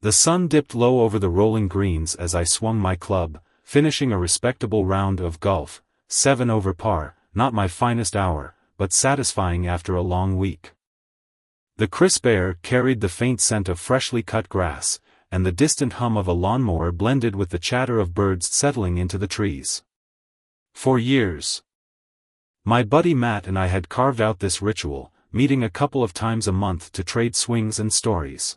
The sun dipped low over the rolling greens as I swung my club, finishing a respectable round of golf, 7 over par, not my finest hour, but satisfying after a long week. The crisp air carried the faint scent of freshly cut grass, and the distant hum of a lawnmower blended with the chatter of birds settling into the trees. For years, my buddy Matt and I had carved out this ritual, meeting a couple of times a month to trade swings and stories.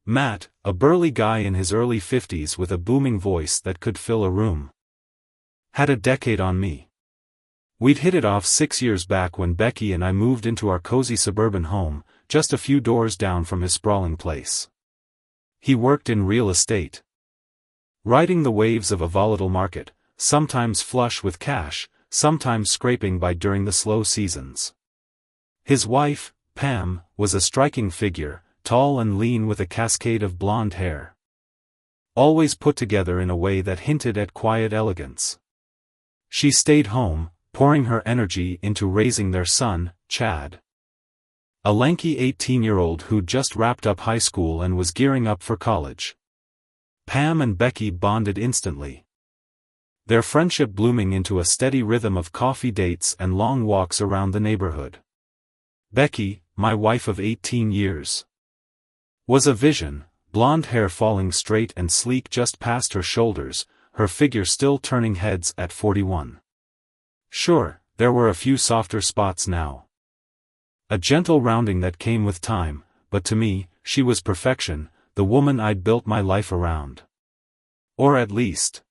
Matt, a burly guy in his early 50s with a booming voice that could fill a room, had a decade on me. We'd hit it off 6 years back when Becky and I moved into our cozy suburban home, just a few doors down from his sprawling place. He worked in real estate, riding the waves of a volatile market, sometimes flush with cash, sometimes scraping by during the slow seasons. His wife, Pam, was a striking figure, tall and lean with a cascade of blonde hair, always put together in a way that hinted at quiet elegance. She stayed home, pouring her energy into raising their son, Chad, a lanky 18-year-old who'd just wrapped up high school and was gearing up for college. Pam and Becky bonded instantly, their friendship blooming into a steady rhythm of coffee dates and long walks around the neighborhood. Becky, my wife of 18 years, was a vision, blonde hair falling straight and sleek just past her shoulders, her figure still turning heads at 41. Sure, there were a few softer spots now, a gentle rounding that came with time, but to me, she was perfection, the woman I'd built my life around. Or at least,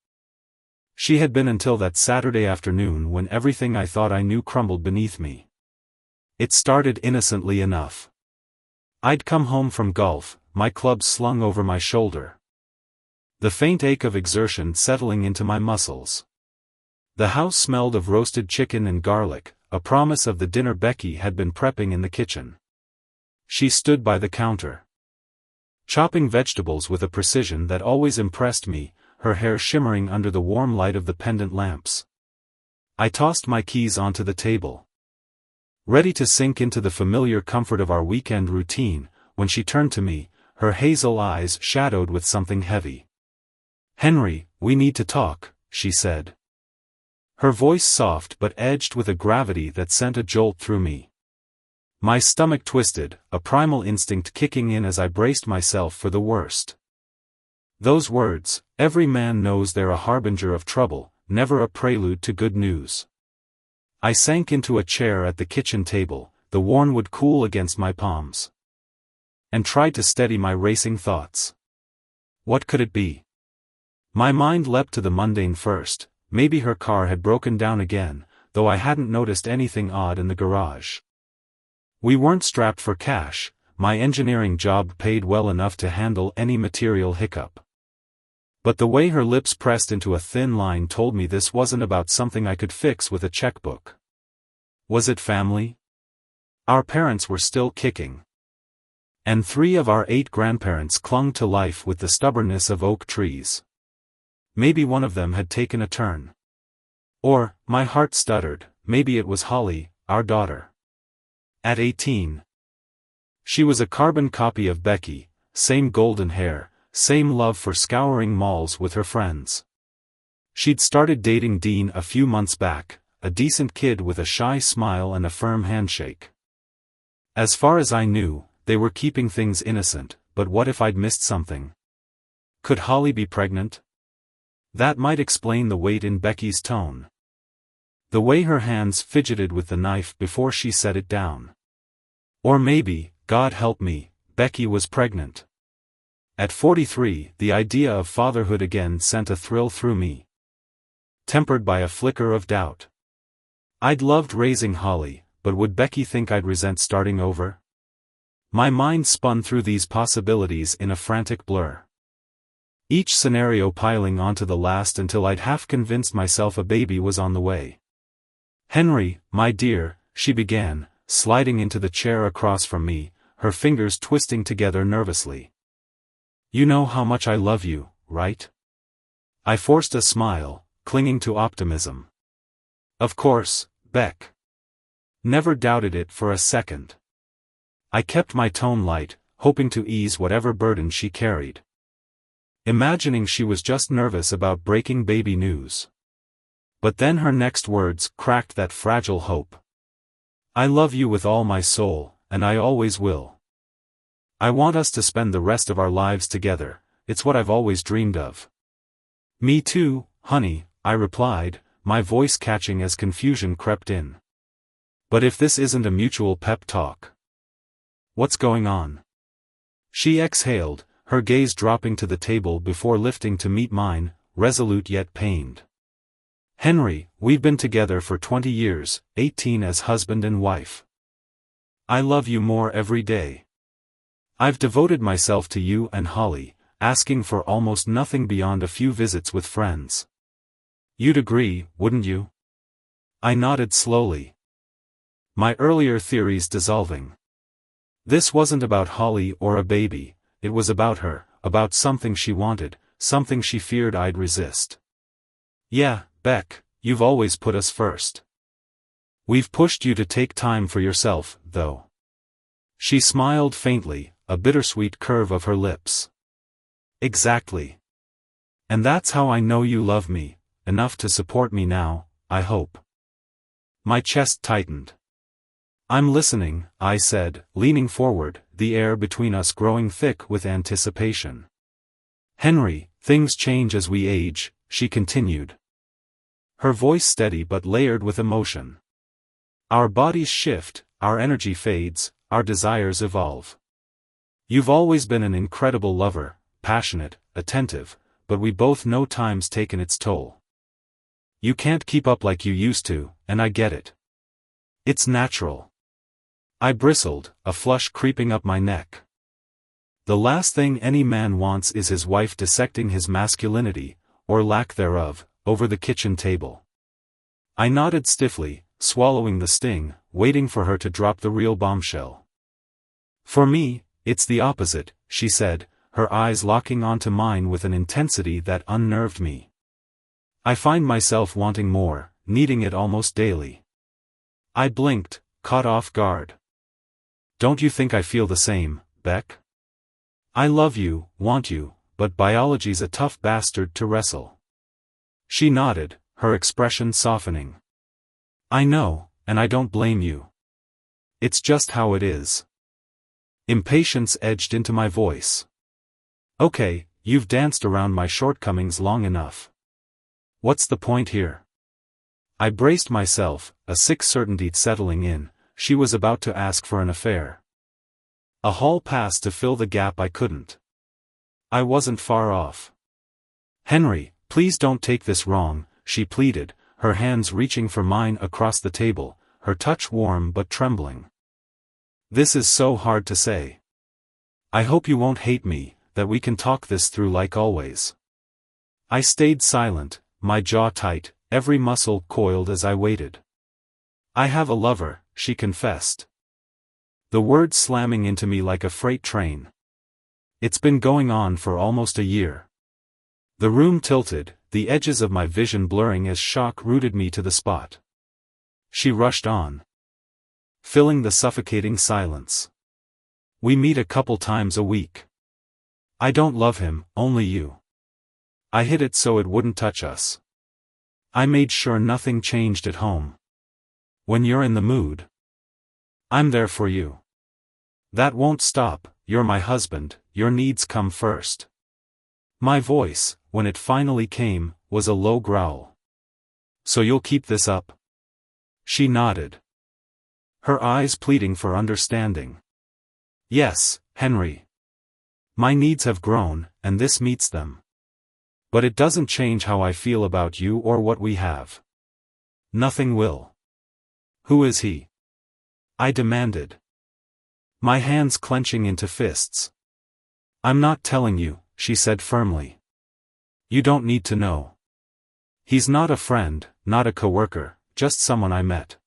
she had been until that Saturday afternoon when everything I thought I knew crumbled beneath me. It started innocently enough. I'd come home from golf, my club slung over my shoulder, the faint ache of exertion settling into my muscles. The house smelled of roasted chicken and garlic, a promise of the dinner Becky had been prepping in the kitchen. She stood by the counter, chopping vegetables with a precision that always impressed me, her hair shimmering under the warm light of the pendant lamps. I tossed my keys onto the table, ready to sink into the familiar comfort of our weekend routine, when she turned to me, her hazel eyes shadowed with something heavy. "Henry, we need to talk," she said, her voice soft but edged with a gravity that sent a jolt through me. My stomach twisted, a primal instinct kicking in as I braced myself for the worst. Those words, "Every man knows they're a harbinger of trouble, never a prelude to good news." I sank into a chair at the kitchen table, the worn wood cool against my palms, and tried to steady my racing thoughts. What could it be? My mind leapt to the mundane first. Maybe her car had broken down again, though I hadn't noticed anything odd in the garage. We weren't strapped for cash, my engineering job paid well enough to handle any material hiccup. But the way her lips pressed into a thin line told me this wasn't about something I could fix with a checkbook. Was it family? Our parents were still kicking, and 3 of our 8 grandparents clung to life with the stubbornness of oak trees. Maybe one of them had taken a turn. Or, my heart stuttered, maybe it was Holly, our daughter. At 18, she was a carbon copy of Becky, same golden hair, same love for scouring malls with her friends. She'd started dating Dean a few months back, a decent kid with a shy smile and a firm handshake. As far as I knew, they were keeping things innocent, but what if I'd missed something? Could Holly be pregnant? That might explain the weight in Becky's tone, the way her hands fidgeted with the knife before she set it down. Or maybe, God help me, Becky was pregnant. At 43, the idea of fatherhood again sent a thrill through me, tempered by a flicker of doubt. I'd loved raising Holly, but would Becky think I'd resent starting over? My mind spun through these possibilities in a frantic blur, each scenario piling onto the last until I'd half convinced myself a baby was on the way. "Henry, my dear," she began, sliding into the chair across from me, her fingers twisting together nervously. "You know how much I love you, right?" I forced a smile, clinging to optimism. "Of course, Beck. Never doubted it for a second." I kept my tone light, hoping to ease whatever burden she carried. Imagining she was just nervous about breaking baby news. But then her next words cracked that fragile hope. I love you with all my soul, and I always will. I want us to spend the rest of our lives together, it's what I've always dreamed of. Me too, honey, I replied, my voice catching as confusion crept in. But if this isn't a mutual pep talk. What's going on? She exhaled, her gaze dropping to the table before lifting to meet mine, resolute yet pained. Henry, we've been together for 20 years, 18 as husband and wife. I love you more every day. I've devoted myself to you and Holly, asking for almost nothing beyond a few visits with friends. You'd agree, wouldn't you? I nodded slowly. My earlier theories dissolving. This wasn't about Holly or a baby, it was about her, about something she wanted, something she feared I'd resist. Yeah, Beck, you've always put us first. We've pushed you to take time for yourself, though. She smiled faintly, a bittersweet curve of her lips. Exactly. And that's how I know you love me, enough to support me now, I hope. My chest tightened. I'm listening, I said, leaning forward, the air between us growing thick with anticipation. Henry, things change as we age, she continued. Her voice steady but layered with emotion. Our bodies shift, our energy fades, our desires evolve. You've always been an incredible lover, passionate, attentive, but we both know time's taken its toll. You can't keep up like you used to, and I get it. It's natural. I bristled, a flush creeping up my neck. The last thing any man wants is his wife dissecting his masculinity, or lack thereof, over the kitchen table. I nodded stiffly, swallowing the sting, waiting for her to drop the real bombshell. For me, it's the opposite, she said, her eyes locking onto mine with an intensity that unnerved me. I find myself wanting more, needing it almost daily. I blinked, caught off guard. Don't you think I feel the same, Beck? I love you, want you, but biology's a tough bastard to wrestle. She nodded, her expression softening. I know, and I don't blame you. It's just how it is. Impatience edged into my voice. Okay, you've danced around my shortcomings long enough. What's the point here? I braced myself, a sick certainty settling in, she was about to ask for an affair. A hall pass to fill the gap I couldn't. I wasn't far off. Henry, please don't take this wrong, she pleaded, her hands reaching for mine across the table, her touch warm but trembling. This is so hard to say. I hope you won't hate me, that we can talk this through like always. I stayed silent, my jaw tight, every muscle coiled as I waited. I have a lover, she confessed. The words slamming into me like a freight train. It's been going on for almost a year. The room tilted, the edges of my vision blurring as shock rooted me to the spot. She rushed on, filling the suffocating silence. We meet a couple times a week. I don't love him, only you. I hid it so it wouldn't touch us. I made sure nothing changed at home. When you're in the mood, I'm there for you. That won't stop, you're my husband, your needs come first. My voice, when it finally came, was a low growl. So you'll keep this up? She nodded, her eyes pleading for understanding. Yes, Henry. My needs have grown, and this meets them. But it doesn't change how I feel about you or what we have. Nothing will. Who is he? I demanded, my hands clenching into fists. I'm not telling you, she said firmly. You don't need to know. He's not a friend, not a coworker, just someone I met.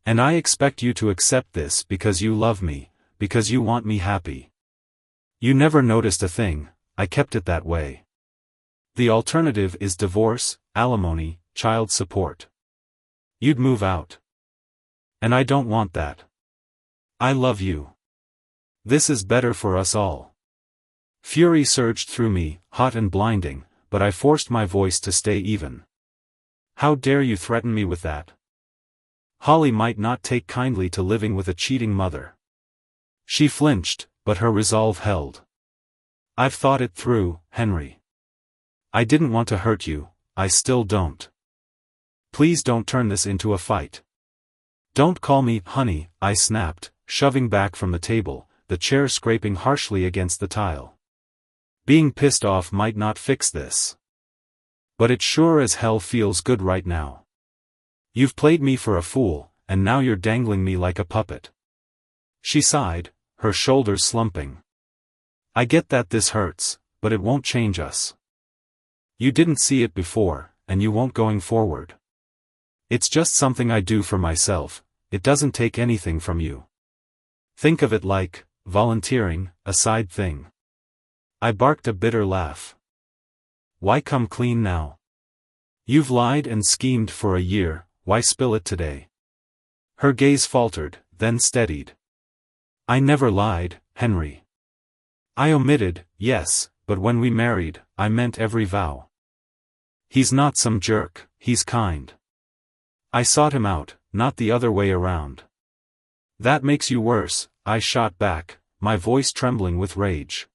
And I expect you to accept this because you love me, because you want me happy. You never noticed a thing, I kept it that way. The alternative is divorce, alimony, child support. You'd move out. And I don't want that. I love you. This is better for us all. Fury surged through me, hot and blinding, but I forced my voice to stay even. How dare you threaten me with that? Holly might not take kindly to living with a cheating mother. She flinched, but her resolve held. I've thought it through, Henry. I didn't want to hurt you, I still don't. Please don't turn this into a fight. Don't call me honey, I snapped, shoving back from the table, the chair scraping harshly against the tile. Being pissed off might not fix this. But it sure as hell feels good right now. You've played me for a fool, and now you're dangling me like a puppet. She sighed, her shoulders slumping. I get that this hurts, but it won't change us. You didn't see it before, and you won't going forward. It's just something I do for myself, it doesn't take anything from you. Think of it like volunteering, a side thing. I barked a bitter laugh. Why come clean now? You've lied and schemed for a year, why spill it today? Her gaze faltered, then steadied. I never lied, Henry. I omitted, yes, but when we married, I meant every vow. He's not some jerk, he's kind. I sought him out, not the other way around. That makes you worse, I shot back, my voice trembling with rage.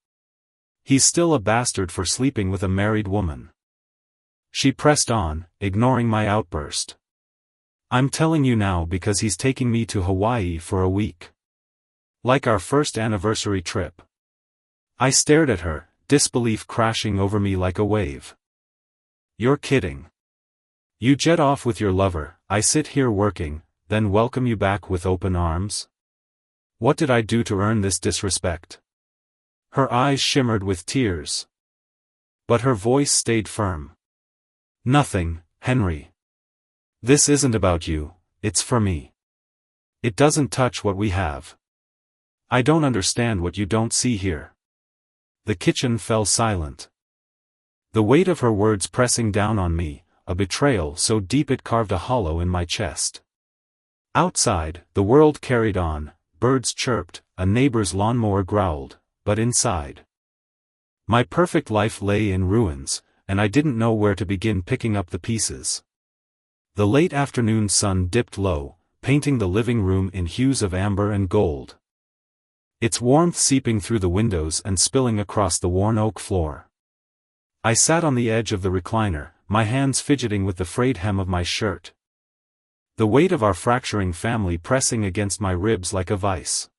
He's still a bastard for sleeping with a married woman. She pressed on, ignoring my outburst. I'm telling you now because he's taking me to Hawaii for a week. Like our first anniversary trip. I stared at her, disbelief crashing over me like a wave. You're kidding. You jet off with your lover, I sit here working, then welcome you back with open arms? What did I do to earn this disrespect? Her eyes shimmered with tears. But her voice stayed firm. Nothing, Henry. This isn't about you, it's for me. It doesn't touch what we have. I don't understand what you don't see here. The kitchen fell silent. The weight of her words pressing down on me, a betrayal so deep it carved a hollow in my chest. Outside, the world carried on, birds chirped, a neighbor's lawnmower growled, but inside. My perfect life lay in ruins, and I didn't know where to begin picking up the pieces. The late afternoon sun dipped low, painting the living room in hues of amber and gold. Its warmth seeping through the windows and spilling across the worn oak floor. I sat on the edge of the recliner, my hands fidgeting with the frayed hem of my shirt. The weight of our fracturing family pressing against my ribs like a vice.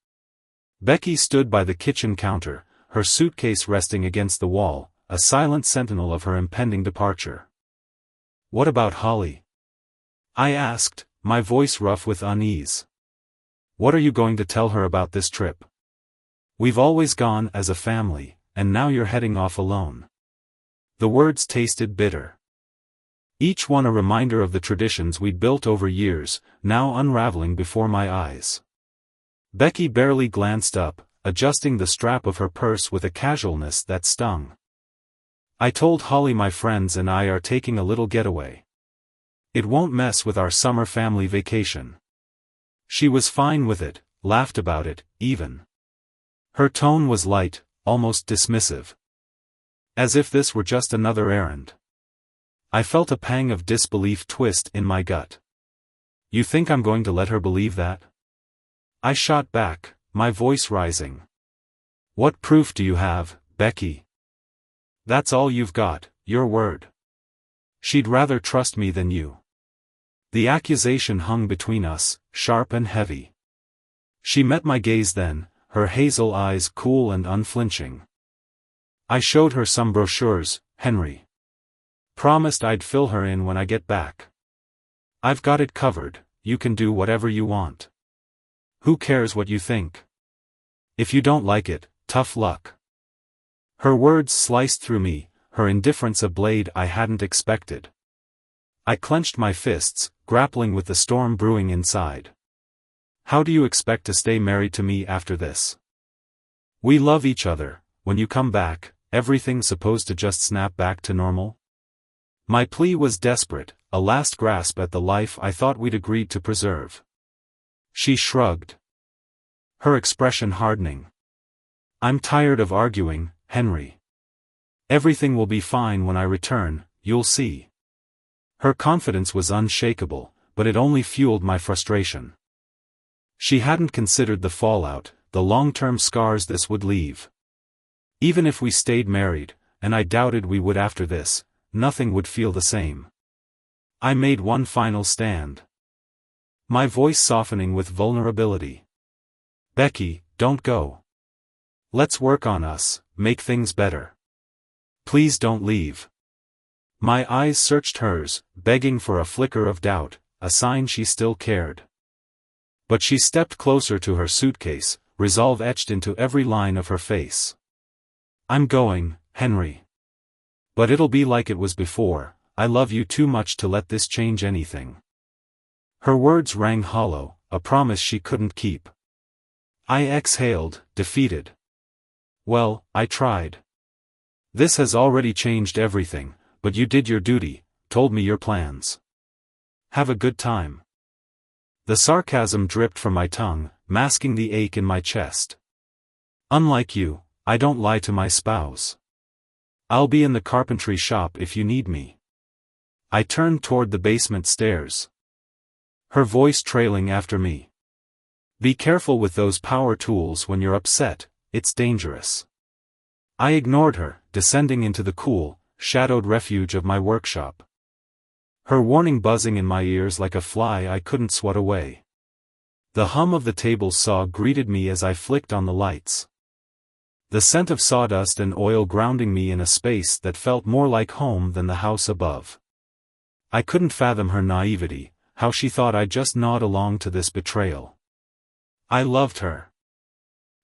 Becky stood by the kitchen counter, her suitcase resting against the wall, a silent sentinel of her impending departure. What about Holly? I asked, my voice rough with unease. What are you going to tell her about this trip? We've always gone as a family, and now you're heading off alone. The words tasted bitter. Each one a reminder of the traditions we'd built over years, now unraveling before my eyes. Becky barely glanced up, adjusting the strap of her purse with a casualness that stung. I told Holly my friends and I are taking a little getaway. It won't mess with our summer family vacation. She was fine with it, laughed about it, even. Her tone was light, almost dismissive. As if this were just another errand. I felt a pang of disbelief twist in my gut. You think I'm going to let her believe that? I shot back, my voice rising. What proof do you have, Becky? That's all you've got, your word. She'd rather trust me than you. The accusation hung between us, sharp and heavy. She met my gaze then, her hazel eyes cool and unflinching. I showed her some brochures, Henry. Promised I'd fill her in when I get back. I've got it covered, you can do whatever you want. Who cares what you think? If you don't like it, tough luck. Her words sliced through me, her indifference a blade I hadn't expected. I clenched my fists, grappling with the storm brewing inside. How do you expect to stay married to me after this? We love each other, when you come back, everything's supposed to just snap back to normal? My plea was desperate, a last grasp at the life I thought we'd agreed to preserve. She shrugged. Her expression hardening. I'm tired of arguing, Henry. Everything will be fine when I return, you'll see. Her confidence was unshakable, but it only fueled my frustration. She hadn't considered the fallout, the long-term scars this would leave. Even if we stayed married, and I doubted we would after this, nothing would feel the same. I made one final stand. My voice softening with vulnerability. Becky, don't go. Let's work on us, make things better. Please don't leave. My eyes searched hers, begging for a flicker of doubt, a sign she still cared. But she stepped closer to her suitcase, resolve etched into every line of her face. I'm going, Henry. But it'll be like it was before, I love you too much to let this change anything. Her words rang hollow, a promise she couldn't keep. I exhaled, defeated. Well, I tried. This has already changed everything, but you did your duty, told me your plans. Have a good time. The sarcasm dripped from my tongue, masking the ache in my chest. Unlike you, I don't lie to my spouse. I'll be in the carpentry shop if you need me. I turned toward the basement stairs. Her voice trailing after me. Be careful with those power tools when you're upset, it's dangerous. I ignored her, descending into the cool, shadowed refuge of my workshop. Her warning buzzing in my ears like a fly I couldn't swat away. The hum of the table's saw greeted me as I flicked on the lights. The scent of sawdust and oil grounding me in a space that felt more like home than the house above. I couldn't fathom her naivety, how she thought I'd just nod along to this betrayal. I loved her.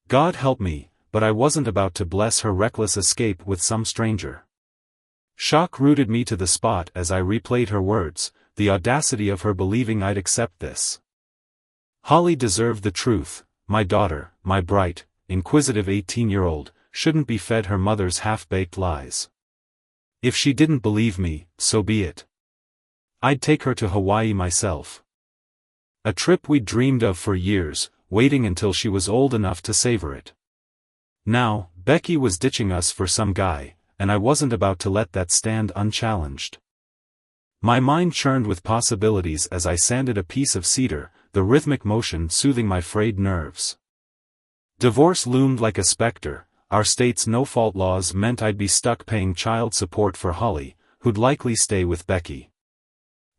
God help me, but I wasn't about to bless her reckless escape with some stranger. Shock rooted me to the spot as I replayed her words, the audacity of her believing I'd accept this. Holly deserved the truth, my daughter, my bright, inquisitive 18-year-old, shouldn't be fed her mother's half-baked lies. If she didn't believe me, so be it. I'd take her to Hawaii myself. A trip we'd dreamed of for years, waiting until she was old enough to savor it. Now, Becky was ditching us for some guy, and I wasn't about to let that stand unchallenged. My mind churned with possibilities as I sanded a piece of cedar, the rhythmic motion soothing my frayed nerves. Divorce loomed like a specter, our state's no-fault laws meant I'd be stuck paying child support for Holly, who'd likely stay with Becky.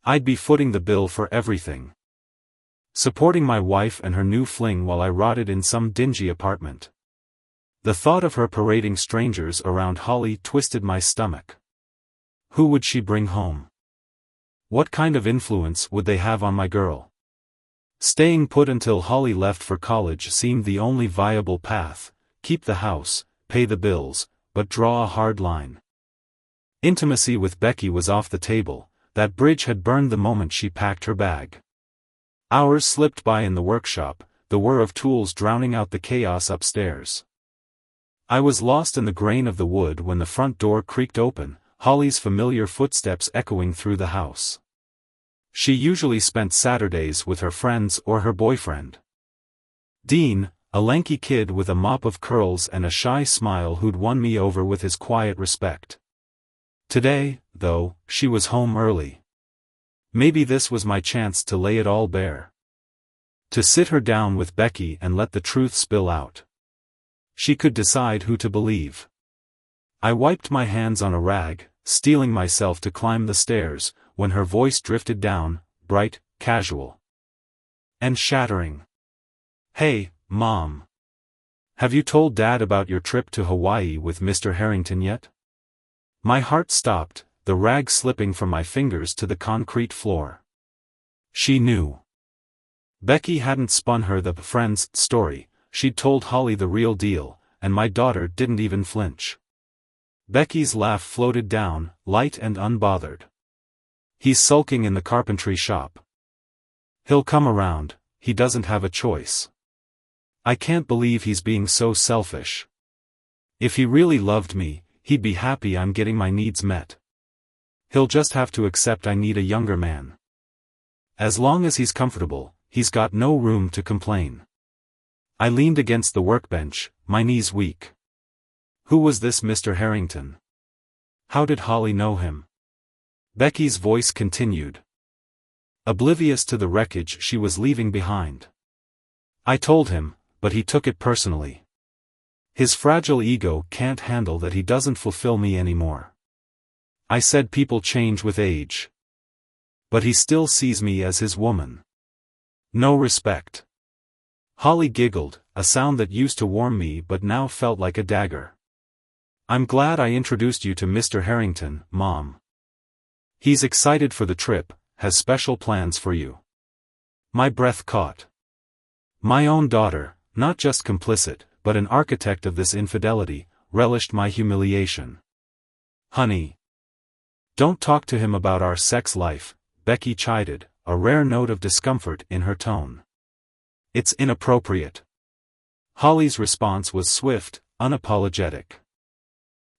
I'd be footing the bill for everything. Supporting my wife and her new fling while I rotted in some dingy apartment. The thought of her parading strangers around Holly twisted my stomach. Who would she bring home? What kind of influence would they have on my girl? Staying put until Holly left for college seemed the only viable path, keep the house, pay the bills, but draw a hard line. Intimacy with Becky was off the table, that bridge had burned the moment she packed her bag. Hours slipped by in the workshop, the whir of tools drowning out the chaos upstairs. I was lost in the grain of the wood when the front door creaked open, Holly's familiar footsteps echoing through the house. She usually spent Saturdays with her friends or her boyfriend. Dean, a lanky kid with a mop of curls and a shy smile who'd won me over with his quiet respect. Today, though, she was home early. Maybe this was my chance to lay it all bare. To sit her down with Becky and let the truth spill out. She could decide who to believe. I wiped my hands on a rag, steeling myself to climb the stairs, when her voice drifted down, bright, casual, and shattering. Hey, Mom. Have you told Dad about your trip to Hawaii with Mr. Harrington yet? My heart stopped, the rag slipping from my fingers to the concrete floor. She knew. Becky hadn't spun her the friend's story, she'd told Holly the real deal, and my daughter didn't even flinch. Becky's laugh floated down, light and unbothered. He's sulking in the carpentry shop. He'll come around, he doesn't have a choice. I can't believe he's being so selfish. If he really loved me, he'd be happy I'm getting my needs met. He'll just have to accept I need a younger man. As long as he's comfortable, he's got no room to complain. I leaned against the workbench, my knees weak. Who was this Mr. Harrington? How did Holly know him? Becky's voice continued. Oblivious to the wreckage she was leaving behind. I told him, but he took it personally. His fragile ego can't handle that he doesn't fulfill me anymore. I said people change with age. But he still sees me as his woman. No respect. Holly giggled, a sound that used to warm me but now felt like a dagger. I'm glad I introduced you to Mr. Harrington, Mom. He's excited for the trip, has special plans for you. My breath caught. My own daughter, not just complicit, but an architect of this infidelity, relished my humiliation. Honey. Don't talk to him about our sex life, Becky chided, a rare note of discomfort in her tone. It's inappropriate. Holly's response was swift, unapologetic.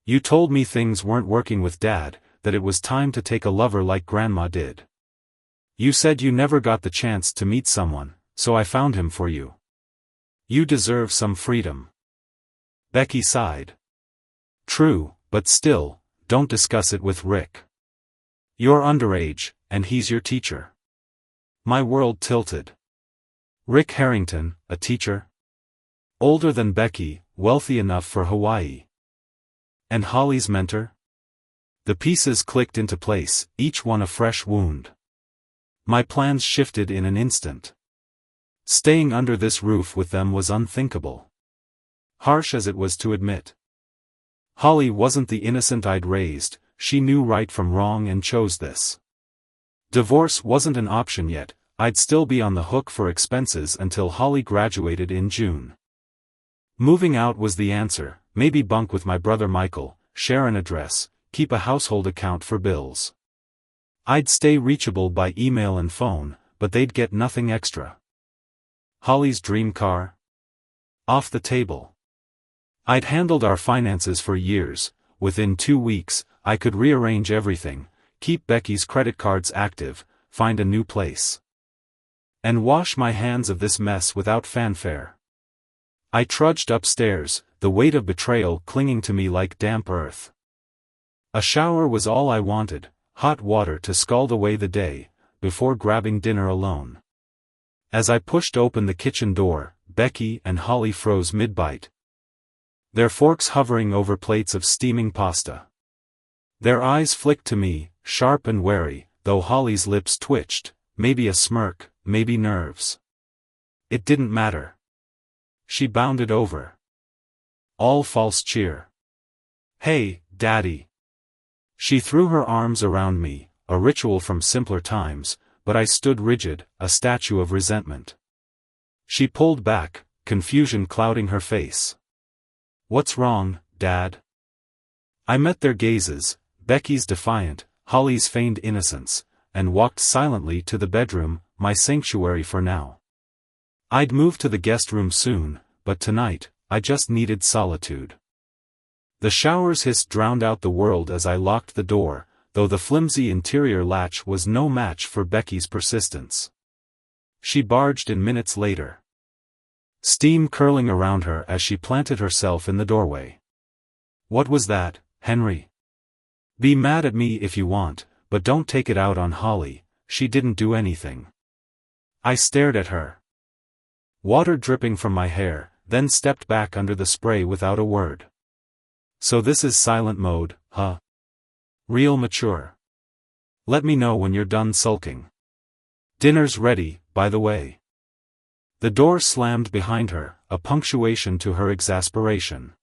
You told me things weren't working with Dad, that it was time to take a lover like Grandma did. You said you never got the chance to meet someone, so I found him for you. You deserve some freedom. Becky sighed. True, but still, don't discuss it with Rick. You're underage, and he's your teacher. My world tilted. Rick Harrington, a teacher? Older than Becky, wealthy enough for Hawaii. And Holly's mentor? The pieces clicked into place, each one a fresh wound. My plans shifted in an instant. Staying under this roof with them was unthinkable. Harsh as it was to admit. Holly wasn't the innocent I'd raised, she knew right from wrong and chose this. Divorce wasn't an option yet, I'd still be on the hook for expenses until Holly graduated in June. Moving out was the answer, maybe bunk with my brother Michael, share an address, keep a household account for bills. I'd stay reachable by email and phone, but they'd get nothing extra. Holly's dream car? Off the table. I'd handled our finances for years, within 2 weeks, I could rearrange everything, keep Becky's credit cards active, find a new place. And wash my hands of this mess without fanfare. I trudged upstairs, the weight of betrayal clinging to me like damp earth. A shower was all I wanted, hot water to scald away the day, before grabbing dinner alone. As I pushed open the kitchen door, Becky and Holly froze mid-bite. Their forks hovering over plates of steaming pasta. Their eyes flicked to me, sharp and wary, though Holly's lips twitched, maybe a smirk, maybe nerves. It didn't matter. She bounded over. All false cheer. Hey, Daddy. She threw her arms around me, a ritual from simpler times, but I stood rigid, a statue of resentment. She pulled back, confusion clouding her face. What's wrong, Dad? I met their gazes, Becky's defiant, Holly's feigned innocence, and walked silently to the bedroom, my sanctuary for now. I'd move to the guest room soon, but tonight, I just needed solitude. The shower's hiss drowned out the world as I locked the door, though the flimsy interior latch was no match for Becky's persistence. She barged in minutes later. Steam curling around her as she planted herself in the doorway. What was that, Henry? Be mad at me if you want, but don't take it out on Holly, she didn't do anything. I stared at her. Water dripping from my hair, then stepped back under the spray without a word. So this is silent mode, huh? Real mature. Let me know when you're done sulking. Dinner's ready, by the way. The door slammed behind her, a punctuation to her exasperation.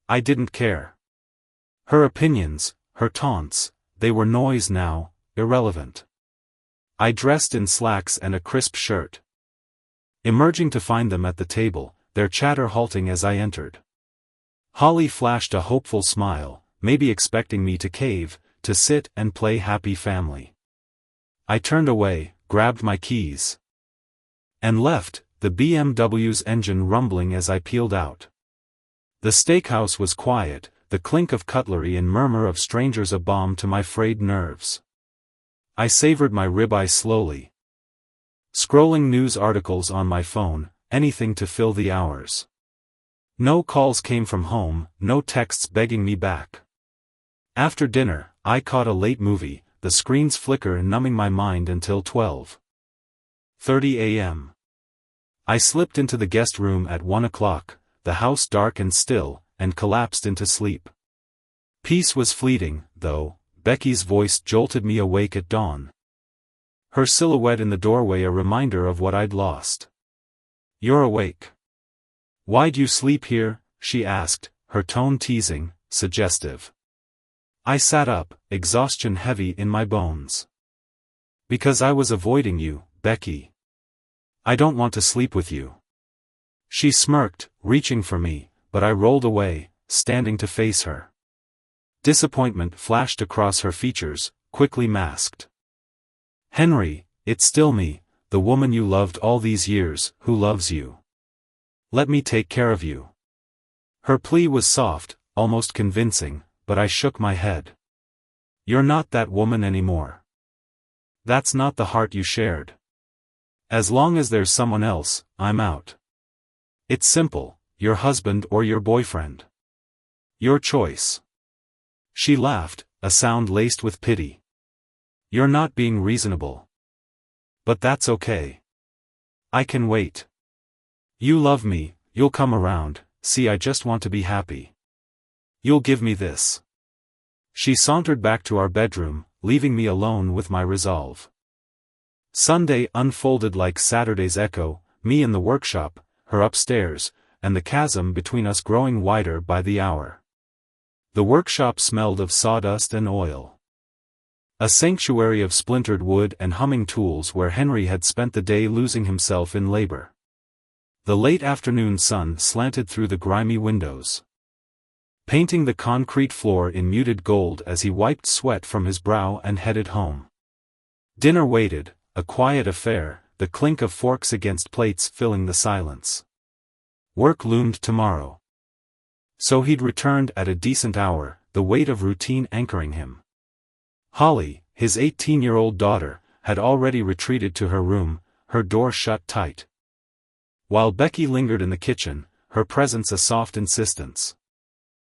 I didn't care. Her opinions, her taunts, they were noise now, irrelevant. I dressed in slacks and a crisp shirt. Emerging to find them at the table, their chatter halting as I entered. Holly flashed a hopeful smile, maybe expecting me to cave, to sit and play happy family. I turned away, grabbed my keys. And left, the BMW's engine rumbling as I peeled out. The steakhouse was quiet, the clink of cutlery and murmur of strangers a balm to my frayed nerves. I savored my ribeye slowly. Scrolling news articles on my phone, anything to fill the hours. No calls came from home, no texts begging me back. After dinner, I caught a late movie, the screen's flicker numbing my mind until 12:30 a.m. I slipped into the guest room at 1 o'clock, the house dark and still, and collapsed into sleep. Peace was fleeting, though. Becky's voice jolted me awake at dawn. Her silhouette in the doorway a reminder of what I'd lost. "You're awake. Why'd you sleep here?" she asked, her tone teasing, suggestive. I sat up, exhaustion heavy in my bones. "Because I was avoiding you, Becky. I don't want to sleep with you." She smirked, reaching for me, but I rolled away, standing to face her. Disappointment flashed across her features, quickly masked. "Henry, it's still me, the woman you loved all these years, who loves you. Let me take care of you." Her plea was soft, almost convincing, but I shook my head. "You're not that woman anymore. That's not the heart you shared. As long as there's someone else, I'm out. It's simple, your husband or your boyfriend. Your choice." She laughed, a sound laced with pity. "You're not being reasonable. But that's okay. I can wait. You love me, you'll come around, see I just want to be happy. You'll give me this." She sauntered back to our bedroom, leaving me alone with my resolve. Sunday unfolded like Saturday's echo, me in the workshop, her upstairs, and the chasm between us growing wider by the hour. The workshop smelled of sawdust and oil. A sanctuary of splintered wood and humming tools where Henry had spent the day losing himself in labor. The late afternoon sun slanted through the grimy windows, painting the concrete floor in muted gold as he wiped sweat from his brow and headed home. Dinner waited, a quiet affair, the clink of forks against plates filling the silence. Work loomed tomorrow. So he'd returned at a decent hour, the weight of routine anchoring him. Holly, his 18-year-old daughter, had already retreated to her room, her door shut tight. While Becky lingered in the kitchen, her presence a soft insistence.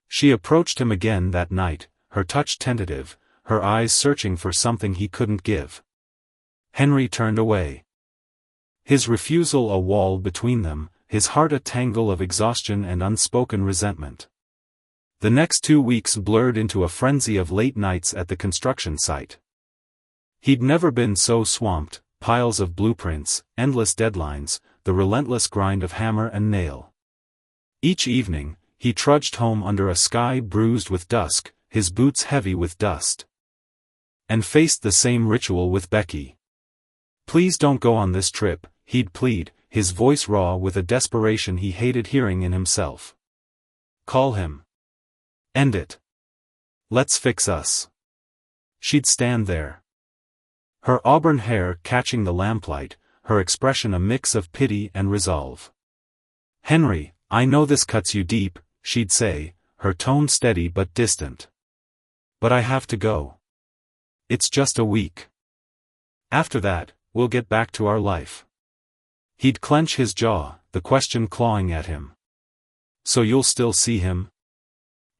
She approached him again that night, her touch tentative, her eyes searching for something he couldn't give. Henry turned away. His refusal a wall between them, his heart a tangle of exhaustion and unspoken resentment. The next 2 weeks blurred into a frenzy of late nights at the construction site. He'd never been so swamped, piles of blueprints, endless deadlines, the relentless grind of hammer and nail. Each evening, he trudged home under a sky bruised with dusk, his boots heavy with dust. And faced the same ritual with Becky. "Please don't go on this trip," he'd plead, his voice raw with a desperation he hated hearing in himself. "Call him. End it. Let's fix us." She'd stand there, her auburn hair catching the lamplight, her expression a mix of pity and resolve. "Henry, I know this cuts you deep," she'd say, her tone steady but distant. "But I have to go. It's just a week. After that, we'll get back to our life." He'd clench his jaw, the question clawing at him. "So you'll still see him?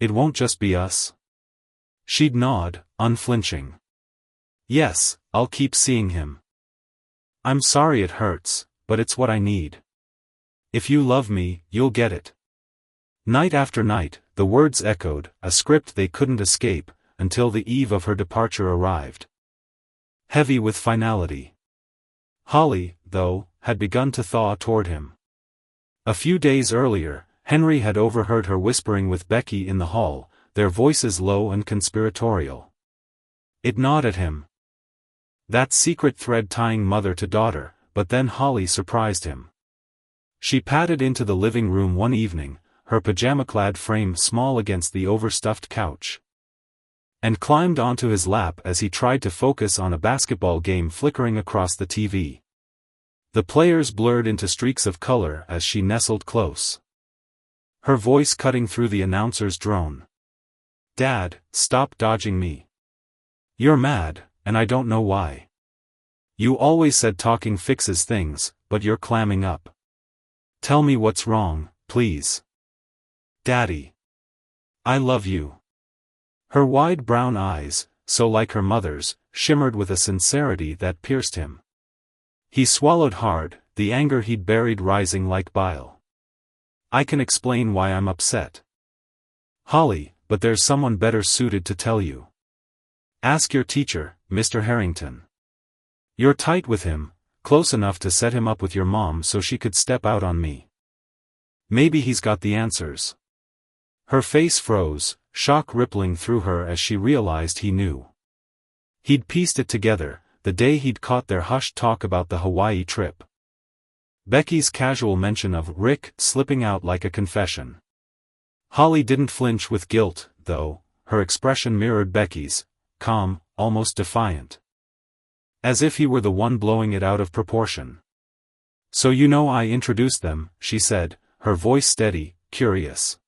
It won't just be us?" She'd nod, unflinching. "Yes, I'll keep seeing him. I'm sorry it hurts, but it's what I need. If you love me, you'll get it." Night after night, the words echoed, a script they couldn't escape, until the eve of her departure arrived. Heavy with finality. Holly, though, had begun to thaw toward him. A few days earlier, Henry had overheard her whispering with Becky in the hall, their voices low and conspiratorial. It gnawed at him. That secret thread tying mother to daughter, but then Holly surprised him. She padded into the living room one evening, her pajama-clad frame small against the overstuffed couch, and climbed onto his lap as he tried to focus on a basketball game flickering across the TV. The players blurred into streaks of color as she nestled close, her voice cutting through the announcer's drone. "Dad, stop dodging me. You're mad, and I don't know why. You always said talking fixes things, but you're clamming up." Tell me what's wrong, please. Daddy. I love you. Her wide brown eyes, so like her mother's, shimmered with a sincerity that pierced him. He swallowed hard, the anger he'd buried rising like bile. I can explain why I'm upset, Holly, but there's someone better suited to tell you. Ask your teacher, Mr. Harrington. You're tight with him, close enough to set him up with your mom so she could step out on me. Maybe he's got the answers. Her face froze, shock rippling through her as she realized he knew. He'd pieced it together, the day he'd caught their hushed talk about the Hawaii trip. Becky's casual mention of Rick slipping out like a confession. Holly didn't flinch with guilt, though, her expression mirrored Becky's, calm, almost defiant. As if he were the one blowing it out of proportion. So you know I introduced them, she said, her voice steady, curious.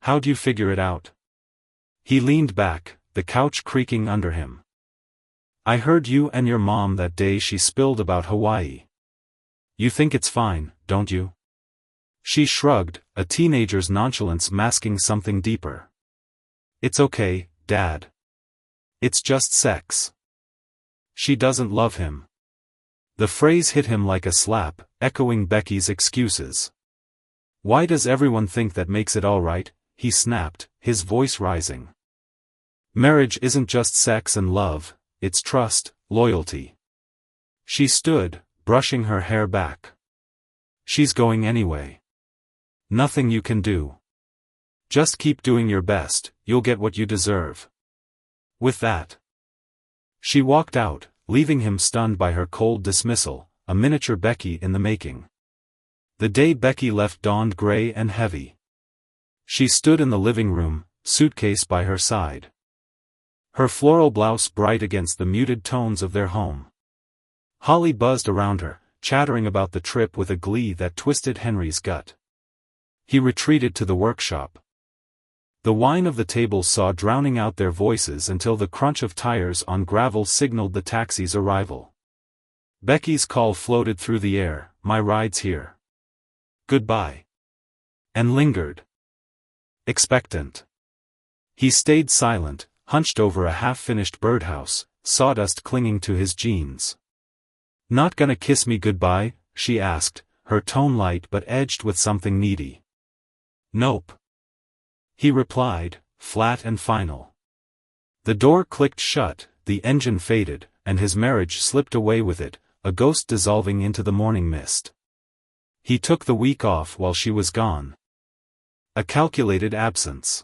How'd you figure it out? He leaned back, the couch creaking under him. I heard you and your mom that day she spilled about Hawaii. You think it's fine, don't you? She shrugged, a teenager's nonchalance masking something deeper. It's okay, Dad. It's just sex. She doesn't love him. The phrase hit him like a slap, echoing Becky's excuses. Why does everyone think that makes it all right? He snapped, his voice rising. Marriage isn't just sex and love, it's trust, loyalty. She stood, brushing her hair back. She's going anyway. Nothing you can do. Just keep doing your best, you'll get what you deserve. With that, she walked out, leaving him stunned by her cold dismissal, a miniature Becky in the making. The day Becky left dawned gray and heavy. She stood in the living room, suitcase by her side. Her floral blouse bright against the muted tones of their home. Holly buzzed around her, chattering about the trip with a glee that twisted Henry's gut. He retreated to the workshop. The whine of the tables saw drowning out their voices until the crunch of tires on gravel signaled the taxi's arrival. Becky's call floated through the air, my ride's here. Goodbye. And lingered. Expectant. He stayed silent, hunched over a half-finished birdhouse, sawdust clinging to his jeans. Not gonna kiss me goodbye? She asked, her tone light but edged with something needy. Nope. He replied, flat and final. The door clicked shut, the engine faded, and his marriage slipped away with it, a ghost dissolving into the morning mist. He took the week off while she was gone. A calculated absence.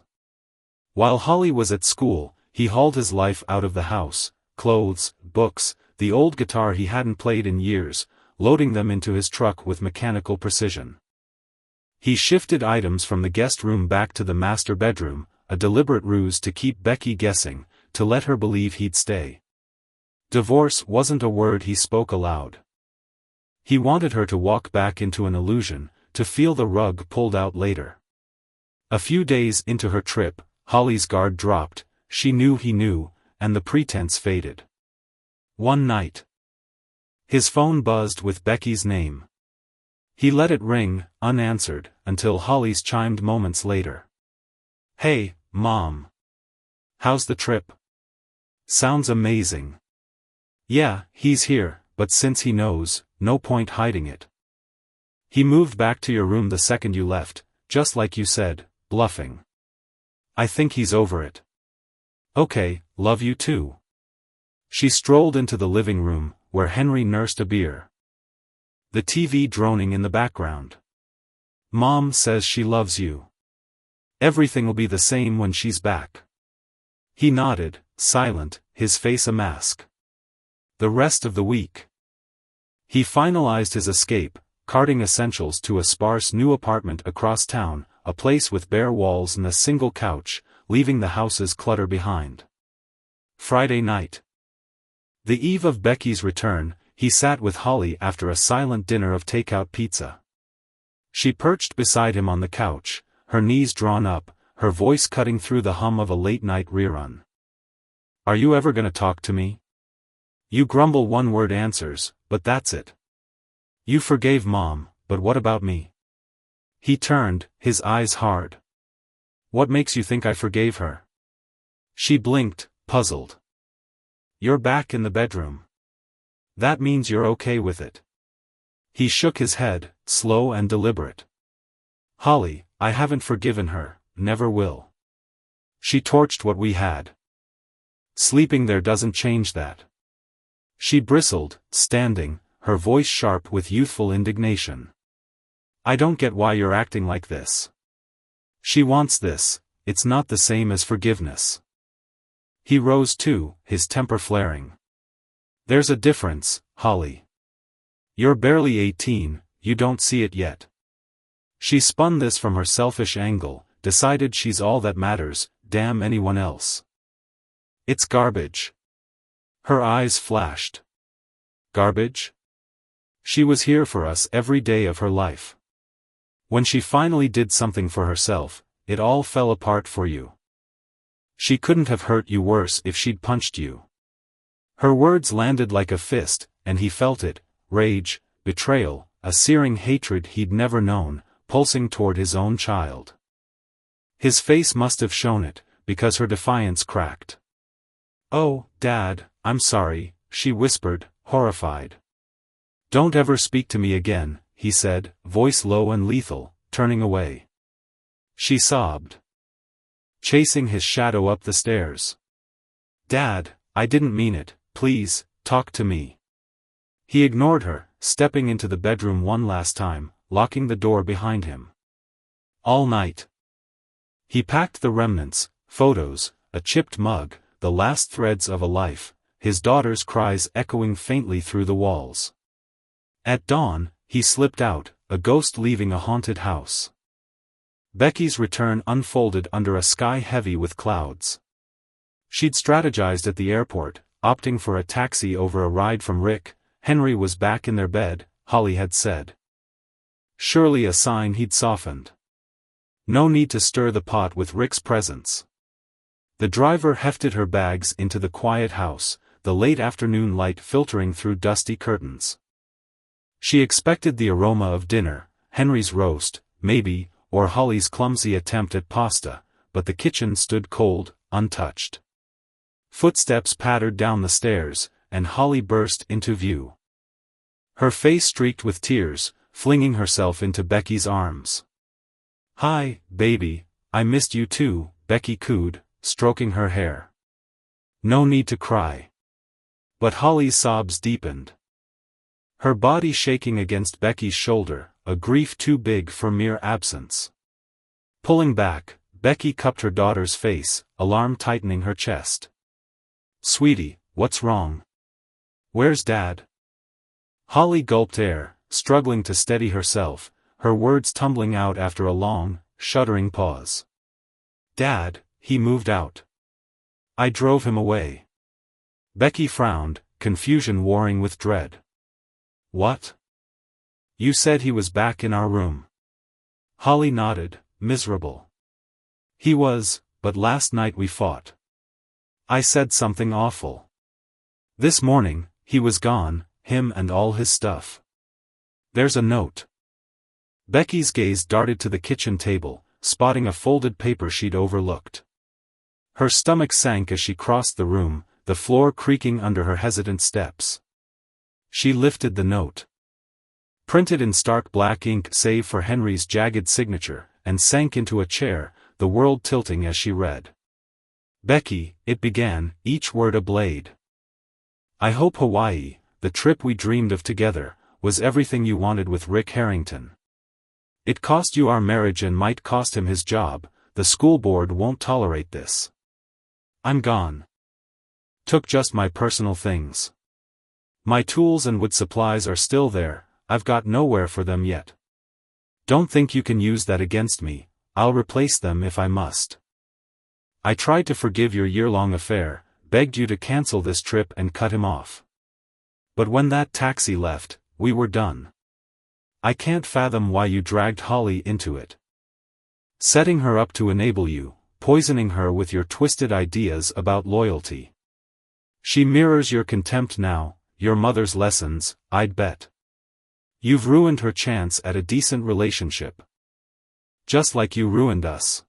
While Holly was at school, he hauled his life out of the house, clothes, books, the old guitar he hadn't played in years, loading them into his truck with mechanical precision. He shifted items from the guest room back to the master bedroom, a deliberate ruse to keep Becky guessing, to let her believe he'd stay. Divorce wasn't a word he spoke aloud. He wanted her to walk back into an illusion, to feel the rug pulled out later. A few days into her trip, Holly's guard dropped, she knew he knew, and the pretense faded. One night, his phone buzzed with Becky's name. He let it ring, unanswered, until Holly's chimed moments later. Hey, Mom. How's the trip? Sounds amazing. Yeah, he's here, but since he knows, no point hiding it. He moved back to your room the second you left, just like you said, bluffing. I think he's over it. Okay, love you too. She strolled into the living room, where Henry nursed a beer. The TV droning in the background. Mom says she loves you. Everything'll be the same when she's back. He nodded, silent, his face a mask. The rest of the week. He finalized his escape, carting essentials to a sparse new apartment across town, a place with bare walls and a single couch, leaving the house's clutter behind. Friday night. The eve of Becky's return, he sat with Holly after a silent dinner of takeout pizza. She perched beside him on the couch, her knees drawn up, her voice cutting through the hum of a late-night rerun. Are you ever gonna talk to me? You grumble one-word answers, but that's it. You forgave Mom, but what about me? He turned, his eyes hard. What makes you think I forgave her? She blinked, puzzled. You're back in the bedroom. That means you're okay with it. He shook his head, slow and deliberate. Holly, I haven't forgiven her, never will. She torched what we had. Sleeping there doesn't change that. She bristled, standing, her voice sharp with youthful indignation. I don't get why you're acting like this. She wants this, it's not the same as forgiveness. He rose too, his temper flaring. There's a difference, Holly. You're barely 18, you don't see it yet. She spun this from her selfish angle, decided she's all that matters, damn anyone else. It's garbage. Her eyes flashed. Garbage? She was here for us every day of her life. When she finally did something for herself, it all fell apart for you. She couldn't have hurt you worse if she'd punched you. Her words landed like a fist, and he felt it, rage, betrayal, a searing hatred he'd never known, pulsing toward his own child. His face must have shown it, because her defiance cracked. Oh, Dad, I'm sorry, she whispered, horrified. Don't ever speak to me again, he said, voice low and lethal, turning away. She sobbed, chasing his shadow up the stairs. Dad, I didn't mean it, please, talk to me. He ignored her, stepping into the bedroom one last time, locking the door behind him. All night. He packed the remnants, photos, a chipped mug, the last threads of a life, his daughter's cries echoing faintly through the walls. At dawn, he slipped out, a ghost leaving a haunted house. Becky's return unfolded under a sky heavy with clouds. She'd strategized at the airport, opting for a taxi over a ride from Rick. Henry was back in their bed, Holly had said. Surely a sign he'd softened. No need to stir the pot with Rick's presence. The driver hefted her bags into the quiet house, the late afternoon light filtering through dusty curtains. She expected the aroma of dinner, Henry's roast, maybe, or Holly's clumsy attempt at pasta, but the kitchen stood cold, untouched. Footsteps pattered down the stairs, and Holly burst into view. Her face streaked with tears, flinging herself into Becky's arms. Hi, baby, I missed you too, Becky cooed, stroking her hair. No need to cry. But Holly's sobs deepened. Her body shaking against Becky's shoulder, a grief too big for mere absence. Pulling back, Becky cupped her daughter's face, alarm tightening her chest. Sweetie, what's wrong? Where's Dad? Holly gulped air, struggling to steady herself, her words tumbling out after a long, shuddering pause. Dad, he moved out. I drove him away. Becky frowned, confusion warring with dread. What? You said he was back in our room. Holly nodded, miserable. He was, but last night we fought. I said something awful. This morning, he was gone, him and all his stuff. There's a note. Becky's gaze darted to the kitchen table, spotting a folded paper she'd overlooked. Her stomach sank as she crossed the room, the floor creaking under her hesitant steps. She lifted the note. Printed in stark black ink save for Henry's jagged signature, and sank into a chair, the world tilting as she read. Becky, it began, each word a blade. I hope Hawaii, the trip we dreamed of together, was everything you wanted with Rick Harrington. It cost you our marriage and might cost him his job, the school board won't tolerate this. I'm gone. Took just my personal things. My tools and wood supplies are still there, I've got nowhere for them yet. Don't think you can use that against me, I'll replace them if I must. I tried to forgive your year-long affair, begged you to cancel this trip and cut him off. But when that taxi left, we were done. I can't fathom why you dragged Holly into it. Setting her up to enable you, poisoning her with your twisted ideas about loyalty. She mirrors your contempt now, your mother's lessons, I'd bet. You've ruined her chance at a decent relationship. Just like you ruined us.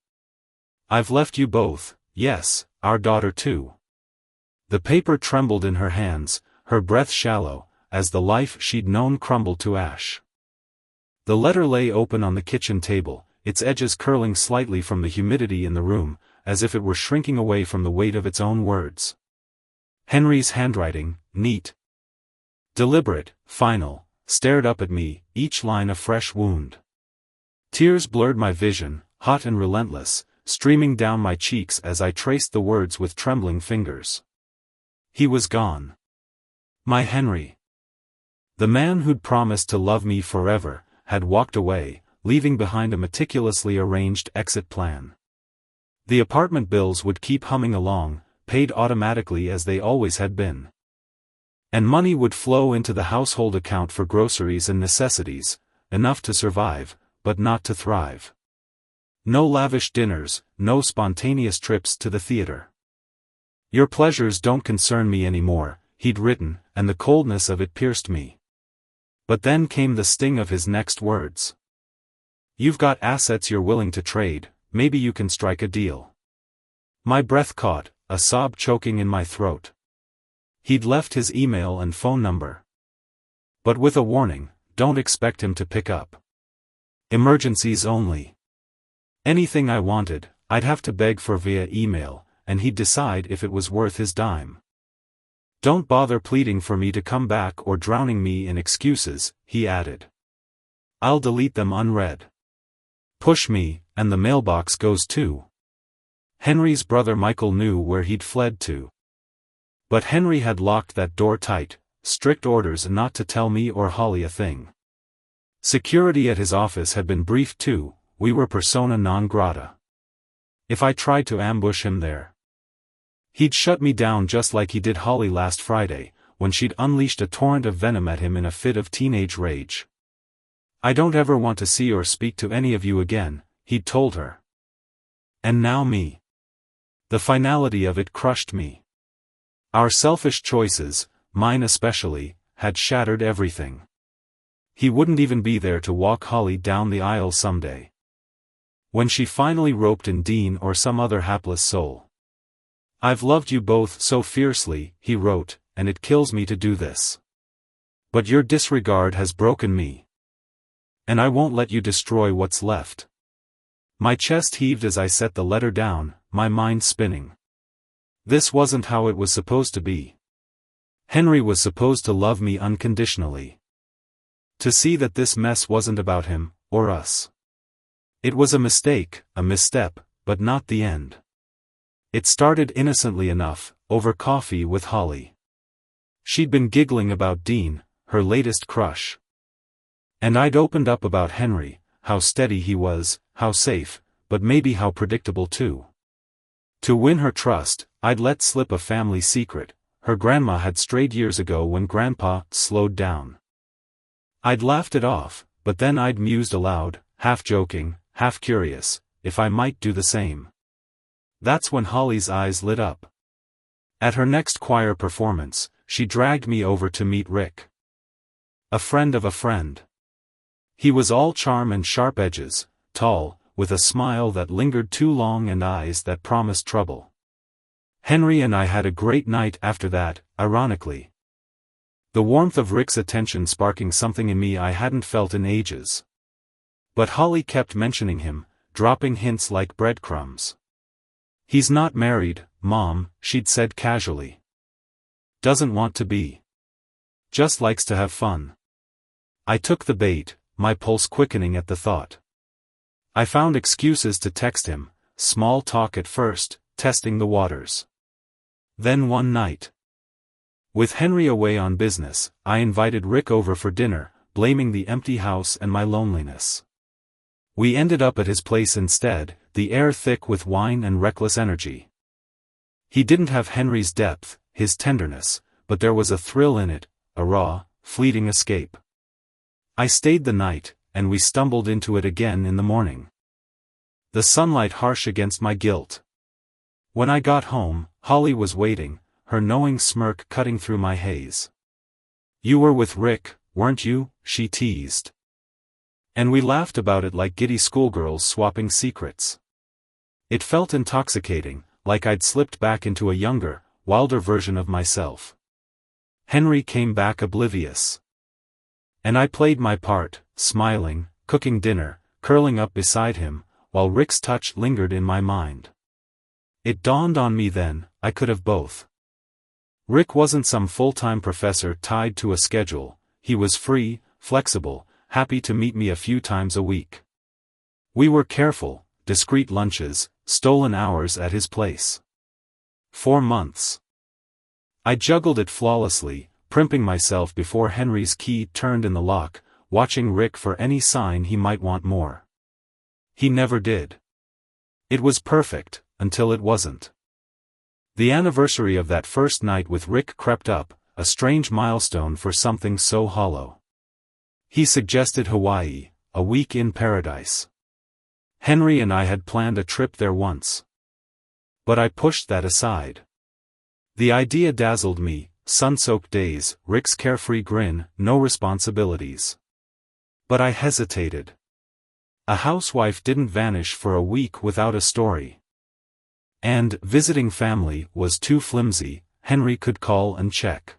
I've left you both, yes, our daughter too. The paper trembled in her hands, her breath shallow, as the life she'd known crumbled to ash. The letter lay open on the kitchen table, its edges curling slightly from the humidity in the room, as if it were shrinking away from the weight of its own words. Henry's handwriting, neat, deliberate, final, stared up at me, each line a fresh wound. Tears blurred my vision, hot and relentless, streaming down my cheeks as I traced the words with trembling fingers. He was gone. My Henry. The man who'd promised to love me forever, had walked away, leaving behind a meticulously arranged exit plan. The apartment bills would keep humming along, paid automatically as they always had been. And money would flow into the household account for groceries and necessities, enough to survive, but not to thrive. No lavish dinners, no spontaneous trips to the theater. Your pleasures don't concern me anymore, he'd written, and the coldness of it pierced me. But then came the sting of his next words. You've got assets you're willing to trade, maybe you can strike a deal. My breath caught, a sob choking in my throat. He'd left his email and phone number. But with a warning, don't expect him to pick up. Emergencies only. Anything I wanted, I'd have to beg for via email, and he'd decide if it was worth his dime. Don't bother pleading for me to come back or drowning me in excuses, he added. I'll delete them unread. Push me, and the mailbox goes too. Henry's brother Michael knew where he'd fled to. But Henry had locked that door tight, strict orders not to tell me or Holly a thing. Security at his office had been briefed too, we were persona non grata. If I tried to ambush him there, he'd shut me down just like he did Holly last Friday, when she'd unleashed a torrent of venom at him in a fit of teenage rage. I don't ever want to see or speak to any of you again, he'd told her. And now me. The finality of it crushed me. Our selfish choices, mine especially, had shattered everything. He wouldn't even be there to walk Holly down the aisle someday, when she finally roped in Dean or some other hapless soul. I've loved you both so fiercely, he wrote, and it kills me to do this. But your disregard has broken me. And I won't let you destroy what's left. My chest heaved as I set the letter down, my mind spinning. This wasn't how it was supposed to be. Henry was supposed to love me unconditionally. To see that this mess wasn't about him, or us. It was a mistake, a misstep, but not the end. It started innocently enough, over coffee with Holly. She'd been giggling about Dean, her latest crush. And I'd opened up about Henry, how steady he was, how safe, but maybe how predictable too. To win her trust, I'd let slip a family secret. Her grandma had strayed years ago when Grandpa slowed down. I'd laughed it off, but then I'd mused aloud, half joking, half curious, if I might do the same. That's when Holly's eyes lit up. At her next choir performance, she dragged me over to meet Rick. A friend of a friend. He was all charm and sharp edges, tall, with a smile that lingered too long and eyes that promised trouble. Henry and I had a great night after that, ironically. The warmth of Rick's attention sparking something in me I hadn't felt in ages. But Holly kept mentioning him, dropping hints like breadcrumbs. He's not married, Mom, she'd said casually. Doesn't want to be. Just likes to have fun. I took the bait, my pulse quickening at the thought. I found excuses to text him, small talk at first, testing the waters. Then one night, with Henry away on business, I invited Rick over for dinner, blaming the empty house and my loneliness. We ended up at his place instead, the air thick with wine and reckless energy. He didn't have Henry's depth, his tenderness, but there was a thrill in it, a raw, fleeting escape. I stayed the night, and we stumbled into it again in the morning. The sunlight harsh against my guilt. When I got home, Holly was waiting, her knowing smirk cutting through my haze. You were with Rick, weren't you? She teased. And we laughed about it like giddy schoolgirls swapping secrets. It felt intoxicating, like I'd slipped back into a younger, wilder version of myself. Henry came back oblivious. And I played my part, smiling, cooking dinner, curling up beside him, while Rick's touch lingered in my mind. It dawned on me then, I could have both. Rick wasn't some full-time professor tied to a schedule, he was free, flexible, happy to meet me a few times a week. We were careful, discreet lunches, stolen hours at his place. 4 months. I juggled it flawlessly, primping myself before Henry's key turned in the lock, watching Rick for any sign he might want more. He never did. It was perfect, until it wasn't. The anniversary of that first night with Rick crept up, a strange milestone for something so hollow. He suggested Hawaii, a week in paradise. Henry and I had planned a trip there once. But I pushed that aside. The idea dazzled me, sun-soaked days, Rick's carefree grin, no responsibilities. But I hesitated. A housewife didn't vanish for a week without a story. And visiting family was too flimsy, Henry could call and check.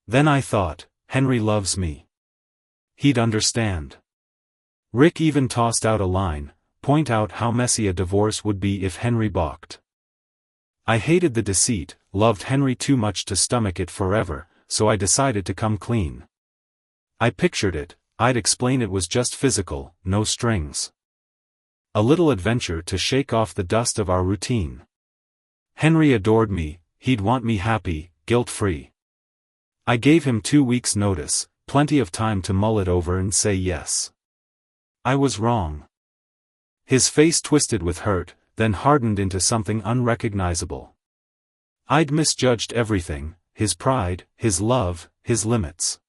Then I thought, Henry loves me. He'd understand. Rick even tossed out a line, point out how messy a divorce would be if Henry balked. I hated the deceit, loved Henry too much to stomach it forever, so I decided to come clean. I pictured it, I'd explain it was just physical, no strings. A little adventure to shake off the dust of our routine. Henry adored me, he'd want me happy, guilt-free. I gave him 2 weeks' notice, plenty of time to mull it over and say yes. I was wrong. His face twisted with hurt, then hardened into something unrecognizable. I'd misjudged everything, his pride, his love, his limits.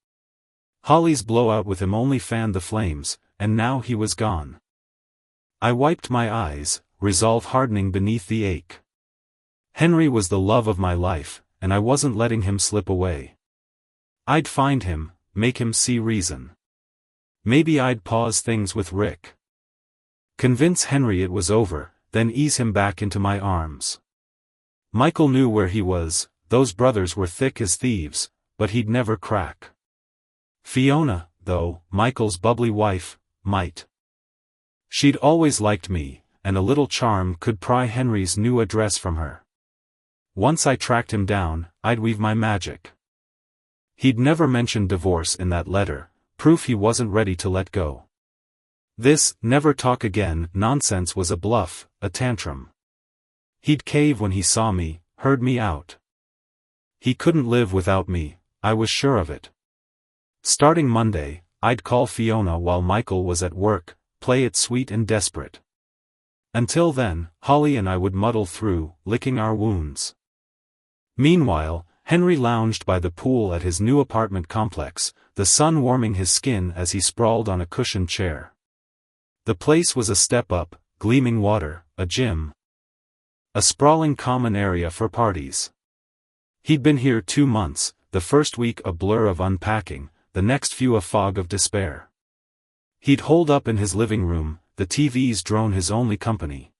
Holly's blowout with him only fanned the flames, and now he was gone. I wiped my eyes, resolve hardening beneath the ache. Henry was the love of my life, and I wasn't letting him slip away. I'd find him, make him see reason. Maybe I'd pause things with Rick. Convince Henry it was over, then ease him back into my arms. Michael knew where he was, those brothers were thick as thieves, but he'd never crack. Fiona, though, Michael's bubbly wife, might. She'd always liked me, and a little charm could pry Henry's new address from her. Once I tracked him down, I'd weave my magic. He'd never mentioned divorce in that letter, proof he wasn't ready to let go. This never talk again nonsense was a bluff, a tantrum. He'd cave when he saw me, heard me out. He couldn't live without me, I was sure of it. Starting Monday, I'd call Fiona while Michael was at work, play it sweet and desperate. Until then, Holly and I would muddle through, licking our wounds. Meanwhile, Henry lounged by the pool at his new apartment complex, the sun warming his skin as he sprawled on a cushioned chair. The place was a step up, gleaming water, a gym. A sprawling common area for parties. He'd been here 2 months, the first week a blur of unpacking, the next few a fog of despair. He'd holed up in his living room, the TV's drone his only company.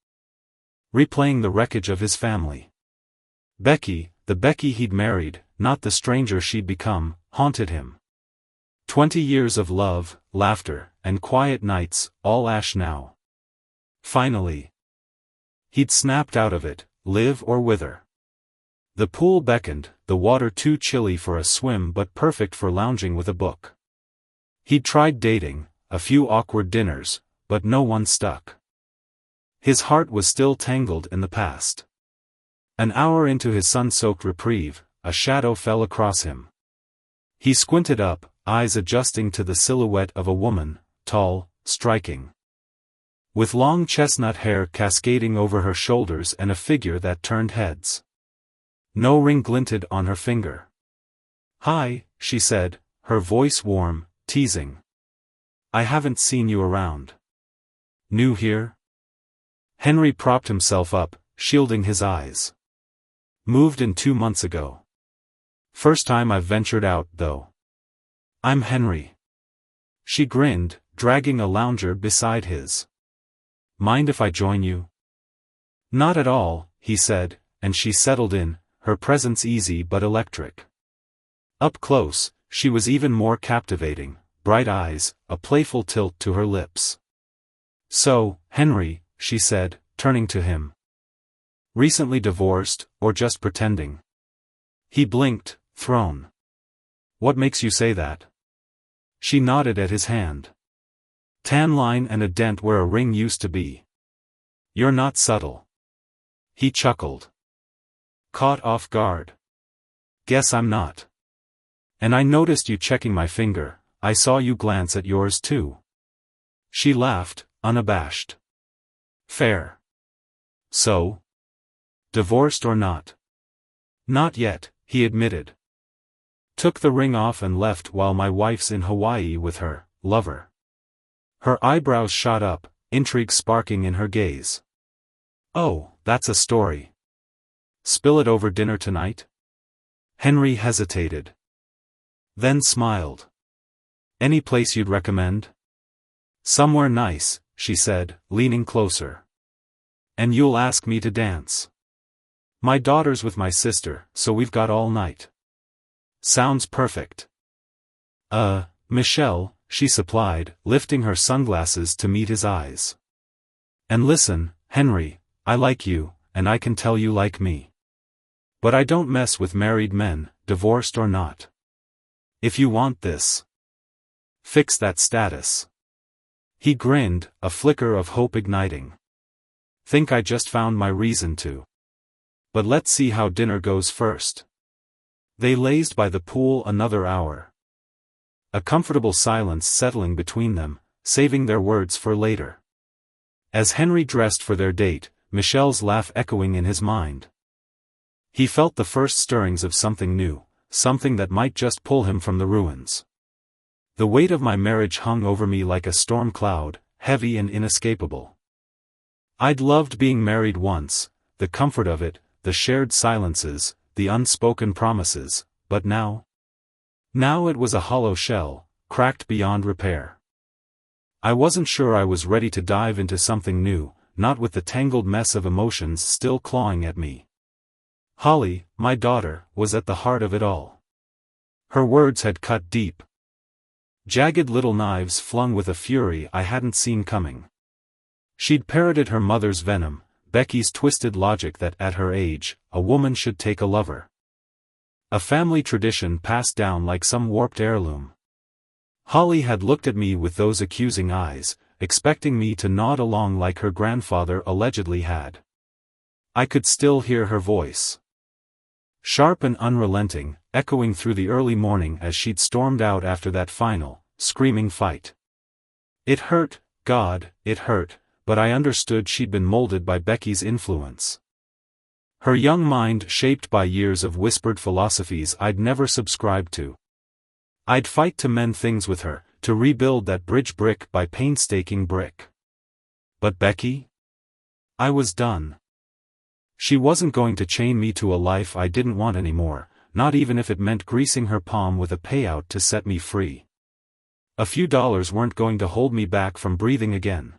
Replaying the wreckage of his family. Becky, the Becky he'd married, not the stranger she'd become, haunted him. 20 years of love, laughter, and quiet nights, all ash now. Finally. He'd snapped out of it, live or wither. The pool beckoned, the water too chilly for a swim but perfect for lounging with a book. He'd tried dating, a few awkward dinners, but no one stuck. His heart was still tangled in the past. An hour into his sun-soaked reprieve, a shadow fell across him. He squinted up, eyes adjusting to the silhouette of a woman, tall, striking. With long chestnut hair cascading over her shoulders and a figure that turned heads. No ring glinted on her finger. "Hi," she said, her voice warm, teasing. "I haven't seen you around. New here?" Henry propped himself up, shielding his eyes. "Moved in 2 months ago. First time I've ventured out, though. I'm Henry." She grinned, dragging a lounger beside his. "Mind if I join you?" "Not at all," he said, and she settled in, her presence easy but electric. Up close, she was even more captivating, bright eyes, a playful tilt to her lips. "So, Henry," she said, turning to him. "Recently divorced, or just pretending?" He blinked, thrown. "What makes you say that?" She nodded at his hand. "Tan line and a dent where a ring used to be." "You're not subtle." He chuckled. "Caught off guard?" "Guess I'm not. And I noticed you checking my finger, I saw you glance at yours too." She laughed, unabashed. "Fair. So? Divorced or not?" "Not yet," he admitted. "Took the ring off and left while my wife's in Hawaii with her lover." Her eyebrows shot up, intrigue sparking in her gaze. "Oh, that's a story. Spill it over dinner tonight?" Henry hesitated. Then smiled. "Any place you'd recommend?" "Somewhere nice," she said, leaning closer. "And you'll ask me to dance?" "My daughter's with my sister, so we've got all night." "Sounds perfect." Michelle," she supplied, lifting her sunglasses to meet his eyes. "And listen, Henry, I like you, and I can tell you like me. But I don't mess with married men, divorced or not. If you want this, fix that status." He grinned, a flicker of hope igniting. "Think I just found my reason to. But let's see how dinner goes first." They lazed by the pool another hour. A comfortable silence settling between them, saving their words for later. As Henry dressed for their date, Michelle's laugh echoing in his mind. He felt the first stirrings of something new, something that might just pull him from the ruins. "The weight of my marriage hung over me like a storm cloud, heavy and inescapable. I'd loved being married once, the comfort of it, the shared silences, the unspoken promises, but now? Now it was a hollow shell, cracked beyond repair. I wasn't sure I was ready to dive into something new, not with the tangled mess of emotions still clawing at me." Holly, my daughter, was at the heart of it all. Her words had cut deep. Jagged little knives flung with a fury I hadn't seen coming. She'd parroted her mother's venom, Becky's twisted logic that at her age, a woman should take a lover. A family tradition passed down like some warped heirloom. Holly had looked at me with those accusing eyes, expecting me to nod along like her grandfather allegedly had. I could still hear her voice. Sharp and unrelenting, echoing through the early morning as she'd stormed out after that final, screaming fight. It hurt, God, it hurt, but I understood she'd been molded by Becky's influence. Her young mind shaped by years of whispered philosophies I'd never subscribed to. I'd fight to mend things with her, to rebuild that bridge brick by painstaking brick. But Becky? I was done. She wasn't going to chain me to a life I didn't want anymore, not even if it meant greasing her palm with a payout to set me free. A few dollars weren't going to hold me back from breathing again.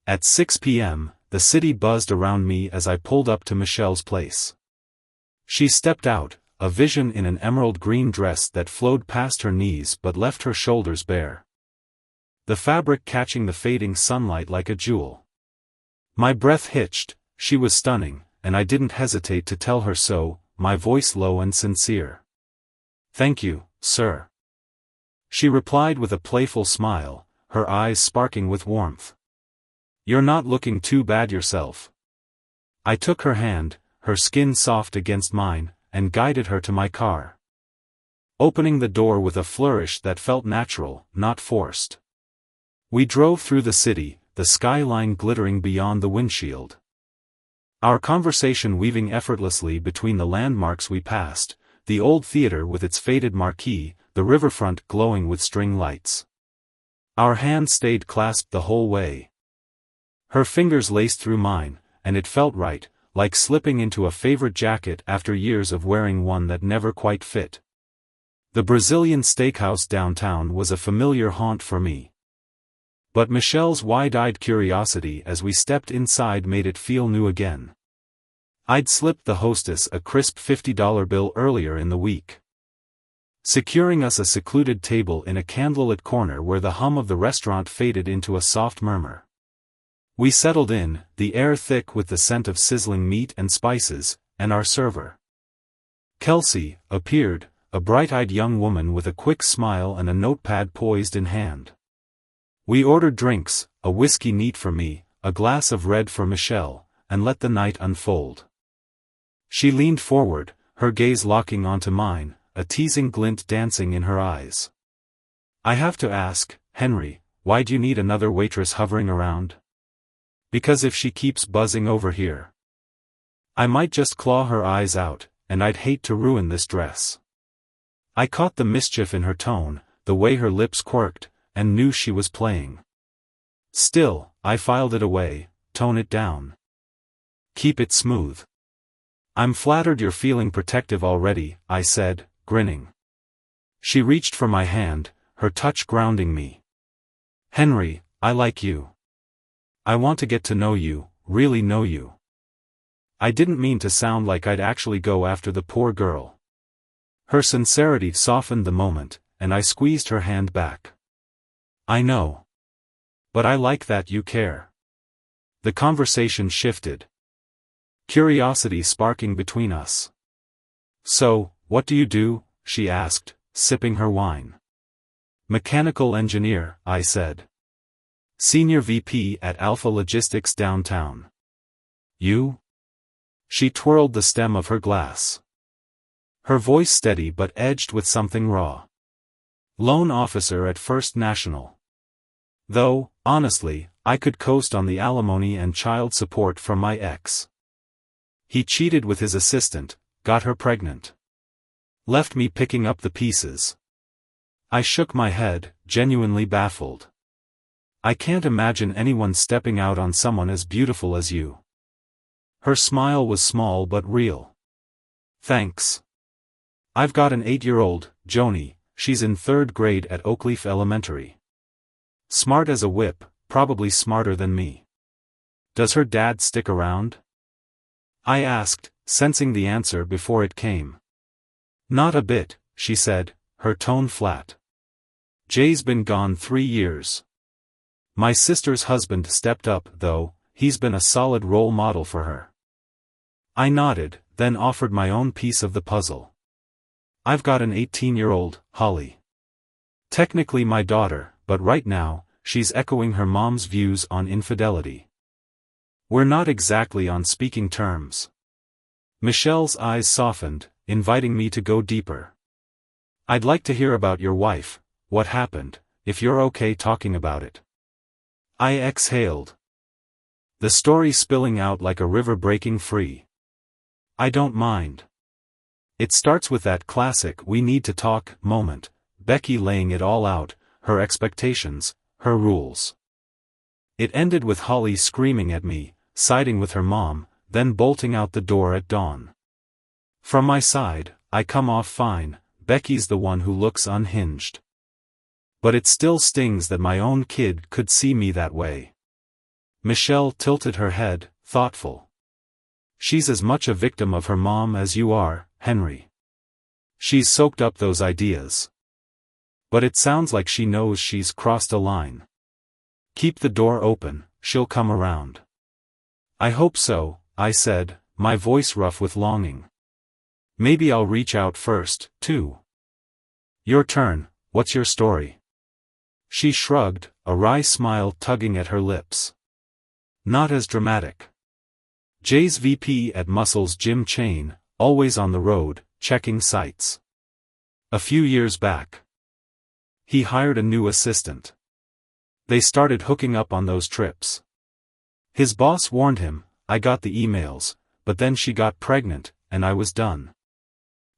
At 6 p.m., the city buzzed around me as I pulled up to Michelle's place. She stepped out, a vision in an emerald green dress that flowed past her knees but left her shoulders bare. The fabric catching the fading sunlight like a jewel. My breath hitched. She was stunning, and I didn't hesitate to tell her so, my voice low and sincere. "Thank you, sir." She replied with a playful smile, her eyes sparking with warmth. "You're not looking too bad yourself." I took her hand, her skin soft against mine, and guided her to my car. Opening the door with a flourish that felt natural, not forced. We drove through the city, the skyline glittering beyond the windshield. Our conversation weaving effortlessly between the landmarks we passed, the old theater with its faded marquee, the riverfront glowing with string lights. Our hands stayed clasped the whole way. Her fingers laced through mine, and it felt right, like slipping into a favorite jacket after years of wearing one that never quite fit. The Brazilian steakhouse downtown was a familiar haunt for me. But Michelle's wide-eyed curiosity as we stepped inside made it feel new again. I'd slipped the hostess a crisp $50 bill earlier in the week, securing us a secluded table in a candlelit corner where the hum of the restaurant faded into a soft murmur. We settled in, the air thick with the scent of sizzling meat and spices, and our server, Kelsey, appeared, a bright-eyed young woman with a quick smile and a notepad poised in hand. We ordered drinks, a whiskey neat for me, a glass of red for Michelle, and let the night unfold. She leaned forward, her gaze locking onto mine, a teasing glint dancing in her eyes. I have to ask, Henry, why do you need another waitress hovering around? Because if she keeps buzzing over here, I might just claw her eyes out, and I'd hate to ruin this dress. I caught the mischief in her tone, the way her lips quirked, and knew she was playing. Still, I filed it away, tone it down. Keep it smooth. I'm flattered you're feeling protective already, I said, grinning. She reached for my hand, her touch grounding me. Henry, I like you. I want to get to know you, really know you. I didn't mean to sound like I'd actually go after the poor girl. Her sincerity softened the moment, and I squeezed her hand back. I know. But I like that you care. The conversation shifted, curiosity sparking between us. So, what do you do? She asked, sipping her wine. Mechanical engineer, I said. Senior VP at Alpha Logistics downtown. You? She twirled the stem of her glass, her voice steady but edged with something raw. Loan officer at First National. Though, honestly, I could coast on the alimony and child support from my ex. He cheated with his assistant, got her pregnant, left me picking up the pieces. I shook my head, genuinely baffled. I can't imagine anyone stepping out on someone as beautiful as you. Her smile was small but real. Thanks. I've got an 8-year-old, Joni, she's in 3rd grade at Oakleaf Elementary. Smart as a whip, probably smarter than me. Does her dad stick around? I asked, sensing the answer before it came. Not a bit, she said, her tone flat. Jay's been gone 3 years. My sister's husband stepped up, though, he's been a solid role model for her. I nodded, then offered my own piece of the puzzle. I've got an 18-year-old, Holly. Technically my daughter, but right now, she's echoing her mom's views on infidelity. We're not exactly on speaking terms. Michelle's eyes softened, inviting me to go deeper. I'd like to hear about your wife, what happened, if you're okay talking about it. I exhaled, the story spilling out like a river breaking free. I don't mind. It starts with that classic "we need to talk" moment, Becky laying it all out, her expectations, her rules. It ended with Holly screaming at me, siding with her mom, then bolting out the door at dawn. From my side, I come off fine, Becky's the one who looks unhinged. But it still stings that my own kid could see me that way. Michelle tilted her head, thoughtful. She's as much a victim of her mom as you are, Henry. She's soaked up those ideas. But it sounds like she knows she's crossed a line. Keep the door open, she'll come around. I hope so, I said, my voice rough with longing. Maybe I'll reach out first, too. Your turn, what's your story? She shrugged, a wry smile tugging at her lips. Not as dramatic. Jay's VP at Muscle's gym chain, always on the road, checking sites. A few years back, he hired a new assistant. They started hooking up on those trips. His boss warned him, I got the emails, but then she got pregnant, and I was done.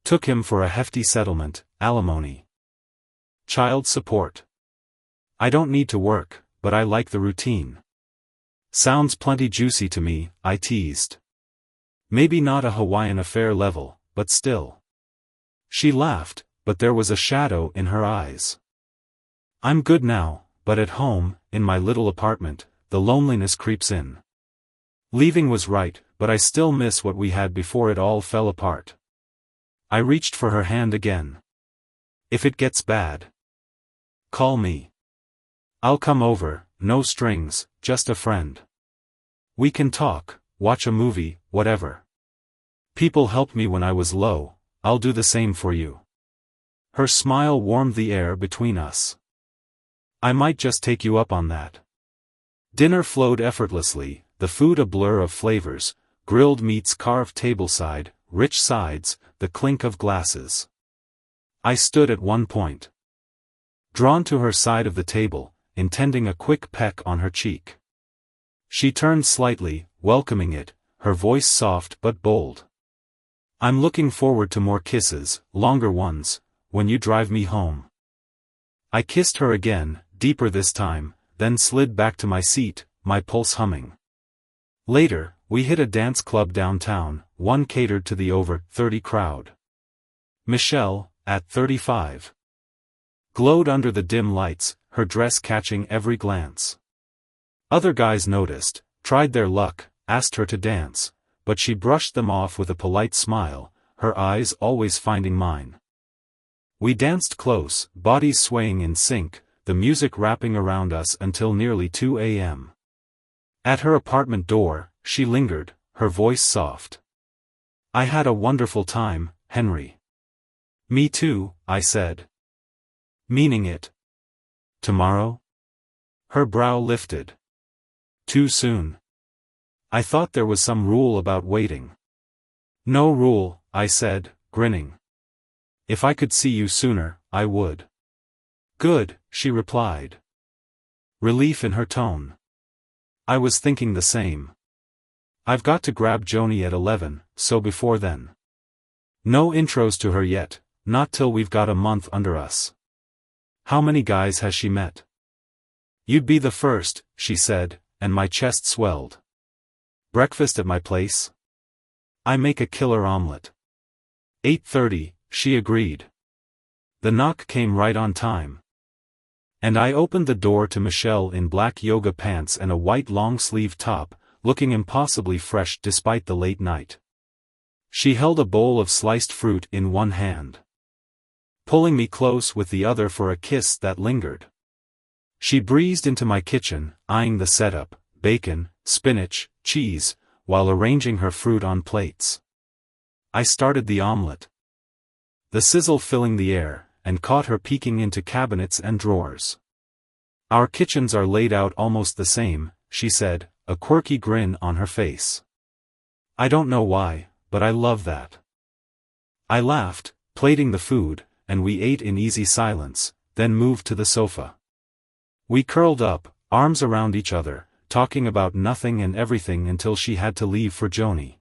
Took him for a hefty settlement, alimony, child support. I don't need to work, but I like the routine. Sounds plenty juicy to me, I teased. Maybe not a Hawaiian affair level, but still. She laughed, but there was a shadow in her eyes. I'm good now, but at home, in my little apartment, the loneliness creeps in. Leaving was right, but I still miss what we had before it all fell apart. I reached for her hand again. If it gets bad, call me. I'll come over, no strings, just a friend. We can talk, watch a movie, whatever. People helped me when I was low, I'll do the same for you. Her smile warmed the air between us. I might just take you up on that. Dinner flowed effortlessly, the food a blur of flavors, grilled meats carved tableside, rich sides, the clink of glasses. I stood at one point, drawn to her side of the table, intending a quick peck on her cheek. She turned slightly, welcoming it, her voice soft but bold. I'm looking forward to more kisses, longer ones, when you drive me home. I kissed her again, deeper this time, then slid back to my seat, my pulse humming. Later, we hit a dance club downtown, one catered to the over 30 crowd. Michelle, at 35, glowed under the dim lights, her dress catching every glance. Other guys noticed, tried their luck, asked her to dance, but she brushed them off with a polite smile, her eyes always finding mine. We danced close, bodies swaying in sync, the music wrapping around us until nearly 2 a.m. At her apartment door, she lingered, her voice soft. I had a wonderful time, Henry. Me too, I said. Meaning it. Tomorrow? Her brow lifted. Too soon. I thought there was some rule about waiting. No rule, I said, grinning. If I could see you sooner, I would. Good, she replied. Relief in her tone. I was thinking the same. I've got to grab Joni at 11, so before then. No intros to her yet, not till we've got a month under us. How many guys has she met? You'd be the first, she said, and my chest swelled. Breakfast at my place? I make a killer omelet. 8:30, she agreed. The knock came right on time. And I opened the door to Michelle in black yoga pants and a white long-sleeve top, looking impossibly fresh despite the late night. She held a bowl of sliced fruit in one hand, pulling me close with the other for a kiss that lingered. She breezed into my kitchen, eyeing the setup, bacon, spinach, cheese, while arranging her fruit on plates. I started the omelet, the sizzle filling the air, and caught her peeking into cabinets and drawers. Our kitchens are laid out almost the same, she said, a quirky grin on her face. I don't know why, but I love that. I laughed, plating the food, and we ate in easy silence, then moved to the sofa. We curled up, arms around each other, talking about nothing and everything until she had to leave for Joni.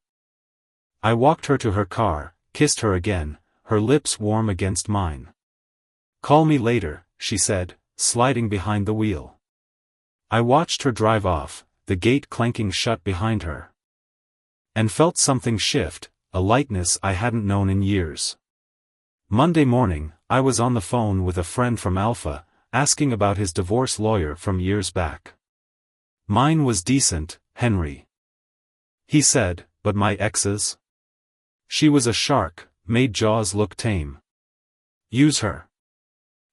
I walked her to her car, kissed her again, her lips warm against mine. Call me later, she said, sliding behind the wheel. I watched her drive off, the gate clanking shut behind her, and felt something shift, a lightness I hadn't known in years. Monday morning, I was on the phone with a friend from Alpha, asking about his divorce lawyer from years back. Mine was decent, Henry, he said, but my ex's? She was a shark, made Jaws look tame. Use her.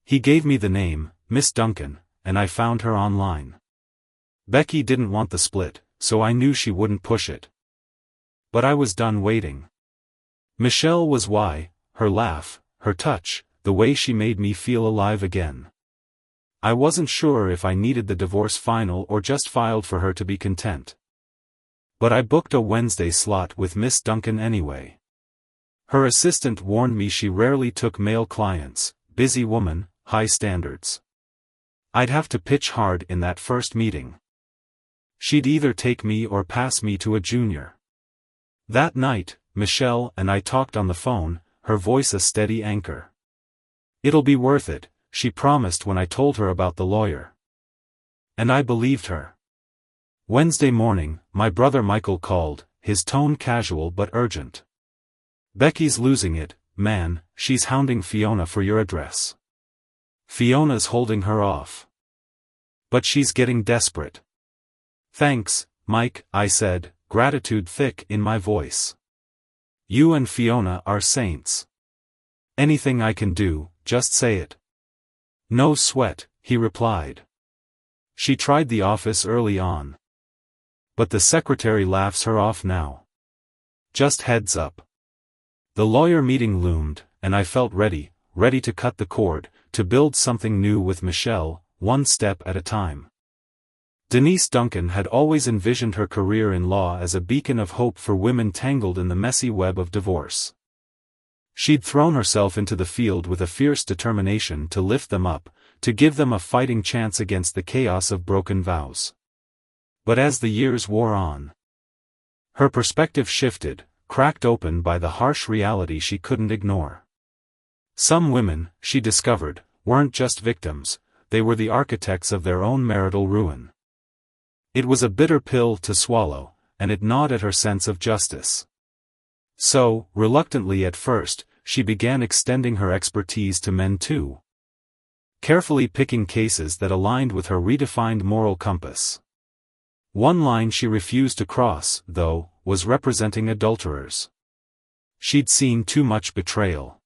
He gave me the name, Miss Duncan, and I found her online. Becky didn't want the split, so I knew she wouldn't push it. But I was done waiting. Michelle was why, her laugh, her touch, the way she made me feel alive again. I wasn't sure if I needed the divorce final or just filed for her to be content. But I booked a Wednesday slot with Miss Duncan anyway. Her assistant warned me she rarely took male clients, busy woman, high standards. I'd have to pitch hard in that first meeting. She'd either take me or pass me to a junior. That night, Michelle and I talked on the phone, her voice a steady anchor. It'll be worth it, she promised when I told her about the lawyer. And I believed her. Wednesday morning, my brother Michael called, his tone casual but urgent. Becky's losing it, man, she's hounding Fiona for your address. Fiona's holding her off. But she's getting desperate. Thanks, Mike, I said, gratitude thick in my voice. You and Fiona are saints. Anything I can do, just say it. No sweat, he replied. She tried the office early on. But the secretary laughs her off now. Just heads up. The lawyer meeting loomed, and I felt ready to cut the cord, to build something new with Michelle, one step at a time. Denise Duncan had always envisioned her career in law as a beacon of hope for women tangled in the messy web of divorce. She'd thrown herself into the field with a fierce determination to lift them up, to give them a fighting chance against the chaos of broken vows. But as the years wore on, her perspective shifted, cracked open by the harsh reality she couldn't ignore. Some women, she discovered, weren't just victims, they were the architects of their own marital ruin. It was a bitter pill to swallow, and it gnawed at her sense of justice. So, reluctantly at first, she began extending her expertise to men too. Carefully picking cases that aligned with her redefined moral compass. One line she refused to cross, though, was representing adulterers. She'd seen too much betrayal.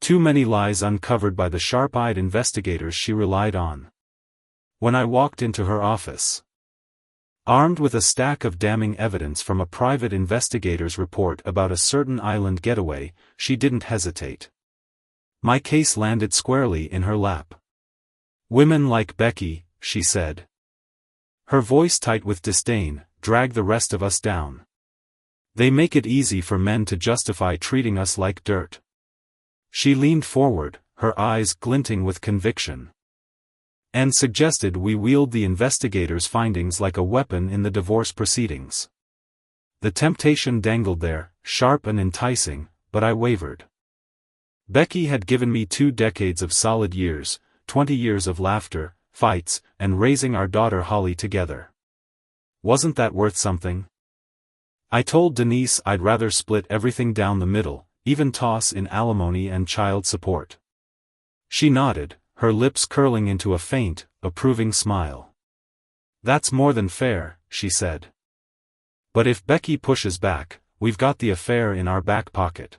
Too many lies uncovered by the sharp-eyed investigators she relied on. When I walked into her office, armed with a stack of damning evidence from a private investigator's report about a certain island getaway, she didn't hesitate. My case landed squarely in her lap. Women like Becky, she said. Her voice tight with disdain, drag the rest of us down. They make it easy for men to justify treating us like dirt. She leaned forward, her eyes glinting with conviction. And suggested we wield the investigators' findings like a weapon in the divorce proceedings. The temptation dangled there, sharp and enticing, but I wavered. Becky had given me 2 decades of solid years, 20 years of laughter, fights, and raising our daughter Holly together. Wasn't that worth something? I told Denise I'd rather split everything down the middle, even toss in alimony and child support. She nodded, her lips curling into a faint, approving smile. That's more than fair, she said. But if Becky pushes back, we've got the affair in our back pocket.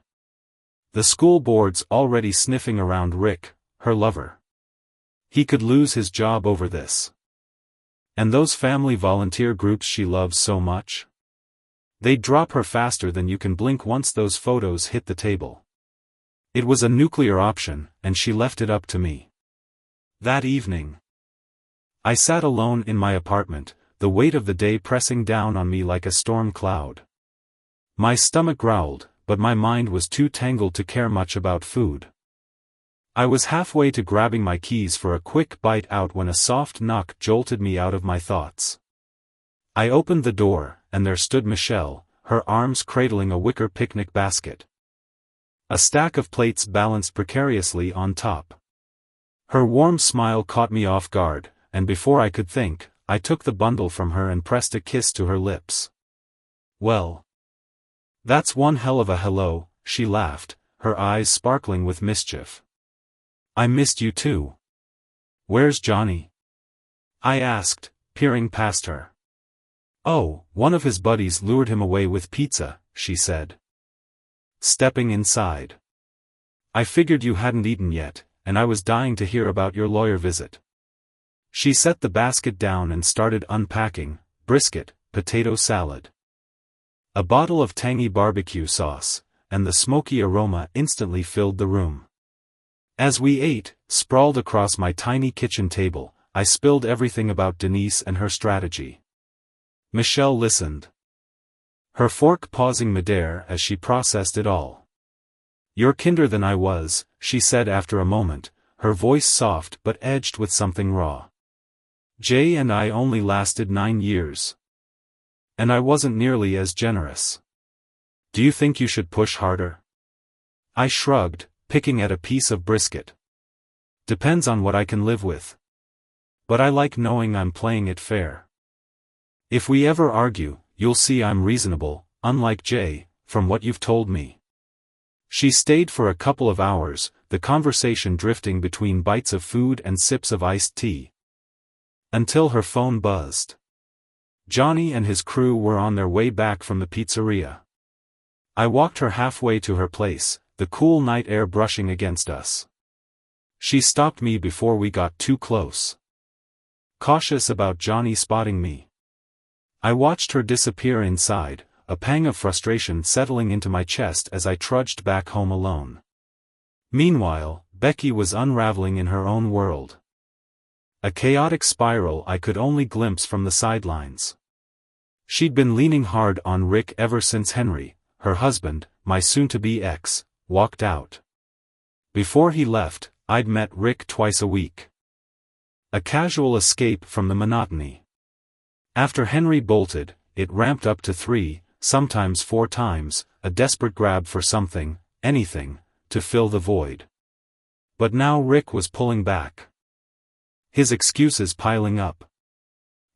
The school board's already sniffing around Rick, her lover. He could lose his job over this. And those family volunteer groups she loves so much? They'd drop her faster than you can blink once those photos hit the table. It was a nuclear option, and she left it up to me. That evening, I sat alone in my apartment, the weight of the day pressing down on me like a storm cloud. My stomach growled, but my mind was too tangled to care much about food. I was halfway to grabbing my keys for a quick bite out when a soft knock jolted me out of my thoughts. I opened the door, and there stood Michelle, her arms cradling a wicker picnic basket. A stack of plates balanced precariously on top. Her warm smile caught me off guard, and before I could think, I took the bundle from her and pressed a kiss to her lips. Well, that's one hell of a hello, she laughed, her eyes sparkling with mischief. I missed you too. Where's Johnny? I asked, peering past her. Oh, one of his buddies lured him away with pizza, she said. Stepping inside. I figured you hadn't eaten yet, and I was dying to hear about your lawyer visit. She set the basket down and started unpacking, brisket, potato salad. A bottle of tangy barbecue sauce, and the smoky aroma instantly filled the room. As we ate, sprawled across my tiny kitchen table, I spilled everything about Denise and her strategy. Michelle listened. Her fork pausing midair as she processed it all. You're kinder than I was, she said after a moment, her voice soft but edged with something raw. Jay and I only lasted 9 years. And I wasn't nearly as generous. Do you think you should push harder? I shrugged, picking at a piece of brisket. Depends on what I can live with. But I like knowing I'm playing it fair. If we ever argue, you'll see I'm reasonable, unlike Jay, from what you've told me. She stayed for a couple of hours, the conversation drifting between bites of food and sips of iced tea. Until her phone buzzed. Johnny and his crew were on their way back from the pizzeria. I walked her halfway to her place, the cool night air brushing against us. She stopped me before we got too close. Cautious about Johnny spotting me. I watched her disappear inside, a pang of frustration settling into my chest as I trudged back home alone. Meanwhile, Becky was unraveling in her own world. A chaotic spiral I could only glimpse from the sidelines. She'd been leaning hard on Rick ever since Henry, her husband, my soon-to-be ex, walked out. Before he left, I'd met Rick twice a week. A casual escape from the monotony. After Henry bolted, it ramped up to 3, sometimes 4 times, a desperate grab for something, anything, to fill the void. But now Rick was pulling back. His excuses piling up.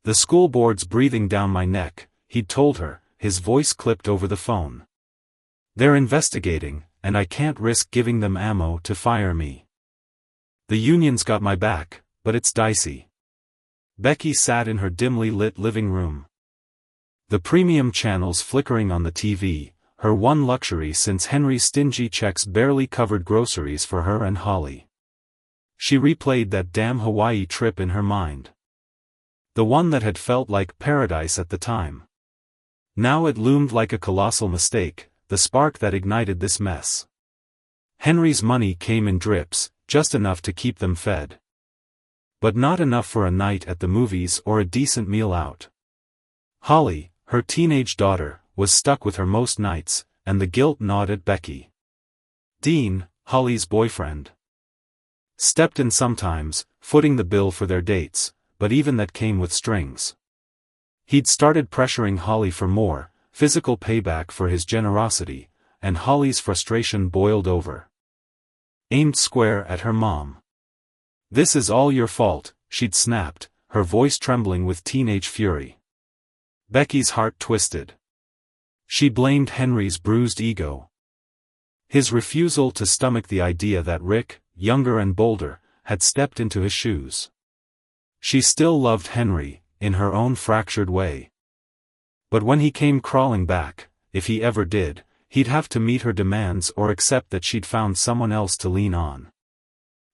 The school board's breathing down my neck, he'd told her, his voice clipped over the phone. They're investigating, and I can't risk giving them ammo to fire me. The union's got my back, but it's dicey. Becky sat in her dimly lit living room. The premium channels flickering on the TV, her one luxury since Henry's stingy checks barely covered groceries for her and Holly. She replayed that damn Hawaii trip in her mind. The one that had felt like paradise at the time. Now it loomed like a colossal mistake, the spark that ignited this mess. Henry's money came in drips, just enough to keep them fed. But not enough for a night at the movies or a decent meal out. Holly, her teenage daughter, was stuck with her most nights, and the guilt gnawed at Becky. Dean, Holly's boyfriend, stepped in sometimes, footing the bill for their dates, but even that came with strings. He'd started pressuring Holly for more, physical payback for his generosity, and Holly's frustration boiled over. Aimed square at her mom. "This is all your fault," she'd snapped, her voice trembling with teenage fury. Becky's heart twisted. She blamed Henry's bruised ego. His refusal to stomach the idea that Rick, younger and bolder, had stepped into his shoes. She still loved Henry, in her own fractured way. But when he came crawling back, if he ever did, he'd have to meet her demands or accept that she'd found someone else to lean on.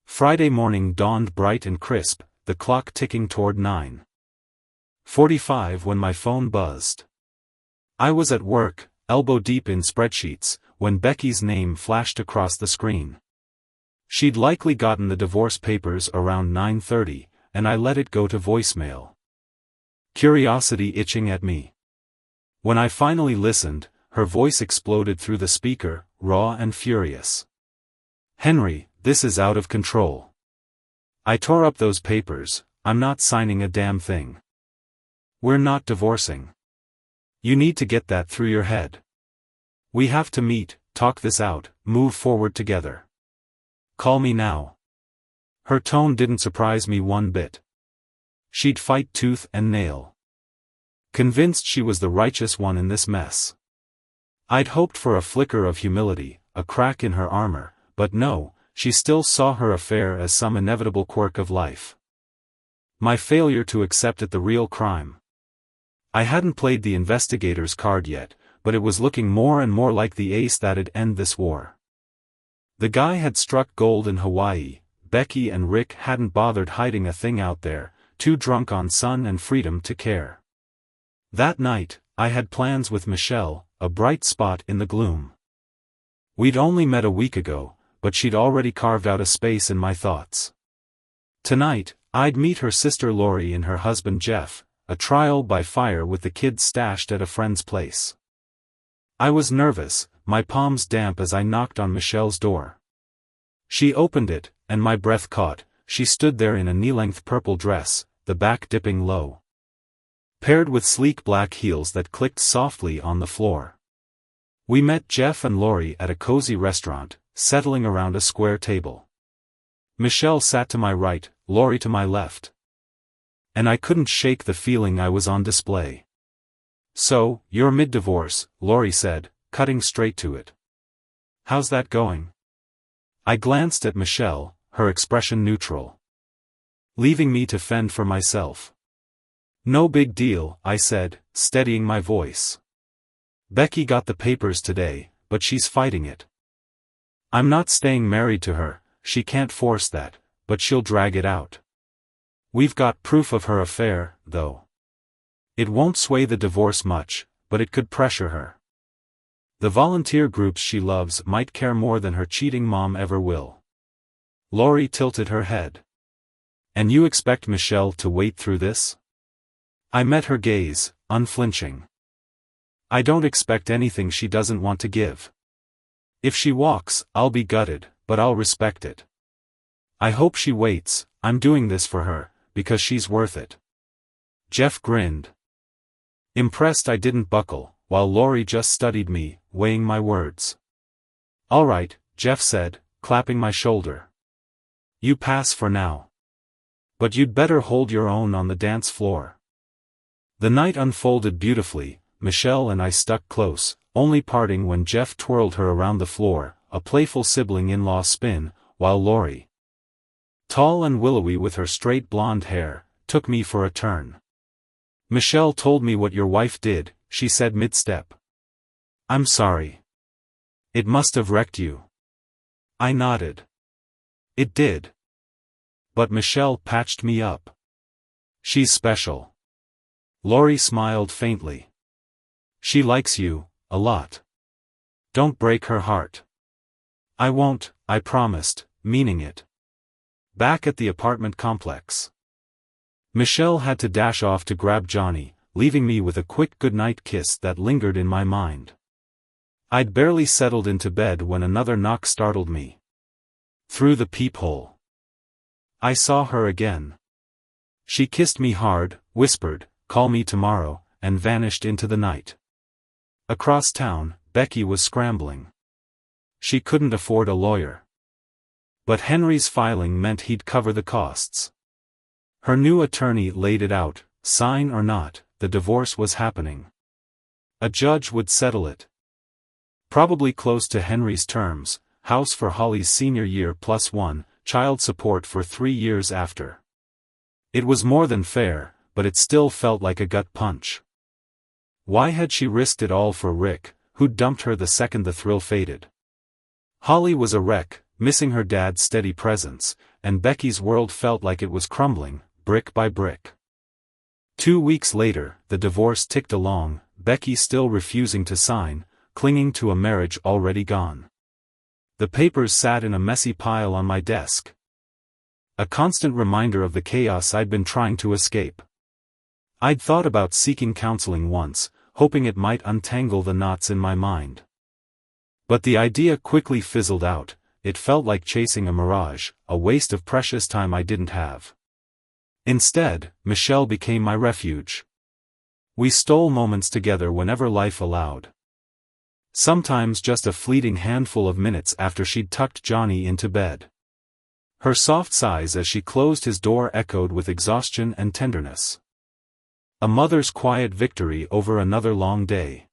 Friday morning dawned bright and crisp, the clock ticking toward 9:45 when my phone buzzed. I was at work, elbow deep in spreadsheets, when Becky's name flashed across the screen. She'd likely gotten the divorce papers around 9:30, and I let it go to voicemail. Curiosity itching at me. When I finally listened, her voice exploded through the speaker, raw and furious. "Henry, this is out of control. I tore up those papers, I'm not signing a damn thing. We're not divorcing. You need to get that through your head. We have to meet, talk this out, move forward together. Call me now." Her tone didn't surprise me one bit. She'd fight tooth and nail. Convinced she was the righteous one in this mess. I'd hoped for a flicker of humility, a crack in her armor, but no, she still saw her affair as some inevitable quirk of life. My failure to accept it the real crime. I hadn't played the investigator's card yet, but it was looking more and more like the ace that'd end this war. The guy had struck gold in Hawaii. Becky and Rick hadn't bothered hiding a thing out there, too drunk on sun and freedom to care. That night, I had plans with Michelle, a bright spot in the gloom. We'd only met a week ago, but she'd already carved out a space in my thoughts. Tonight, I'd meet her sister Lori and her husband Jeff, a trial by fire with the kids stashed at a friend's place. I was nervous, my palms damp as I knocked on Michelle's door. She opened it, and my breath caught. She stood there in a knee-length purple dress, the back dipping low, paired with sleek black heels that clicked softly on the floor. We met Jeff and Lori at a cozy restaurant, settling around a square table. Michelle sat to my right, Lori to my left. And I couldn't shake the feeling I was on display. "So, you're mid-divorce," Lori said, cutting straight to it. "How's that going?" I glanced at Michelle, her expression neutral. "Leaving me to fend for myself." No big deal, I said, steadying my voice. Becky got the papers today, but she's fighting it. I'm not staying married to her, she can't force that, but she'll drag it out. We've got proof of her affair, though. It won't sway the divorce much, but it could pressure her. The volunteer groups she loves might care more than her cheating mom ever will. Lori tilted her head. And you expect Michelle to wait through this? I met her gaze, unflinching. I don't expect anything she doesn't want to give. If she walks, I'll be gutted, but I'll respect it. I hope she waits, I'm doing this for her, because she's worth it. Jeff grinned. Impressed I didn't buckle, while Lori just studied me, weighing my words. All right, Jeff said, clapping my shoulder. You pass for now. But you'd better hold your own on the dance floor. The night unfolded beautifully, Michelle and I stuck close, only parting when Jeff twirled her around the floor, a playful sibling-in-law spin, while Lori, tall and willowy with her straight blonde hair, took me for a turn. Michelle told me what your wife did, she said mid-step. I'm sorry. It must have wrecked you. I nodded. It did. But Michelle patched me up. She's special. Lori smiled faintly. She likes you, a lot. Don't break her heart. I won't, I promised, meaning it. Back at the apartment complex. Michelle had to dash off to grab Johnny, leaving me with a quick goodnight kiss that lingered in my mind. I'd barely settled into bed when another knock startled me. Through the peephole. I saw her again. She kissed me hard, whispered, "Call me tomorrow," and vanished into the night. Across town, Becky was scrambling. She couldn't afford a lawyer. But Henry's filing meant he'd cover the costs. Her new attorney laid it out, sign or not, the divorce was happening. A judge would settle it. Probably close to Henry's terms, house for Holly's senior year +1, child support for 3 years after. It was more than fair, but it still felt like a gut punch. Why had she risked it all for Rick, who dumped her the second the thrill faded? Holly was a wreck, missing her dad's steady presence, and Becky's world felt like it was crumbling, brick by brick. 2 weeks later, the divorce ticked along, Becky still refusing to sign, clinging to a marriage already gone. The papers sat in a messy pile on my desk. A constant reminder of the chaos I'd been trying to escape. I'd thought about seeking counseling once, hoping it might untangle the knots in my mind. But the idea quickly fizzled out. It felt like chasing a mirage, a waste of precious time I didn't have. Instead, Michelle became my refuge. We stole moments together whenever life allowed. Sometimes just a fleeting handful of minutes after she'd tucked Johnny into bed. Her soft sighs as she closed his door echoed with exhaustion and tenderness. A mother's quiet victory over another long day.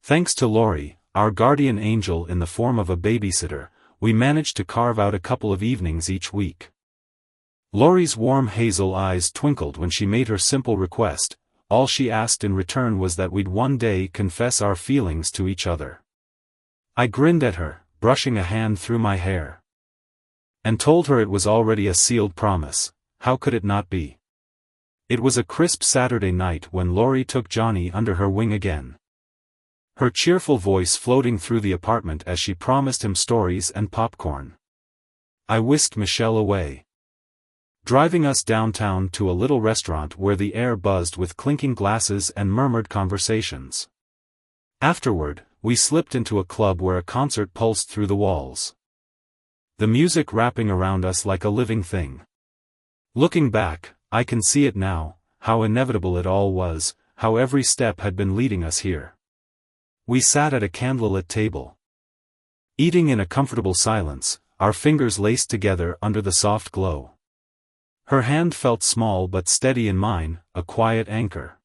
Thanks to Lori, our guardian angel in the form of a babysitter, we managed to carve out a couple of evenings each week. Lori's warm hazel eyes twinkled when she made her simple request. All she asked in return was that we'd one day confess our feelings to each other. I grinned at her, brushing a hand through my hair. And told her it was already a sealed promise. How could it not be? It was a crisp Saturday night when Lori took Johnny under her wing again. Her cheerful voice floating through the apartment as she promised him stories and popcorn. I whisked Michelle away, driving us downtown to a little restaurant where the air buzzed with clinking glasses and murmured conversations. Afterward, we slipped into a club where a concert pulsed through the walls. The music wrapping around us like a living thing. Looking back, I can see it now, how inevitable it all was, how every step had been leading us here. We sat at a candlelit table, eating in a comfortable silence, our fingers laced together under the soft glow. Her hand felt small but steady in mine, a quiet anchor.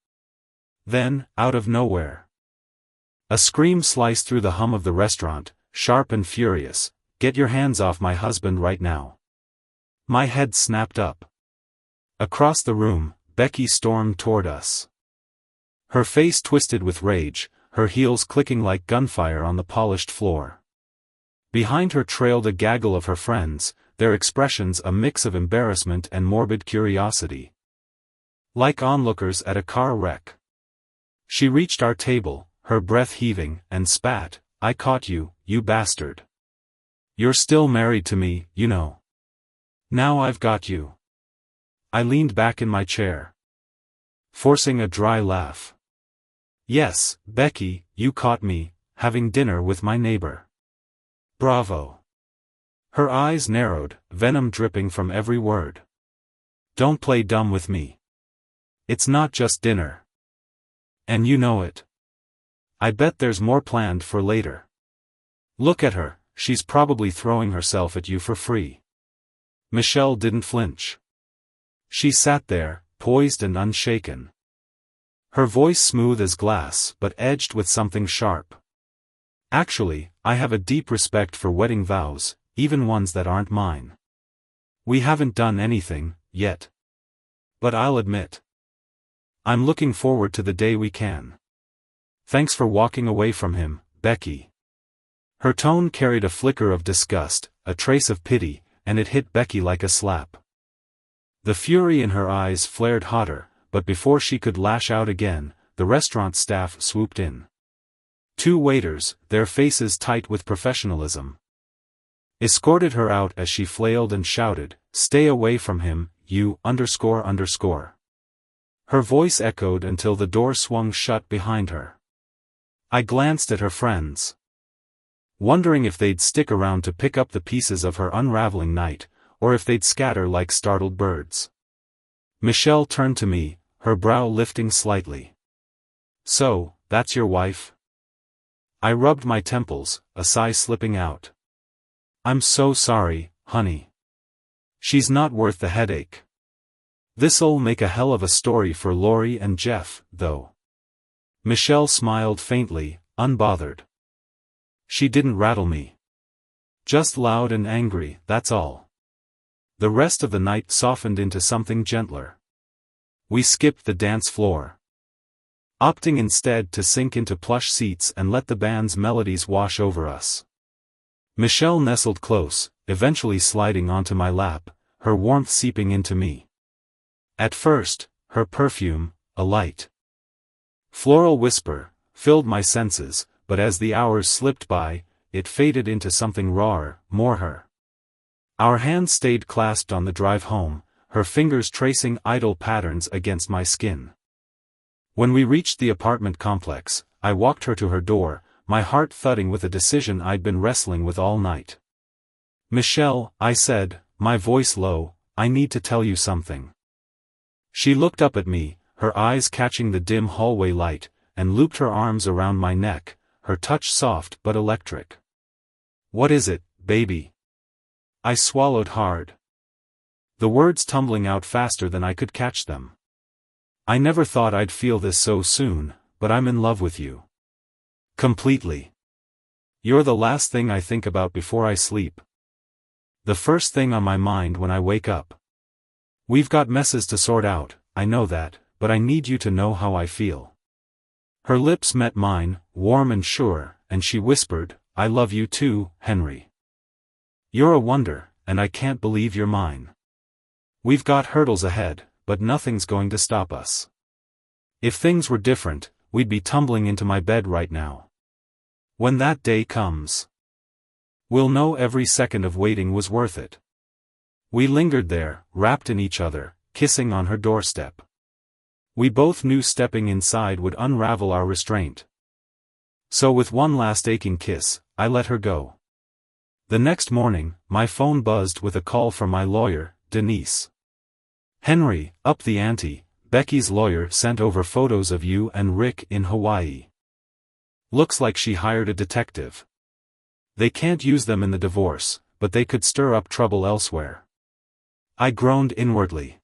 Then, out of nowhere, a scream sliced through the hum of the restaurant, sharp and furious. "Get your hands off my husband right now." My head snapped up. Across the room, Becky stormed toward us. Her face twisted with rage, her heels clicking like gunfire on the polished floor. Behind her trailed a gaggle of her friends, their expressions a mix of embarrassment and morbid curiosity. Like onlookers at a car wreck. She reached our table, her breath heaving, and spat, "I caught you, you bastard. You're still married to me, you know. Now I've got you." I leaned back in my chair, forcing a dry laugh. "Yes, Becky, you caught me, having dinner with my neighbor. Bravo." Her eyes narrowed, venom dripping from every word. "Don't play dumb with me. It's not just dinner. And you know it. I bet there's more planned for later. Look at her, she's probably throwing herself at you for free." Michelle didn't flinch. She sat there, poised and unshaken. Her voice smooth as glass but edged with something sharp. "Actually, I have a deep respect for wedding vows, even ones that aren't mine. We haven't done anything, yet. But I'll admit, I'm looking forward to the day we can. Thanks for walking away from him, Becky." Her tone carried a flicker of disgust, a trace of pity, and it hit Becky like a slap. The fury in her eyes flared hotter, but before she could lash out again, the restaurant staff swooped in. 2 waiters, their faces tight with professionalism, escorted her out as she flailed and shouted, "Stay away from him, you ___." Her voice echoed until the door swung shut behind her. I glanced at her friends, wondering if they'd stick around to pick up the pieces of her unraveling night, or if they'd scatter like startled birds. Michelle turned to me, her brow lifting slightly. "So, that's your wife?" I rubbed my temples, a sigh slipping out. "I'm so sorry, honey. She's not worth the headache. This'll make a hell of a story for Lori and Jeff, though." Michelle smiled faintly, unbothered. "She didn't rattle me. Just loud and angry, that's all." The rest of the night softened into something gentler. We skipped the dance floor, opting instead to sink into plush seats and let the band's melodies wash over us. Michelle nestled close, eventually sliding onto my lap, her warmth seeping into me. At first, her perfume, a light, floral whisper, filled my senses, but as the hours slipped by, it faded into something rawer, more her. Our hands stayed clasped on the drive home, her fingers tracing idle patterns against my skin. When we reached the apartment complex, I walked her to her door, my heart thudding with a decision I'd been wrestling with all night. "Michelle," I said, my voice low, "I need to tell you something." She looked up at me, her eyes catching the dim hallway light, and looped her arms around my neck, her touch soft but electric. "What is it, baby?" I swallowed hard, the words tumbling out faster than I could catch them. "I never thought I'd feel this so soon, but I'm in love with you. Completely. You're the last thing I think about before I sleep. The first thing on my mind when I wake up. We've got messes to sort out, I know that, but I need you to know how I feel." Her lips met mine, warm and sure, and she whispered, "I love you too, Henry. You're a wonder, and I can't believe you're mine. We've got hurdles ahead, but nothing's going to stop us. If things were different, we'd be tumbling into my bed right now. When that day comes, we'll know every second of waiting was worth it." We lingered there, wrapped in each other, kissing on her doorstep. We both knew stepping inside would unravel our restraint. So with one last aching kiss, I let her go. The next morning, my phone buzzed with a call from my lawyer, Denise. "Henry, up the ante, Becky's lawyer sent over photos of you and Rick in Hawaii. Looks like she hired a detective. They can't use them in the divorce, but they could stir up trouble elsewhere." I groaned inwardly.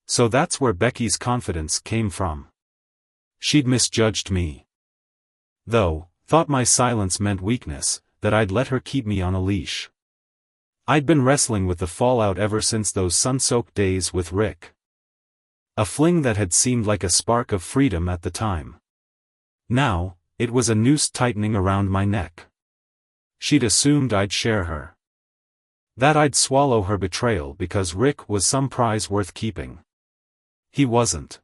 So that's where Becky's confidence came from. She'd misjudged me. Though, thought my silence meant weakness, that I'd let her keep me on a leash. I'd been wrestling with the fallout ever since those sun-soaked days with Rick. A fling that had seemed like a spark of freedom at the time. Now, it was a noose tightening around my neck. She'd assumed I'd share her. That I'd swallow her betrayal because Rick was some prize worth keeping. He wasn't.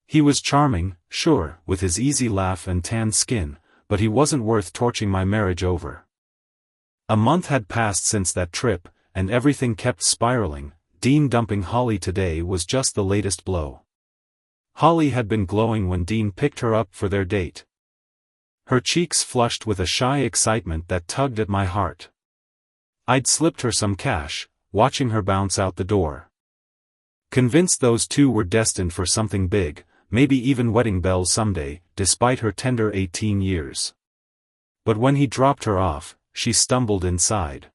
He was charming, sure, with his easy laugh and tanned skin, but he wasn't worth torching my marriage over. A month had passed since that trip, and everything kept spiraling. Dean dumping Holly today was just the latest blow. Holly had been glowing when Dean picked her up for their date. Her cheeks flushed with a shy excitement that tugged at my heart. I'd slipped her some cash, watching her bounce out the door. Convinced those two were destined for something big, maybe even wedding bells someday, despite her tender 18 years. But when he dropped her off, she stumbled inside.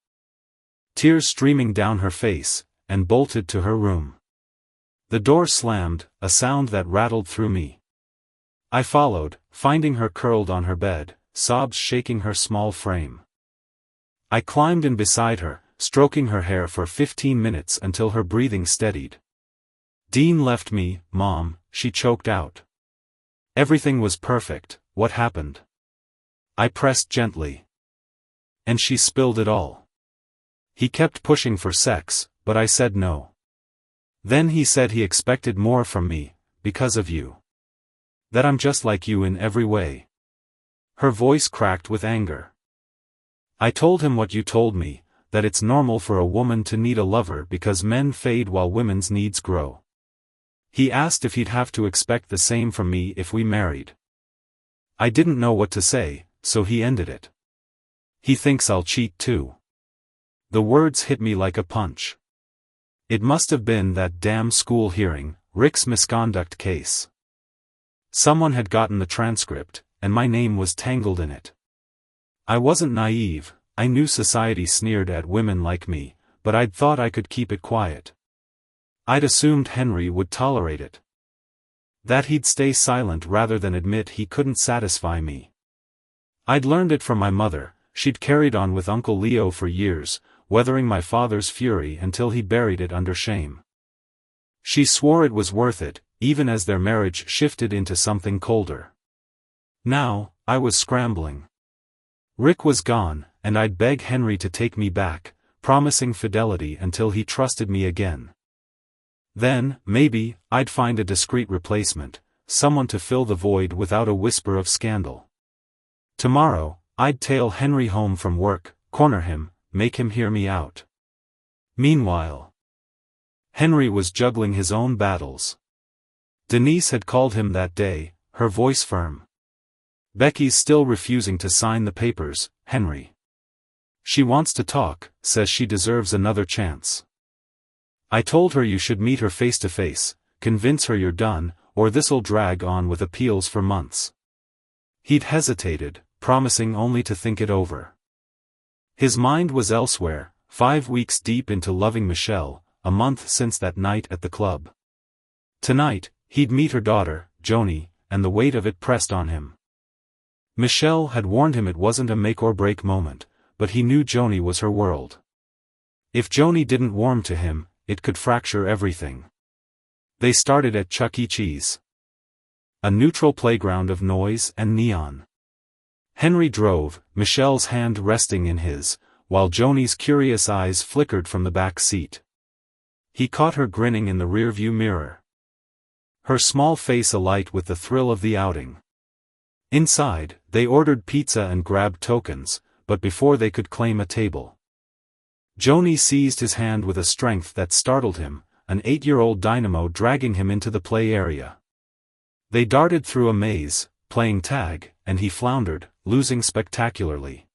Tears streaming down her face, and bolted to her room. The door slammed, a sound that rattled through me. I followed, finding her curled on her bed, sobs shaking her small frame. I climbed in beside her, stroking her hair for 15 minutes until her breathing steadied. Dean left me, Mom, she choked out. Everything was perfect, what happened? I pressed gently. And she spilled it all. He kept pushing for sex, but I said no. Then he said he expected more from me, because of you. That I'm just like you in every way. Her voice cracked with anger. I told him what you told me, that it's normal for a woman to need a lover because men fade while women's needs grow. He asked if he'd have to expect the same from me if we married. I didn't know what to say, so he ended it. He thinks I'll cheat too. The words hit me like a punch. It must have been that damn school hearing, Rick's misconduct case. Someone had gotten the transcript, and my name was tangled in it. I wasn't naive, I knew society sneered at women like me, but I'd thought I could keep it quiet. I'd assumed Henry would tolerate it. That he'd stay silent rather than admit he couldn't satisfy me. I'd learned it from my mother. She'd carried on with Uncle Leo for years, weathering my father's fury until he buried it under shame. She swore it was worth it, even as their marriage shifted into something colder. Now, I was scrambling. Rick was gone, and I'd beg Henry to take me back, promising fidelity until he trusted me again. Then, maybe, I'd find a discreet replacement, someone to fill the void without a whisper of scandal. Tomorrow, I'd tail Henry home from work, corner him, make him hear me out. Meanwhile, Henry was juggling his own battles. Denise had called him that day, her voice firm. Becky's still refusing to sign the papers, Henry. She wants to talk, says she deserves another chance. I told her you should meet her face to face, convince her you're done, or this'll drag on with appeals for months. He'd hesitated, promising only to think it over. His mind was elsewhere, 5 weeks deep into loving Michelle, a month since that night at the club. Tonight, he'd meet her daughter, Joni, and the weight of it pressed on him. Michelle had warned him it wasn't a make-or-break moment, but he knew Joni was her world. If Joni didn't warm to him, it could fracture everything. They started at Chuck E. Cheese. A neutral playground of noise and neon. Henry drove, Michelle's hand resting in his, while Joni's curious eyes flickered from the back seat. He caught her grinning in the rearview mirror. Her small face alight with the thrill of the outing. Inside, they ordered pizza and grabbed tokens, but before they could claim a table, Joni seized his hand with a strength that startled him, an 8-year-old dynamo dragging him into the play area. They darted through a maze, playing tag, and he floundered, losing spectacularly.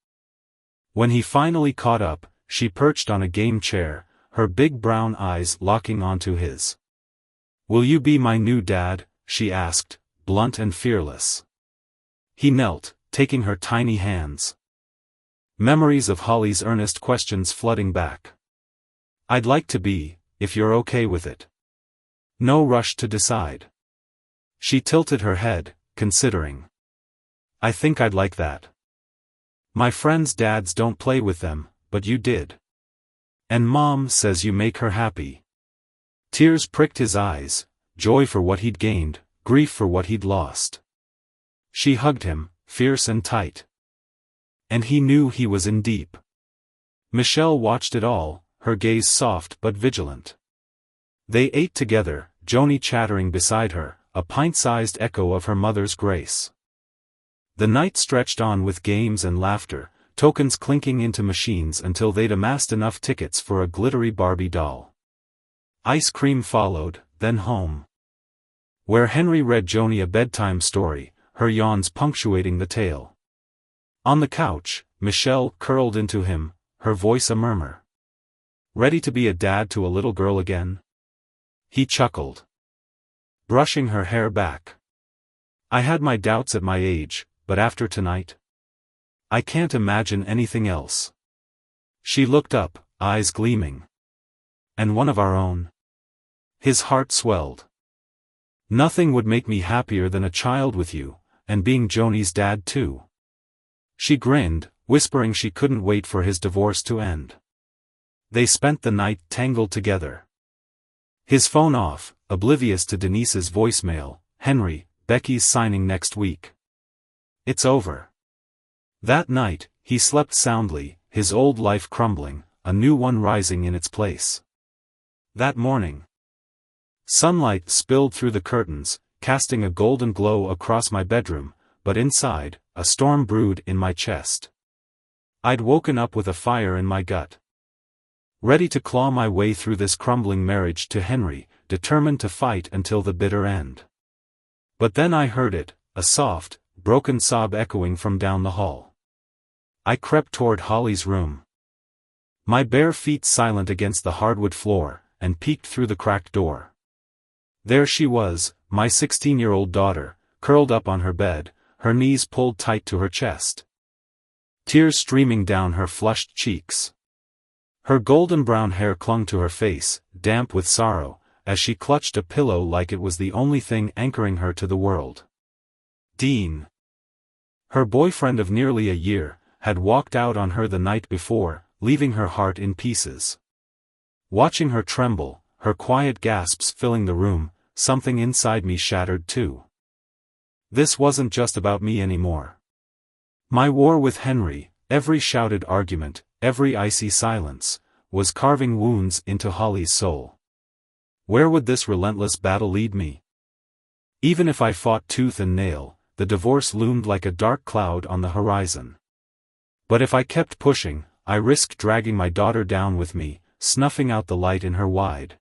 When he finally caught up, she perched on a game chair, her big brown eyes locking onto his. "Will you be my new dad?" she asked, blunt and fearless. He knelt, taking her tiny hands. Memories of Holly's earnest questions flooding back. "I'd like to be, if you're okay with it. No rush to decide." She tilted her head, considering. "I think I'd like that. My friends' dads don't play with them, but you did. And Mom says you make her happy." Tears pricked his eyes, joy for what he'd gained, grief for what he'd lost. She hugged him, fierce and tight. And he knew he was in deep. Michelle watched it all, her gaze soft but vigilant. They ate together, Joni chattering beside her, a pint-sized echo of her mother's grace. The night stretched on with games and laughter, tokens clinking into machines until they'd amassed enough tickets for a glittery Barbie doll. Ice cream followed, then home. Where Henry read Joni a bedtime story, her yawns punctuating the tale. On the couch, Michelle curled into him, her voice a murmur. Ready to be a dad to a little girl again? He chuckled, brushing her hair back. I had my doubts at my age, but after tonight, I can't imagine anything else. She looked up, eyes gleaming. And one of our own. His heart swelled. Nothing would make me happier than a child with you, and being Joni's dad too. She grinned, whispering she couldn't wait for his divorce to end. They spent the night tangled together. His phone off, oblivious to Denise's voicemail. Henry, Becky's signing next week. It's over. That night, he slept soundly, his old life crumbling, a new one rising in its place. That morning, sunlight spilled through the curtains, casting a golden glow across my bedroom, but inside, a storm brewed in my chest. I'd woken up with a fire in my gut. Ready to claw my way through this crumbling marriage to Henry, determined to fight until the bitter end. But then I heard it, a soft, broken sob echoing from down the hall. I crept toward Holly's room. My bare feet silent against the hardwood floor, and peeked through the cracked door. There she was, my 16-year-old daughter, curled up on her bed, her knees pulled tight to her chest. Tears streaming down her flushed cheeks. Her golden brown hair clung to her face, damp with sorrow, as she clutched a pillow like it was the only thing anchoring her to the world. Dean, her boyfriend of nearly a year, had walked out on her the night before, leaving her heart in pieces. Watching her tremble, her quiet gasps filling the room, something inside me shattered too. This wasn't just about me anymore. My war with Henry, every shouted argument, every icy silence, was carving wounds into Holly's soul. Where would this relentless battle lead me? Even if I fought tooth and nail, the divorce loomed like a dark cloud on the horizon. But if I kept pushing, I risked dragging my daughter down with me, snuffing out the light in her wide,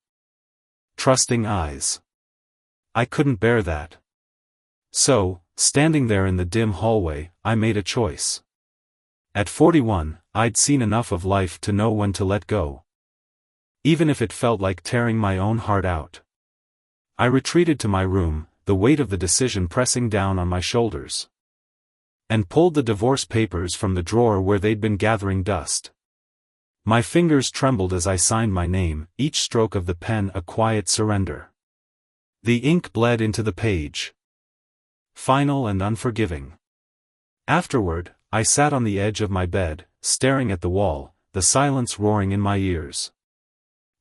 trusting eyes. I couldn't bear that. So, standing there in the dim hallway, I made a choice. At 41, I'd seen enough of life to know when to let go. Even if it felt like tearing my own heart out. I retreated to my room, the weight of the decision pressing down on my shoulders. And pulled the divorce papers from the drawer where they'd been gathering dust. My fingers trembled as I signed my name, each stroke of the pen a quiet surrender. The ink bled into the page. Final and unforgiving. Afterward, I sat on the edge of my bed, staring at the wall, the silence roaring in my ears.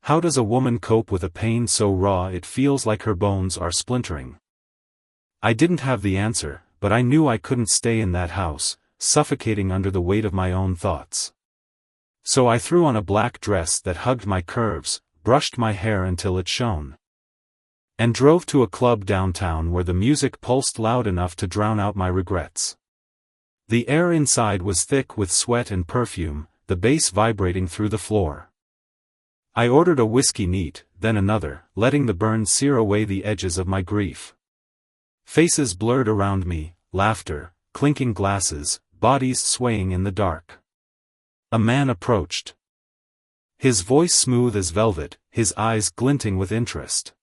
How does a woman cope with a pain so raw it feels like her bones are splintering? I didn't have the answer, but I knew I couldn't stay in that house, suffocating under the weight of my own thoughts. So I threw on a black dress that hugged my curves, brushed my hair until it shone, and drove to a club downtown where the music pulsed loud enough to drown out my regrets. The air inside was thick with sweat and perfume, the bass vibrating through the floor. I ordered a whiskey neat, then another, letting the burn sear away the edges of my grief. Faces blurred around me, laughter, clinking glasses, bodies swaying in the dark. A man approached. His voice smooth as velvet, his eyes glinting with interest.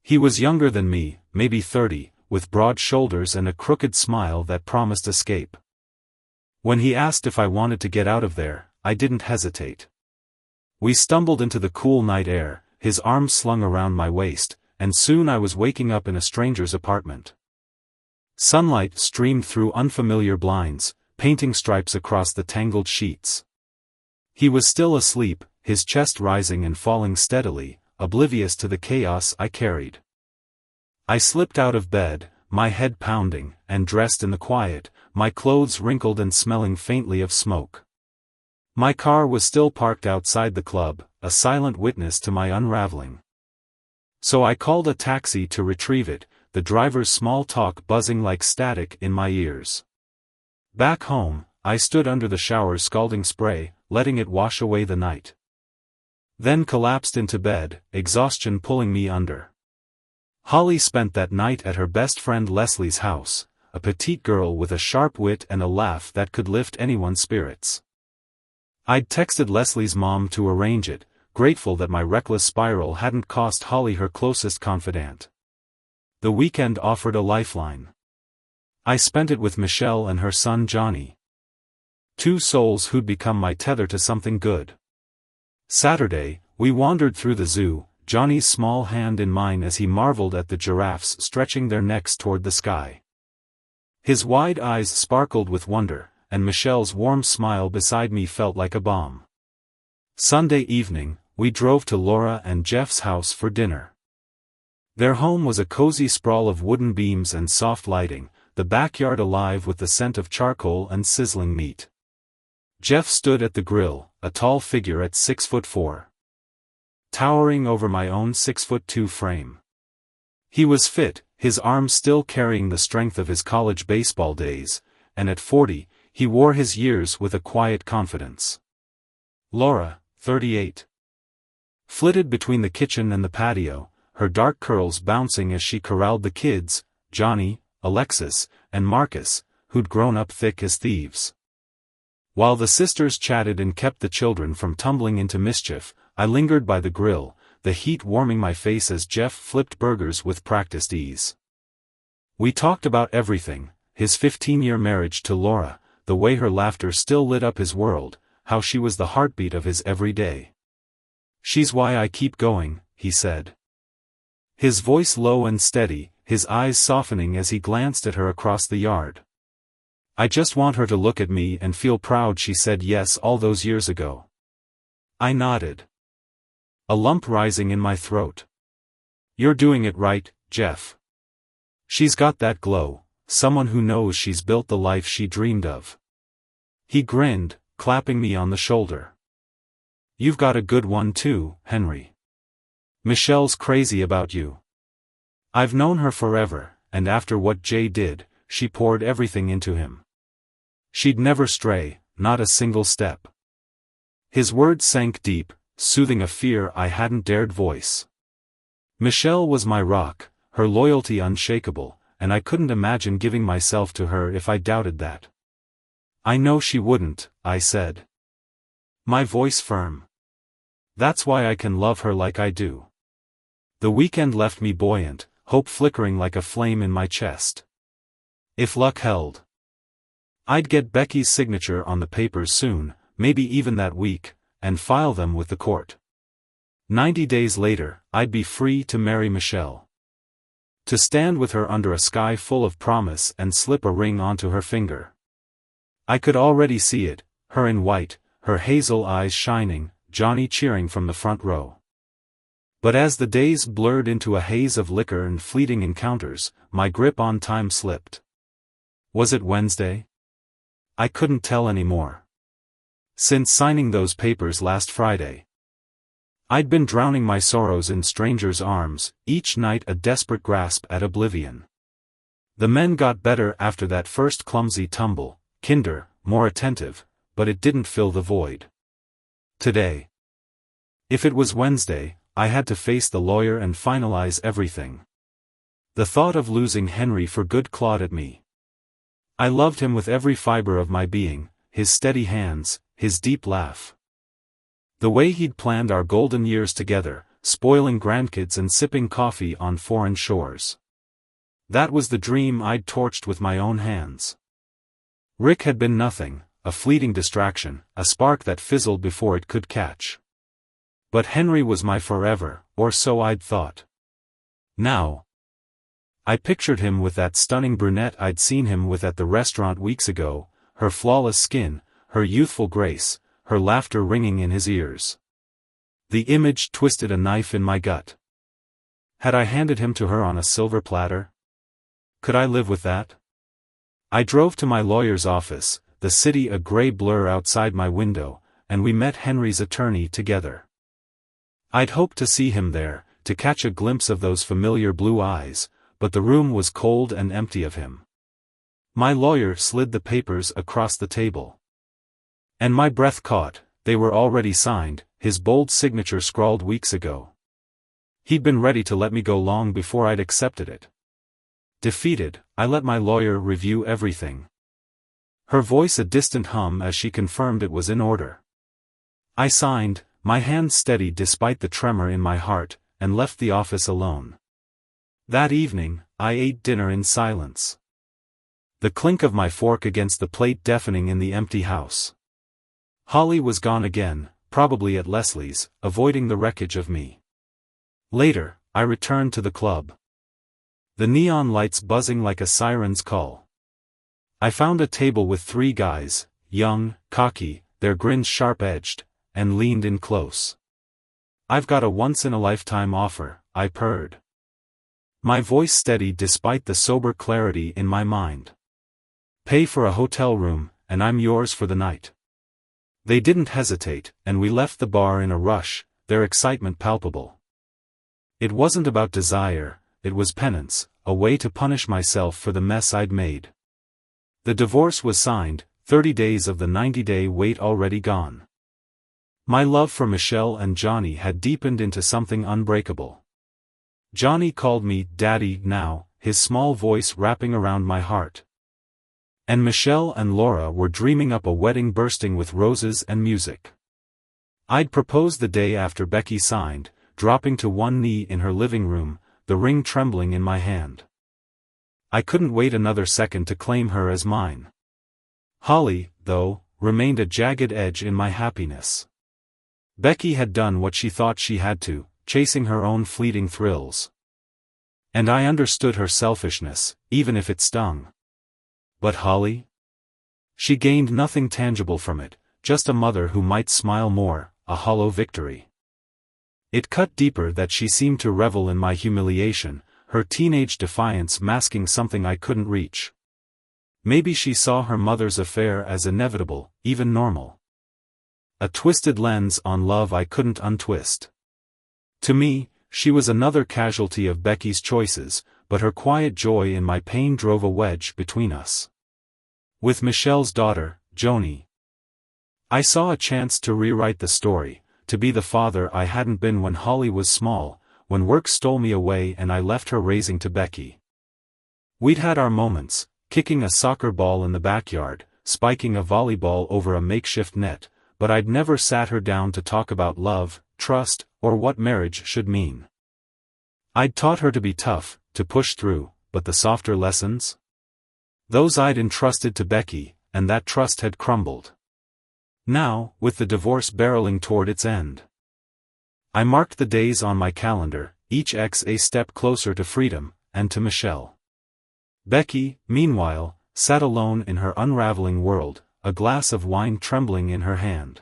He was younger than me, maybe 30, with broad shoulders and a crooked smile that promised escape. When he asked if I wanted to get out of there, I didn't hesitate. We stumbled into the cool night air, his arms slung around my waist, and soon I was waking up in a stranger's apartment. Sunlight streamed through unfamiliar blinds, painting stripes across the tangled sheets. He was still asleep, his chest rising and falling steadily, oblivious to the chaos I carried. I slipped out of bed, my head pounding, and dressed in the quiet, my clothes wrinkled and smelling faintly of smoke. My car was still parked outside the club, a silent witness to my unraveling. So I called a taxi to retrieve it, the driver's small talk buzzing like static in my ears. Back home, I stood under the shower's scalding spray, letting it wash away the night. Then collapsed into bed, exhaustion pulling me under. Holly spent that night at her best friend Leslie's house, a petite girl with a sharp wit and a laugh that could lift anyone's spirits. I'd texted Leslie's mom to arrange it, grateful that my reckless spiral hadn't cost Holly her closest confidant. The weekend offered a lifeline. I spent it with Michelle and her son Johnny. Two souls who'd become my tether to something good. Saturday, we wandered through the zoo, Johnny's small hand in mine as he marveled at the giraffes stretching their necks toward the sky. His wide eyes sparkled with wonder, and Michelle's warm smile beside me felt like a balm. Sunday evening, we drove to Laura and Jeff's house for dinner. Their home was a cozy sprawl of wooden beams and soft lighting, the backyard alive with the scent of charcoal and sizzling meat. Jeff stood at the grill, a tall figure at 6'4", towering over my own 6'2" frame. He was fit, his arms still carrying the strength of his college baseball days, and at 40, he wore his years with a quiet confidence. Laura, 38, flitted between the kitchen and the patio, her dark curls bouncing as she corralled the kids, Johnny, Alexis, and Marcus, who'd grown up thick as thieves. While the sisters chatted and kept the children from tumbling into mischief, I lingered by the grill, the heat warming my face as Jeff flipped burgers with practiced ease. We talked about everything, his 15-year marriage to Laura, the way her laughter still lit up his world, how she was the heartbeat of his every day. "She's why I keep going," he said. His voice low and steady, his eyes softening as he glanced at her across the yard. "I just want her to look at me and feel proud she said yes all those years ago." I nodded, a lump rising in my throat. "You're doing it right, Jeff. She's got that glow, someone who knows she's built the life she dreamed of." He grinned, clapping me on the shoulder. "You've got a good one too, Henry. Michelle's crazy about you. I've known her forever, and after what Jay did, she poured everything into him. She'd never stray, not a single step." His words sank deep, soothing a fear I hadn't dared voice. Michelle was my rock, her loyalty unshakable, and I couldn't imagine giving myself to her if I doubted that. "I know she wouldn't," I said, my voice firm. "That's why I can love her like I do." The weekend left me buoyant, hope flickering like a flame in my chest. If luck held, I'd get Becky's signature on the papers soon, maybe even that week, and file them with the court. 90 days later, I'd be free to marry Michelle. To stand with her under a sky full of promise and slip a ring onto her finger. I could already see it, her in white, her hazel eyes shining, Johnny cheering from the front row. But as the days blurred into a haze of liquor and fleeting encounters, my grip on time slipped. Was it Wednesday? I couldn't tell anymore. Since signing those papers last Friday, I'd been drowning my sorrows in strangers' arms, each night a desperate grasp at oblivion. The men got better after that first clumsy tumble, kinder, more attentive, but it didn't fill the void. Today, if it was Wednesday, I had to face the lawyer and finalize everything. The thought of losing Henry for good clawed at me. I loved him with every fiber of my being, his steady hands, his deep laugh. The way he'd planned our golden years together, spoiling grandkids and sipping coffee on foreign shores. That was the dream I'd torched with my own hands. Rick had been nothing, a fleeting distraction, a spark that fizzled before it could catch. But Henry was my forever, or so I'd thought. Now, I pictured him with that stunning brunette I'd seen him with at the restaurant weeks ago, her flawless skin, her youthful grace, her laughter ringing in his ears. The image twisted a knife in my gut. Had I handed him to her on a silver platter? Could I live with that? I drove to my lawyer's office, the city a gray blur outside my window, and we met Henry's attorney together. I'd hoped to see him there, to catch a glimpse of those familiar blue eyes, but the room was cold and empty of him. My lawyer slid the papers across the table. And my breath caught. They were already signed, his bold signature scrawled weeks ago. He'd been ready to let me go long before I'd accepted it. Defeated, I let my lawyer review everything. Her voice a distant hum as she confirmed it was in order. I signed, my hand steady despite the tremor in my heart, and left the office alone. That evening, I ate dinner in silence. The clink of my fork against the plate deafening in the empty house. Holly was gone again, probably at Leslie's, avoiding the wreckage of me. Later, I returned to the club. The neon lights buzzing like a siren's call. I found a table with 3 guys, young, cocky, their grins sharp-edged, and leaned in close. "I've got a once-in-a-lifetime offer," I purred. My voice steady despite the sober clarity in my mind. "Pay for a hotel room, and I'm yours for the night." They didn't hesitate, and we left the bar in a rush, their excitement palpable. It wasn't about desire, it was penance, a way to punish myself for the mess I'd made. The divorce was signed, 30 days of the 90-day wait already gone. My love for Michelle and Johnny had deepened into something unbreakable. Johnny called me Daddy now, his small voice wrapping around my heart. And Michelle and Laura were dreaming up a wedding bursting with roses and music. I'd proposed the day after Becky signed, dropping to one knee in her living room, the ring trembling in my hand. I couldn't wait another second to claim her as mine. Holly, though, remained a jagged edge in my happiness. Becky had done what she thought she had to, chasing her own fleeting thrills. And I understood her selfishness, even if it stung. But Holly? She gained nothing tangible from it, just a mother who might smile more, a hollow victory. It cut deeper that she seemed to revel in my humiliation, her teenage defiance masking something I couldn't reach. Maybe she saw her mother's affair as inevitable, even normal. A twisted lens on love I couldn't untwist. To me, she was another casualty of Becky's choices, but her quiet joy in my pain drove a wedge between us. With Michelle's daughter, Joni, I saw a chance to rewrite the story, to be the father I hadn't been when Holly was small, when work stole me away and I left her raising to Becky. We'd had our moments, kicking a soccer ball in the backyard, spiking a volleyball over a makeshift net, but I'd never sat her down to talk about love, trust, or what marriage should mean. I'd taught her to be tough, to push through, but the softer lessons? Those I'd entrusted to Becky, and that trust had crumbled. Now, with the divorce barreling toward its end, I marked the days on my calendar, each a step closer to freedom, and to Michelle. Becky, meanwhile, sat alone in her unraveling world, a glass of wine trembling in her hand.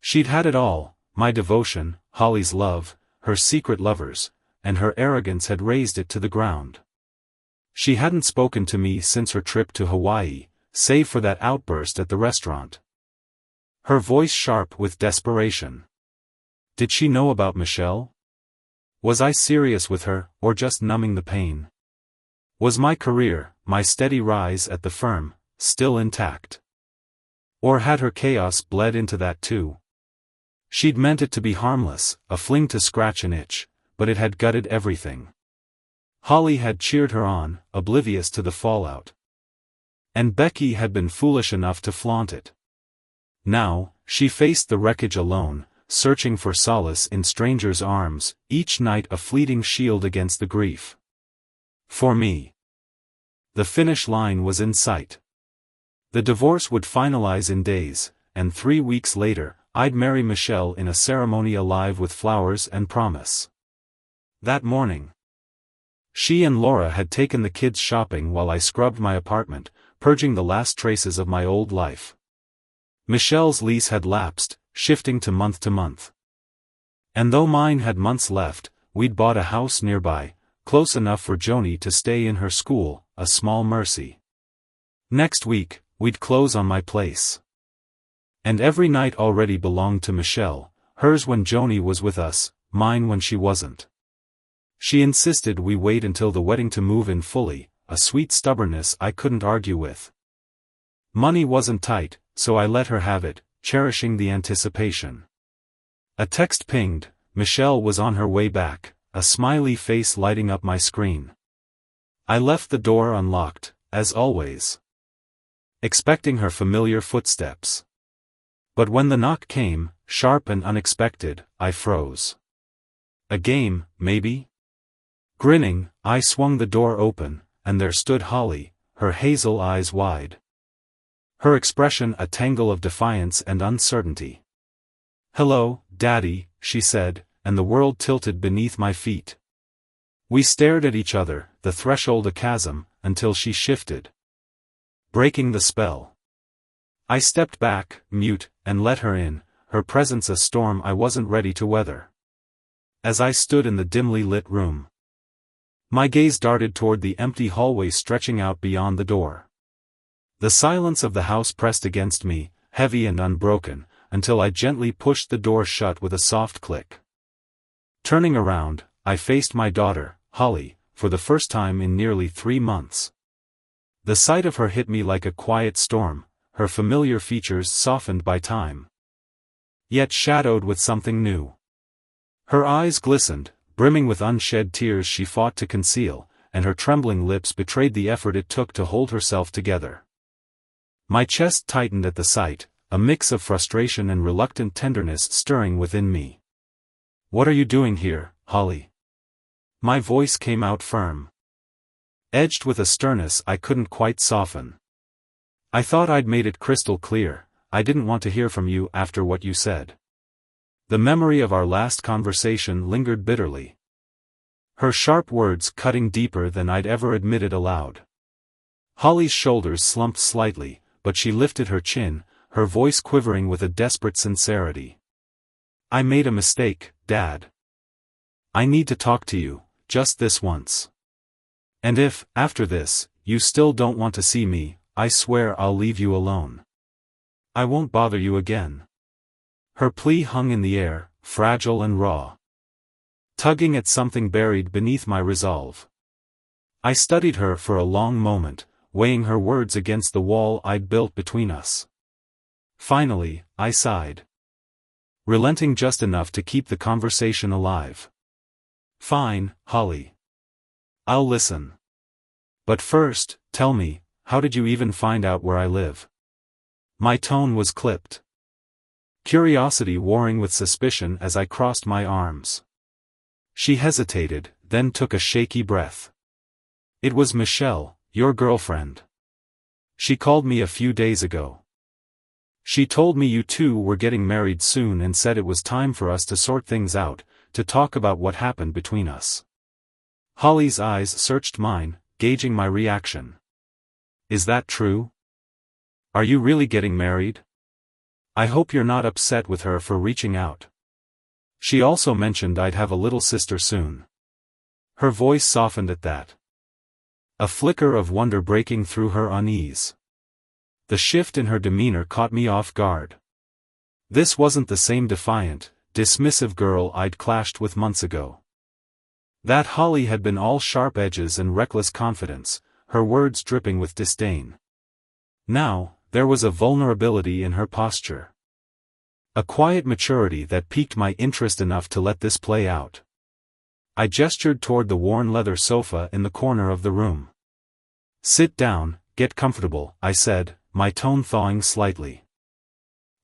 She'd had it all, my devotion, Holly's love, her secret lovers, and her arrogance had razed it to the ground. She hadn't spoken to me since her trip to Hawaii, save for that outburst at the restaurant. Her voice sharp with desperation. Did she know about Michelle? Was I serious with her, or just numbing the pain? Was my career, my steady rise at the firm, still intact? Or had her chaos bled into that too? She'd meant it to be harmless, a fling to scratch an itch, but it had gutted everything. Holly had cheered her on, oblivious to the fallout. And Becky had been foolish enough to flaunt it. Now, she faced the wreckage alone, searching for solace in strangers' arms, each night a fleeting shield against the grief. For me, the finish line was in sight. The divorce would finalize in days, and 3 weeks later, I'd marry Michelle in a ceremony alive with flowers and promise. That morning, she and Laura had taken the kids shopping while I scrubbed my apartment, purging the last traces of my old life. Michelle's lease had lapsed, shifting to month. And though mine had months left, we'd bought a house nearby, close enough for Joni to stay in her school, a small mercy. Next week, we'd close on my place. And every night already belonged to Michelle, hers when Joni was with us, mine when she wasn't. She insisted we wait until the wedding to move in fully, a sweet stubbornness I couldn't argue with. Money wasn't tight, so I let her have it, cherishing the anticipation. A text pinged, Michelle was on her way back, a smiley face lighting up my screen. I left the door unlocked, as always, expecting her familiar footsteps. But when the knock came, sharp and unexpected, I froze. A game, maybe? Grinning, I swung the door open, and there stood Holly, her hazel eyes wide. Her expression a tangle of defiance and uncertainty. "Hello, Daddy," she said, and the world tilted beneath my feet. We stared at each other, the threshold a chasm, until she shifted, breaking the spell. I stepped back, mute, and let her in, her presence a storm I wasn't ready to weather. As I stood in the dimly lit room, my gaze darted toward the empty hallway stretching out beyond the door. The silence of the house pressed against me, heavy and unbroken, until I gently pushed the door shut with a soft click. Turning around, I faced my daughter, Holly, for the first time in nearly 3 months. The sight of her hit me like a quiet storm, her familiar features softened by time, yet shadowed with something new. Her eyes glistened, brimming with unshed tears she fought to conceal, and her trembling lips betrayed the effort it took to hold herself together. My chest tightened at the sight, a mix of frustration and reluctant tenderness stirring within me. "What are you doing here, Holly?" My voice came out firm, edged with a sternness I couldn't quite soften. "I thought I'd made it crystal clear, I didn't want to hear from you after what you said." The memory of our last conversation lingered bitterly, her sharp words cutting deeper than I'd ever admitted aloud. Holly's shoulders slumped slightly, but she lifted her chin, her voice quivering with a desperate sincerity. "I made a mistake, Dad. I need to talk to you, just this once. And if, after this, you still don't want to see me, I swear I'll leave you alone. I won't bother you again." Her plea hung in the air, fragile and raw, tugging at something buried beneath my resolve. I studied her for a long moment, weighing her words against the wall I'd built between us. Finally, I sighed, relenting just enough to keep the conversation alive. "Fine, Holly. I'll listen. But first, tell me, how did you even find out where I live?" My tone was clipped, curiosity warring with suspicion as I crossed my arms. She hesitated, then took a shaky breath. "It was Michelle, your girlfriend. She called me a few days ago. She told me you two were getting married soon and said it was time for us to sort things out, to talk about what happened between us." Holly's eyes searched mine, gauging my reaction. "Is that true? Are you really getting married? I hope you're not upset with her for reaching out. She also mentioned I'd have a little sister soon." Her voice softened at that, a flicker of wonder breaking through her unease. The shift in her demeanor caught me off guard. This wasn't the same defiant, dismissive girl I'd clashed with months ago. That Holly had been all sharp edges and reckless confidence, her words dripping with disdain. Now, there was a vulnerability in her posture, a quiet maturity that piqued my interest enough to let this play out. I gestured toward the worn leather sofa in the corner of the room. "Sit down, get comfortable," I said, my tone thawing slightly.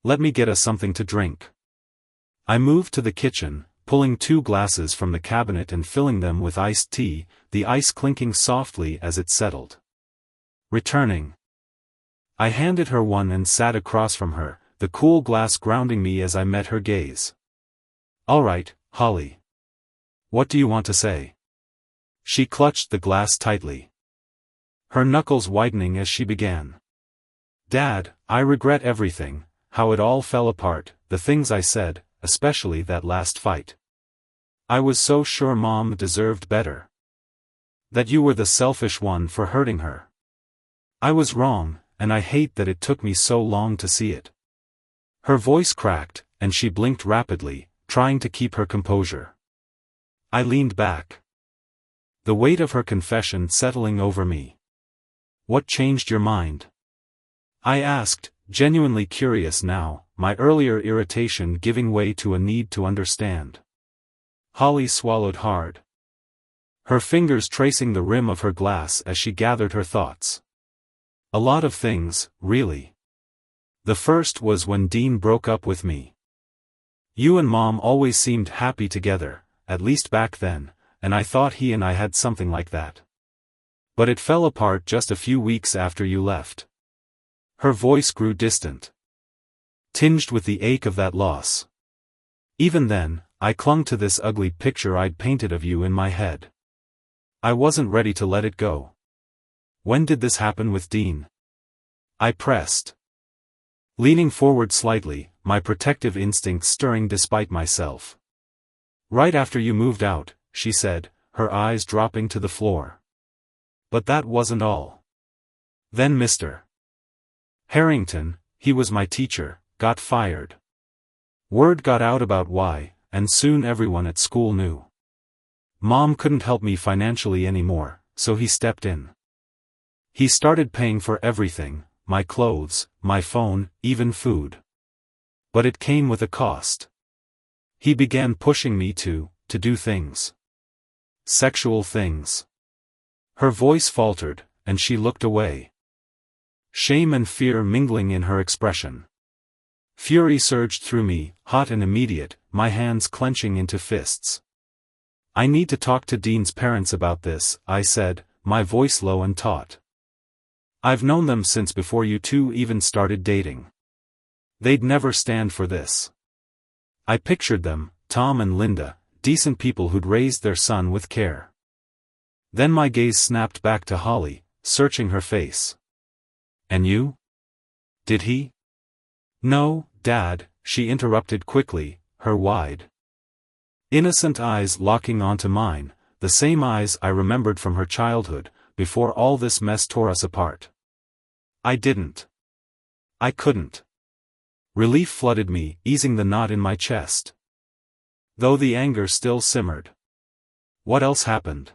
"Let me get us something to drink." I moved to the kitchen, pulling 2 glasses from the cabinet and filling them with iced tea, the ice clinking softly as it settled. Returning, I handed her one and sat across from her, the cool glass grounding me as I met her gaze. "All right, Holly. What do you want to say?" She clutched the glass tightly, her knuckles whitening as she began. "Dad, I regret everything, how it all fell apart, the things I said, especially that last fight. I was so sure Mom deserved better. That you were the selfish one for hurting her. I was wrong, and I hate that it took me so long to see it." Her voice cracked, and she blinked rapidly, trying to keep her composure. I leaned back. The weight of her confession settling over me. "What changed your mind?" I asked, genuinely curious now, my earlier irritation giving way to a need to understand. Holly swallowed hard. Her fingers tracing the rim of her glass as she gathered her thoughts. "A lot of things, really. The first was when Dean broke up with me. You and Mom always seemed happy together, at least back then, and I thought he and I had something like that. But it fell apart just a few weeks after you left." Her voice grew distant, tinged with the ache of that loss. Even then, I clung to this ugly picture I'd painted of you in my head. I wasn't ready to let it go. "When did this happen with Dean?" I pressed, leaning forward slightly, my protective instincts stirring despite myself. "Right after you moved out," she said, her eyes dropping to the floor. "But that wasn't all. Then Mr. Harrington, he was my teacher, got fired. Word got out about why, and soon everyone at school knew. Mom couldn't help me financially anymore, so he stepped in. He started paying for everything, my clothes, my phone, even food. But it came with a cost. He began pushing me to do things. Sexual things." Her voice faltered, and she looked away. Shame and fear mingling in her expression. Fury surged through me, hot and immediate, my hands clenching into fists. "I need to talk to Dean's parents about this," I said, my voice low and taut. "I've known them since before you two even started dating. They'd never stand for this." I pictured them, Tom and Linda, decent people who'd raised their son with care. Then my gaze snapped back to Holly, searching her face. "And you? Did he?" "No, Dad," she interrupted quickly, her wide, innocent eyes locking onto mine, the same eyes I remembered from her childhood, before all this mess tore us apart. "I didn't. I couldn't." Relief flooded me, easing the knot in my chest. Though the anger still simmered. "What else happened?"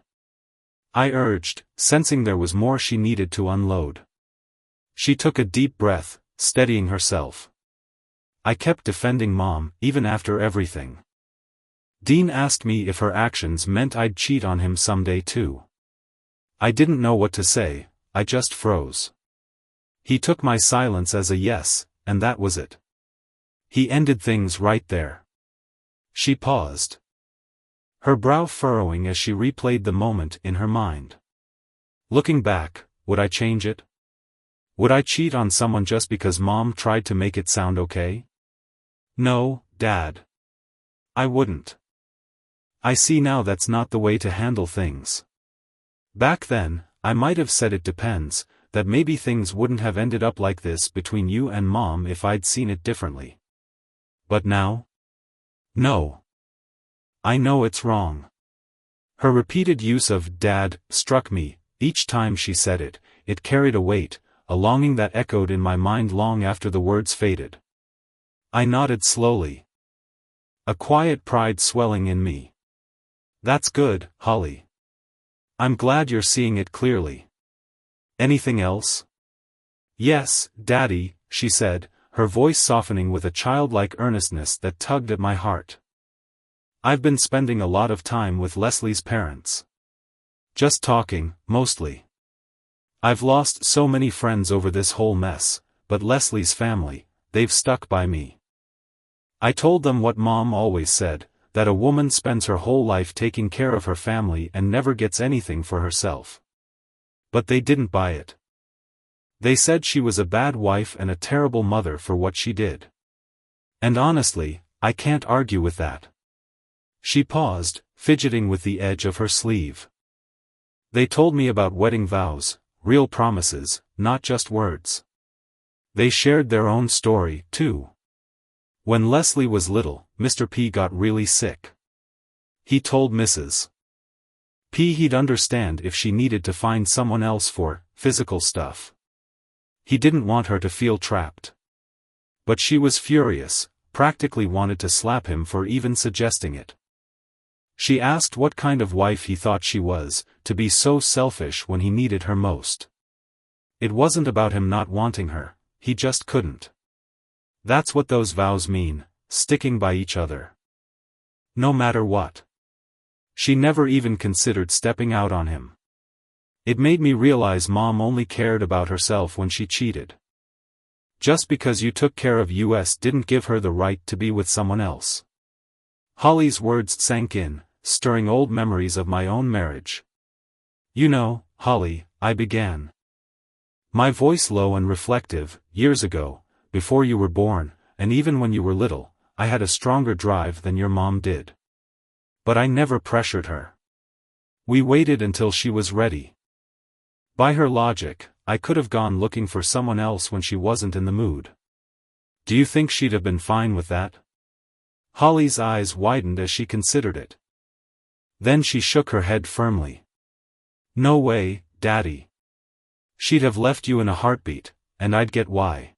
I urged, sensing there was more she needed to unload. She took a deep breath, steadying herself. "I kept defending Mom, even after everything. Dean asked me if her actions meant I'd cheat on him someday too. I didn't know what to say, I just froze. He took my silence as a yes, and that was it. He ended things right there." She paused, her brow furrowing as she replayed the moment in her mind. "Looking back, would I change it? Would I cheat on someone just because Mom tried to make it sound okay? No, Dad. I wouldn't. I see now that's not the way to handle things. Back then, I might have said it depends, that maybe things wouldn't have ended up like this between you and Mom if I'd seen it differently. But now? No. I know it's wrong." Her repeated use of "Dad" struck me. Each time she said it, it carried a weight, a longing that echoed in my mind long after the words faded. I nodded slowly, a quiet pride swelling in me. "That's good, Holly. I'm glad you're seeing it clearly. Anything else?" "Yes, Daddy," she said, her voice softening with a childlike earnestness that tugged at my heart. "I've been spending a lot of time with Leslie's parents. Just talking, mostly. I've lost so many friends over this whole mess, but Leslie's family, they've stuck by me. I told them what Mom always said, that a woman spends her whole life taking care of her family and never gets anything for herself. But they didn't buy it. They said she was a bad wife and a terrible mother for what she did. And honestly, I can't argue with that." She paused, fidgeting with the edge of her sleeve. "They told me about wedding vows, real promises, not just words. They shared their own story, too. When Leslie was little, Mr. P got really sick. He told Mrs. P he'd understand if she needed to find someone else for physical stuff. He didn't want her to feel trapped. But she was furious, practically wanted to slap him for even suggesting it. She asked what kind of wife he thought she was, to be so selfish when he needed her most. It wasn't about him not wanting her, he just couldn't. That's what those vows mean, sticking by each other. No matter what. She never even considered stepping out on him. It made me realize Mom only cared about herself when she cheated. Just because you took care of us didn't give her the right to be with someone else. Holly's words sank in, stirring old memories of my own marriage. You know, Holly, I began. My voice low and reflective, years ago, before you were born, and even when you were little, I had a stronger drive than your mom did. But I never pressured her. We waited until she was ready. By her logic, I could have gone looking for someone else when she wasn't in the mood. Do you think she'd have been fine with that? Holly's eyes widened as she considered it. Then she shook her head firmly. No way, Daddy. She'd have left you in a heartbeat, and I'd get why.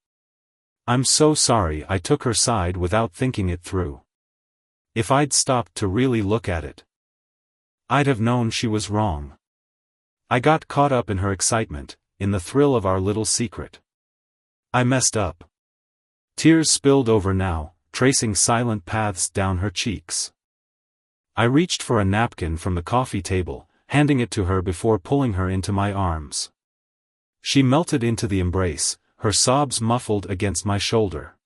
I'm so sorry I took her side without thinking it through. If I'd stopped to really look at it, I'd have known she was wrong. I got caught up in her excitement, in the thrill of our little secret. I messed up. Tears spilled over now, tracing silent paths down her cheeks. I reached for a napkin from the coffee table, handing it to her before pulling her into my arms. She melted into the embrace, her sobs muffled against my shoulder.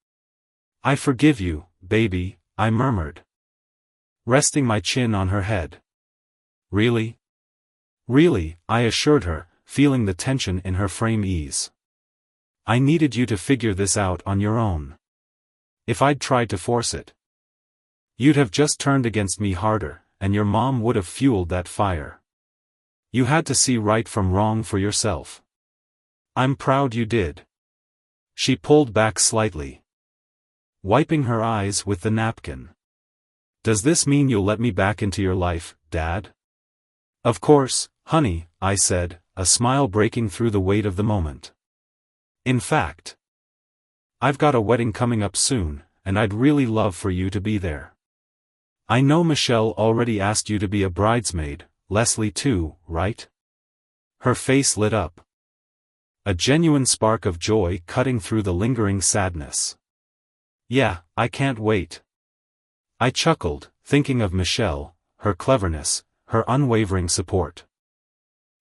I forgive you, baby, I murmured, resting my chin on her head. Really? Really, I assured her, feeling the tension in her frame ease. I needed you to figure this out on your own. If I'd tried to force it, you'd have just turned against me harder, and your mom would have fueled that fire. You had to see right from wrong for yourself. I'm proud you did. She pulled back slightly, wiping her eyes with the napkin. Does this mean you'll let me back into your life, Dad? Of course, honey, I said, a smile breaking through the weight of the moment. In fact, I've got a wedding coming up soon, and I'd really love for you to be there. I know Michelle already asked you to be a bridesmaid, Leslie too, right? Her face lit up. A genuine spark of joy cutting through the lingering sadness. Yeah, I can't wait. I chuckled, thinking of Michelle, her cleverness, her unwavering support.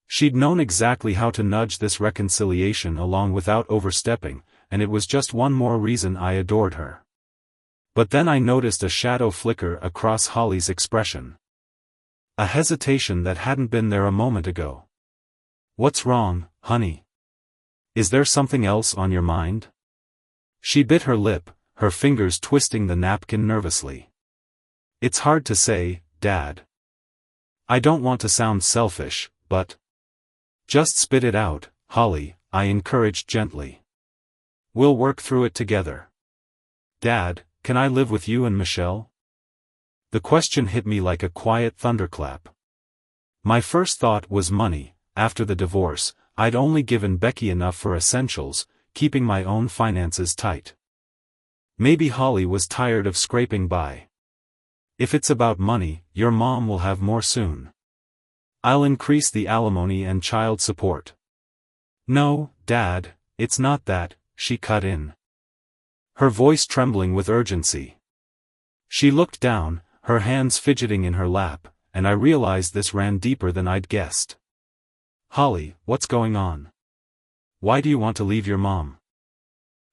She'd known exactly how to nudge this reconciliation along without overstepping, and it was just one more reason I adored her. But then I noticed a shadow flicker across Holly's expression. A hesitation that hadn't been there a moment ago. What's wrong, honey? Is there something else on your mind? She bit her lip, her fingers twisting the napkin nervously. It's hard to say, Dad. I don't want to sound selfish, but just spit it out, Holly, I encouraged gently. We'll work through it together. Dad, can I live with you and Michelle? The question hit me like a quiet thunderclap. My first thought was money. After the divorce, I'd only given Becky enough for essentials, keeping my own finances tight. Maybe Holly was tired of scraping by. If it's about money, your mom will have more soon. I'll increase the alimony and child support. No, Dad, it's not that, she cut in, her voice trembling with urgency. She looked down, her hands fidgeting in her lap, and I realized this ran deeper than I'd guessed. Holly, what's going on? Why do you want to leave your mom?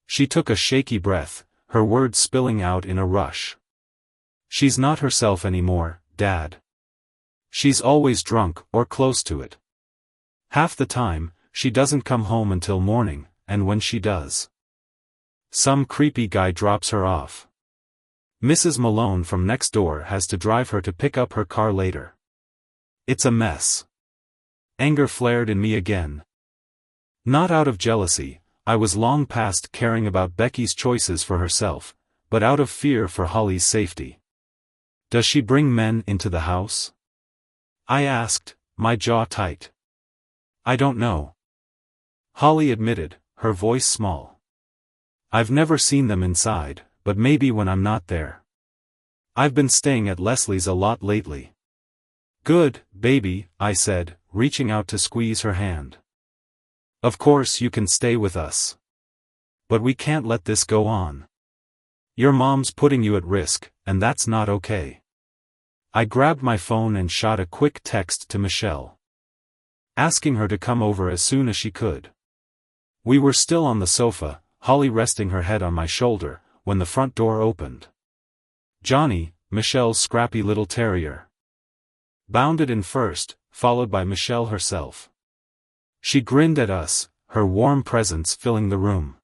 She took a shaky breath, her words spilling out in a rush. She's not herself anymore, Dad. She's always drunk, or close to it. Half the time, she doesn't come home until morning, and when she does, some creepy guy drops her off. Mrs. Malone from next door has to drive her to pick up her car later. It's a mess. Anger flared in me again. Not out of jealousy, I was long past caring about Becky's choices for herself, but out of fear for Holly's safety. Does she bring men into the house? I asked, my jaw tight. I don't know. Holly admitted, her voice small. I've never seen them inside, but maybe when I'm not there. I've been staying at Leslie's a lot lately. Good, baby, I said, reaching out to squeeze her hand. Of course you can stay with us. But we can't let this go on. Your mom's putting you at risk, and that's not okay. I grabbed my phone and shot a quick text to Michelle, asking her to come over as soon as she could. We were still on the sofa, Holly resting her head on my shoulder, when the front door opened. Johnny, Michelle's scrappy little terrier, bounded in first, followed by Michelle herself. She grinned at us, her warm presence filling the room.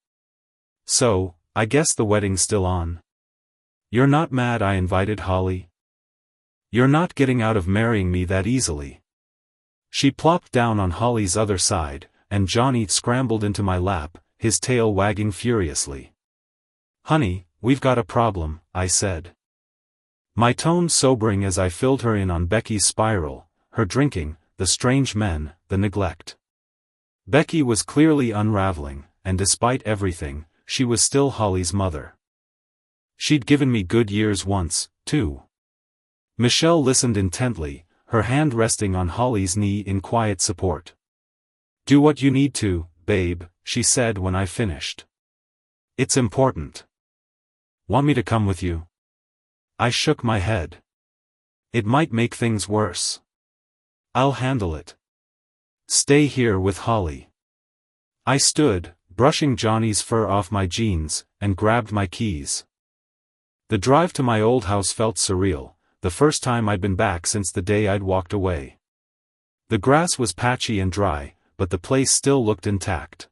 So, I guess the wedding's still on? You're not mad I invited Holly? You're not getting out of marrying me that easily. She plopped down on Holly's other side, and Johnny scrambled into my lap, his tail wagging furiously. Honey, we've got a problem, I said, my tone sobering as I filled her in on Becky's spiral, her drinking, the strange men, the neglect. Becky was clearly unraveling, and despite everything, she was still Holly's mother. She'd given me good years once, too. Michelle listened intently, her hand resting on Holly's knee in quiet support. Do what you need to, babe, she said when I finished. It's important. Want me to come with you? I shook my head. It might make things worse. I'll handle it. Stay here with Holly. I stood, brushing Johnny's fur off my jeans, and grabbed my keys. The drive to my old house felt surreal, the first time I'd been back since the day I'd walked away. The grass was patchy and dry, but the place still looked intact.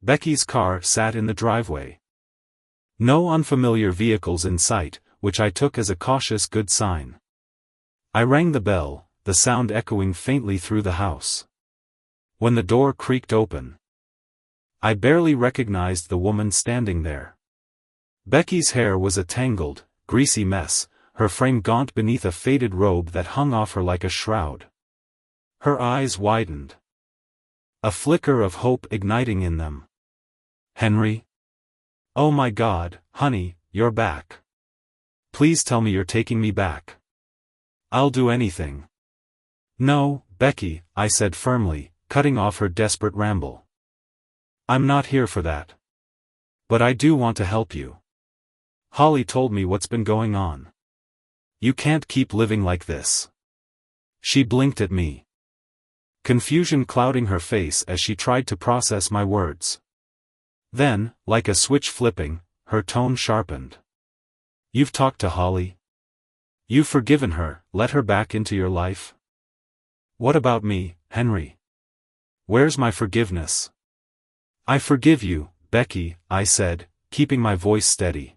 Becky's car sat in the driveway. No unfamiliar vehicles in sight, which I took as a cautious good sign. I rang the bell, the sound echoing faintly through the house. When the door creaked open, I barely recognized the woman standing there. Becky's hair was a tangled, greasy mess, her frame gaunt beneath a faded robe that hung off her like a shroud. Her eyes widened, a flicker of hope igniting in them. Henry? Oh my God, honey, you're back. Please tell me you're taking me back. I'll do anything. No, Becky, I said firmly, cutting off her desperate ramble. I'm not here for that. But I do want to help you. Holly told me what's been going on. You can't keep living like this. She blinked at me, confusion clouding her face as she tried to process my words. Then, like a switch flipping, her tone sharpened. You've talked to Holly? You've forgiven her, let her back into your life? What about me, Henry? Where's my forgiveness? I forgive you, Becky, I said, keeping my voice steady.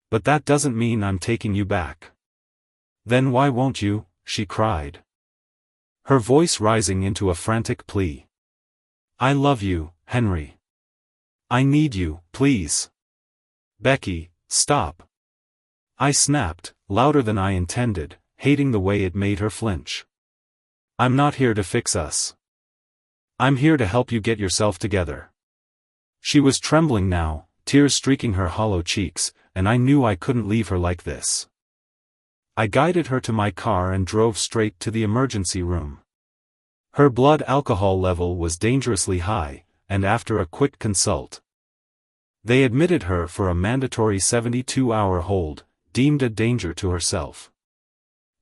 But that doesn't mean I'm taking you back. Then why won't you? She cried, her voice rising into a frantic plea. I love you, Henry. I need you, please. Becky, stop. I snapped, louder than I intended, hating the way it made her flinch. I'm not here to fix us. I'm here to help you get yourself together. She was trembling now, tears streaking her hollow cheeks, and I knew I couldn't leave her like this. I guided her to my car and drove straight to the emergency room. Her blood alcohol level was dangerously high, and after a quick consult, they admitted her for a mandatory 72-hour hold, deemed a danger to herself.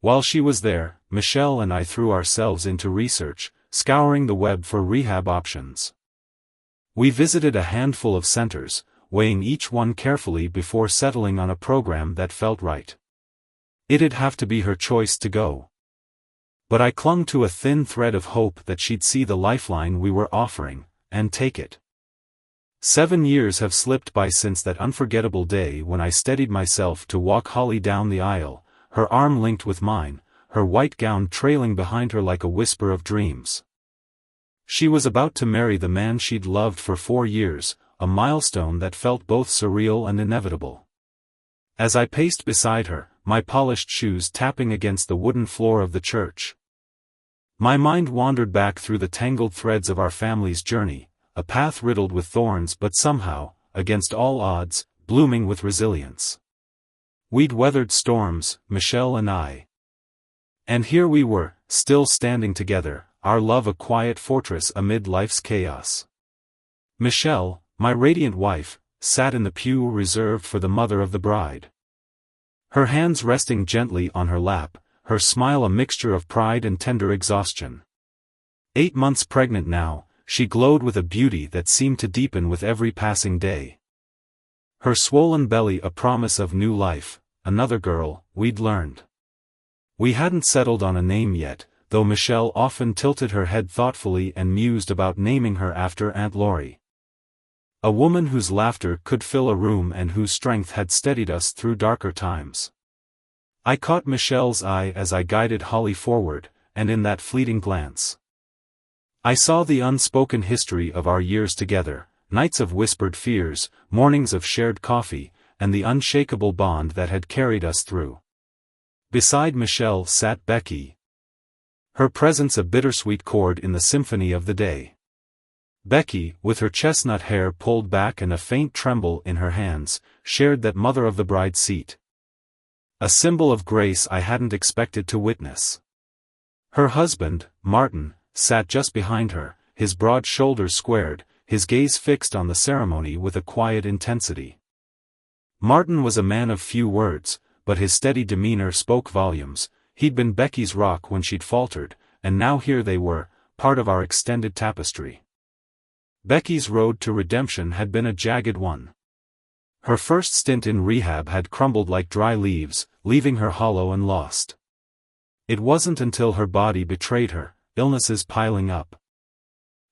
While she was there, Michelle and I threw ourselves into research, scouring the web for rehab options. We visited a handful of centers, weighing each one carefully before settling on a program that felt right. It'd have to be her choice to go. But I clung to a thin thread of hope that she'd see the lifeline we were offering, and take it. 7 years have slipped by since that unforgettable day when I steadied myself to walk Holly down the aisle, her arm linked with mine, her white gown trailing behind her like a whisper of dreams. She was about to marry the man she'd loved for 4 years, a milestone that felt both surreal and inevitable. As I paced beside her, my polished shoes tapping against the wooden floor of the church. My mind wandered back through the tangled threads of our family's journey, a path riddled with thorns but somehow, against all odds, blooming with resilience. We'd weathered storms, Michelle and I. And here we were, still standing together, our love a quiet fortress amid life's chaos. Michelle, my radiant wife, sat in the pew reserved for the mother of the bride. Her hands resting gently on her lap, her smile a mixture of pride and tender exhaustion. 8 months pregnant now, she glowed with a beauty that seemed to deepen with every passing day. Her swollen belly a promise of new life, another girl, we'd learned. We hadn't settled on a name yet, though Michelle often tilted her head thoughtfully and mused about naming her after Aunt Laurie. A woman whose laughter could fill a room and whose strength had steadied us through darker times. I caught Michelle's eye as I guided Holly forward, and in that fleeting glance, I saw the unspoken history of our years together, nights of whispered fears, mornings of shared coffee, and the unshakable bond that had carried us through. Beside Michelle sat Becky. Her presence a bittersweet chord in the symphony of the day. Becky, with her chestnut hair pulled back and a faint tremble in her hands, shared that mother of the bride seat. A symbol of grace I hadn't expected to witness. Her husband, Martin, sat just behind her, his broad shoulders squared, his gaze fixed on the ceremony with a quiet intensity. Martin was a man of few words, but his steady demeanor spoke volumes. He'd been Becky's rock when she'd faltered, and now here they were, part of our extended tapestry. Becky's road to redemption had been a jagged one. Her first stint in rehab had crumbled like dry leaves, leaving her hollow and lost. It wasn't until her body betrayed her, illnesses piling up,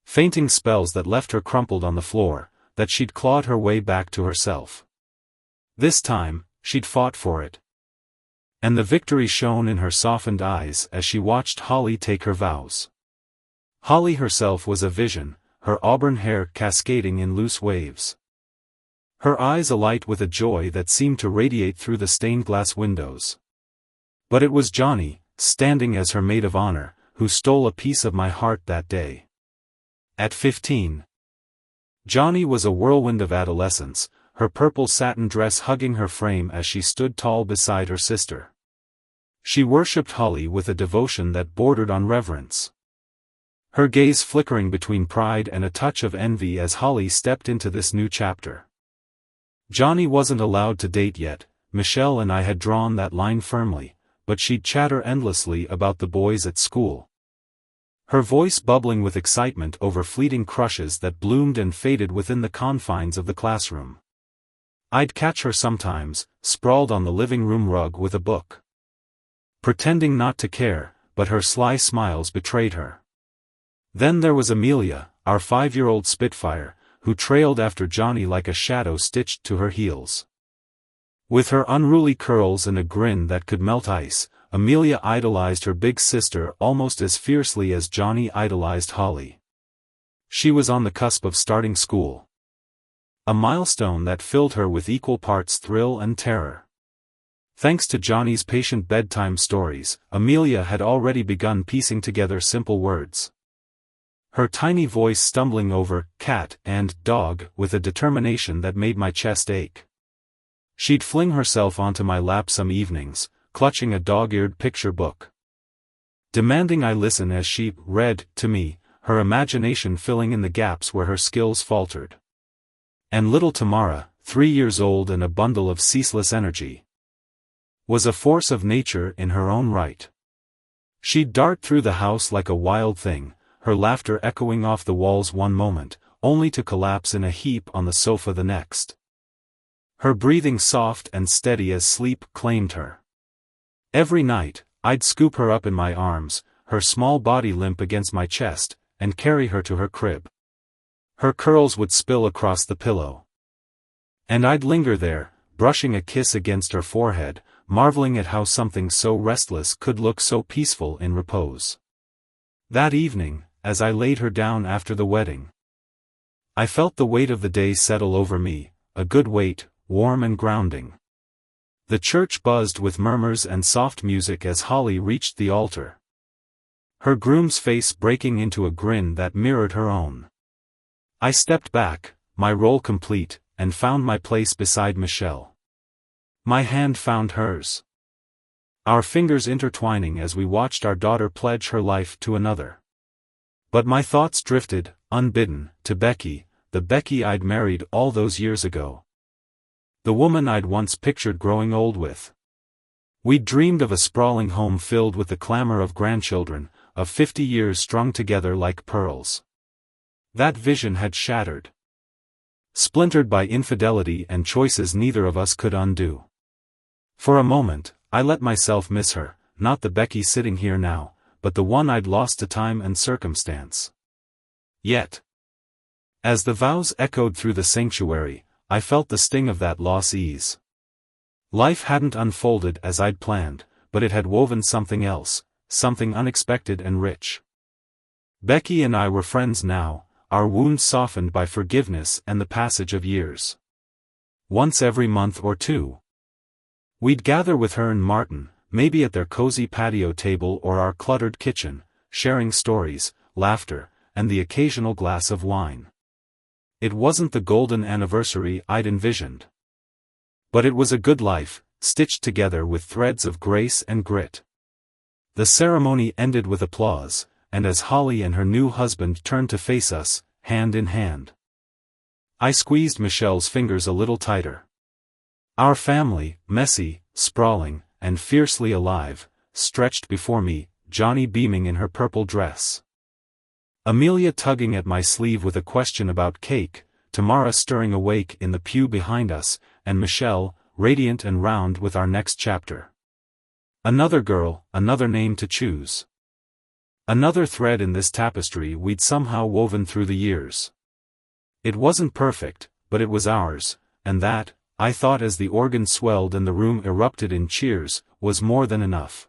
fainting spells that left her crumpled on the floor, that she'd clawed her way back to herself. This time, she'd fought for it. And the victory shone in her softened eyes as she watched Holly take her vows. Holly herself was a vision, her auburn hair cascading in loose waves. Her eyes alight with a joy that seemed to radiate through the stained glass windows. But it was Johnny, standing as her maid of honor, who stole a piece of my heart that day. At 15. Johnny was a whirlwind of adolescence, her purple satin dress hugging her frame as she stood tall beside her sister. She worshipped Holly with a devotion that bordered on reverence. Her gaze flickering between pride and a touch of envy as Holly stepped into this new chapter. Johnny wasn't allowed to date yet, Michelle and I had drawn that line firmly, but she'd chatter endlessly about the boys at school. Her voice bubbling with excitement over fleeting crushes that bloomed and faded within the confines of the classroom. I'd catch her sometimes, sprawled on the living room rug with a book, pretending not to care, but her sly smiles betrayed her. Then there was Amelia, our 5-year-old Spitfire, who trailed after Johnny like a shadow stitched to her heels. With her unruly curls and a grin that could melt ice, Amelia idolized her big sister almost as fiercely as Johnny idolized Holly. She was on the cusp of starting school. A milestone that filled her with equal parts thrill and terror. Thanks to Johnny's patient bedtime stories, Amelia had already begun piecing together simple words. Her tiny voice stumbling over cat and dog with a determination that made my chest ache. She'd fling herself onto my lap some evenings, clutching a dog-eared picture book, demanding I listen as she read to me, her imagination filling in the gaps where her skills faltered. And little Tamara, 3 years old and a bundle of ceaseless energy, was a force of nature in her own right. She'd dart through the house like a wild thing, her laughter echoing off the walls one moment, only to collapse in a heap on the sofa the next. Her breathing soft and steady as sleep claimed her. Every night, I'd scoop her up in my arms, her small body limp against my chest, and carry her to her crib. Her curls would spill across the pillow. And I'd linger there, brushing a kiss against her forehead, marveling at how something so restless could look so peaceful in repose. That evening, as I laid her down after the wedding, I felt the weight of the day settle over me, a good weight, warm and grounding. The church buzzed with murmurs and soft music as Holly reached the altar, her groom's face breaking into a grin that mirrored her own. I stepped back, my role complete, and found my place beside Michelle. My hand found hers, our fingers intertwining as we watched our daughter pledge her life to another. But my thoughts drifted, unbidden, to Becky, the Becky I'd married all those years ago. The woman I'd once pictured growing old with. We'd dreamed of a sprawling home filled with the clamor of grandchildren, of 50 years strung together like pearls. That vision had shattered. Splintered by infidelity and choices neither of us could undo. For a moment, I let myself miss her, not the Becky sitting here now, but the one I'd lost to time and circumstance. Yet, as the vows echoed through the sanctuary, I felt the sting of that loss ease. Life hadn't unfolded as I'd planned, but it had woven something else, something unexpected and rich. Becky and I were friends now, our wounds softened by forgiveness and the passage of years. Once every month or two, we'd gather with her and Martin, maybe at their cozy patio table or our cluttered kitchen, sharing stories, laughter, and the occasional glass of wine. It wasn't the golden anniversary I'd envisioned. But it was a good life, stitched together with threads of grace and grit. The ceremony ended with applause, and as Holly and her new husband turned to face us, hand in hand, I squeezed Michelle's fingers a little tighter. Our family, messy, sprawling, and fiercely alive, stretched before me, Johnny beaming in her purple dress, Amelia tugging at my sleeve with a question about cake, Tamara stirring awake in the pew behind us, and Michelle, radiant and round with our next chapter. Another girl, another name to choose. Another thread in this tapestry we'd somehow woven through the years. It wasn't perfect, but it was ours, and that, I thought as the organ swelled and the room erupted in cheers, was more than enough.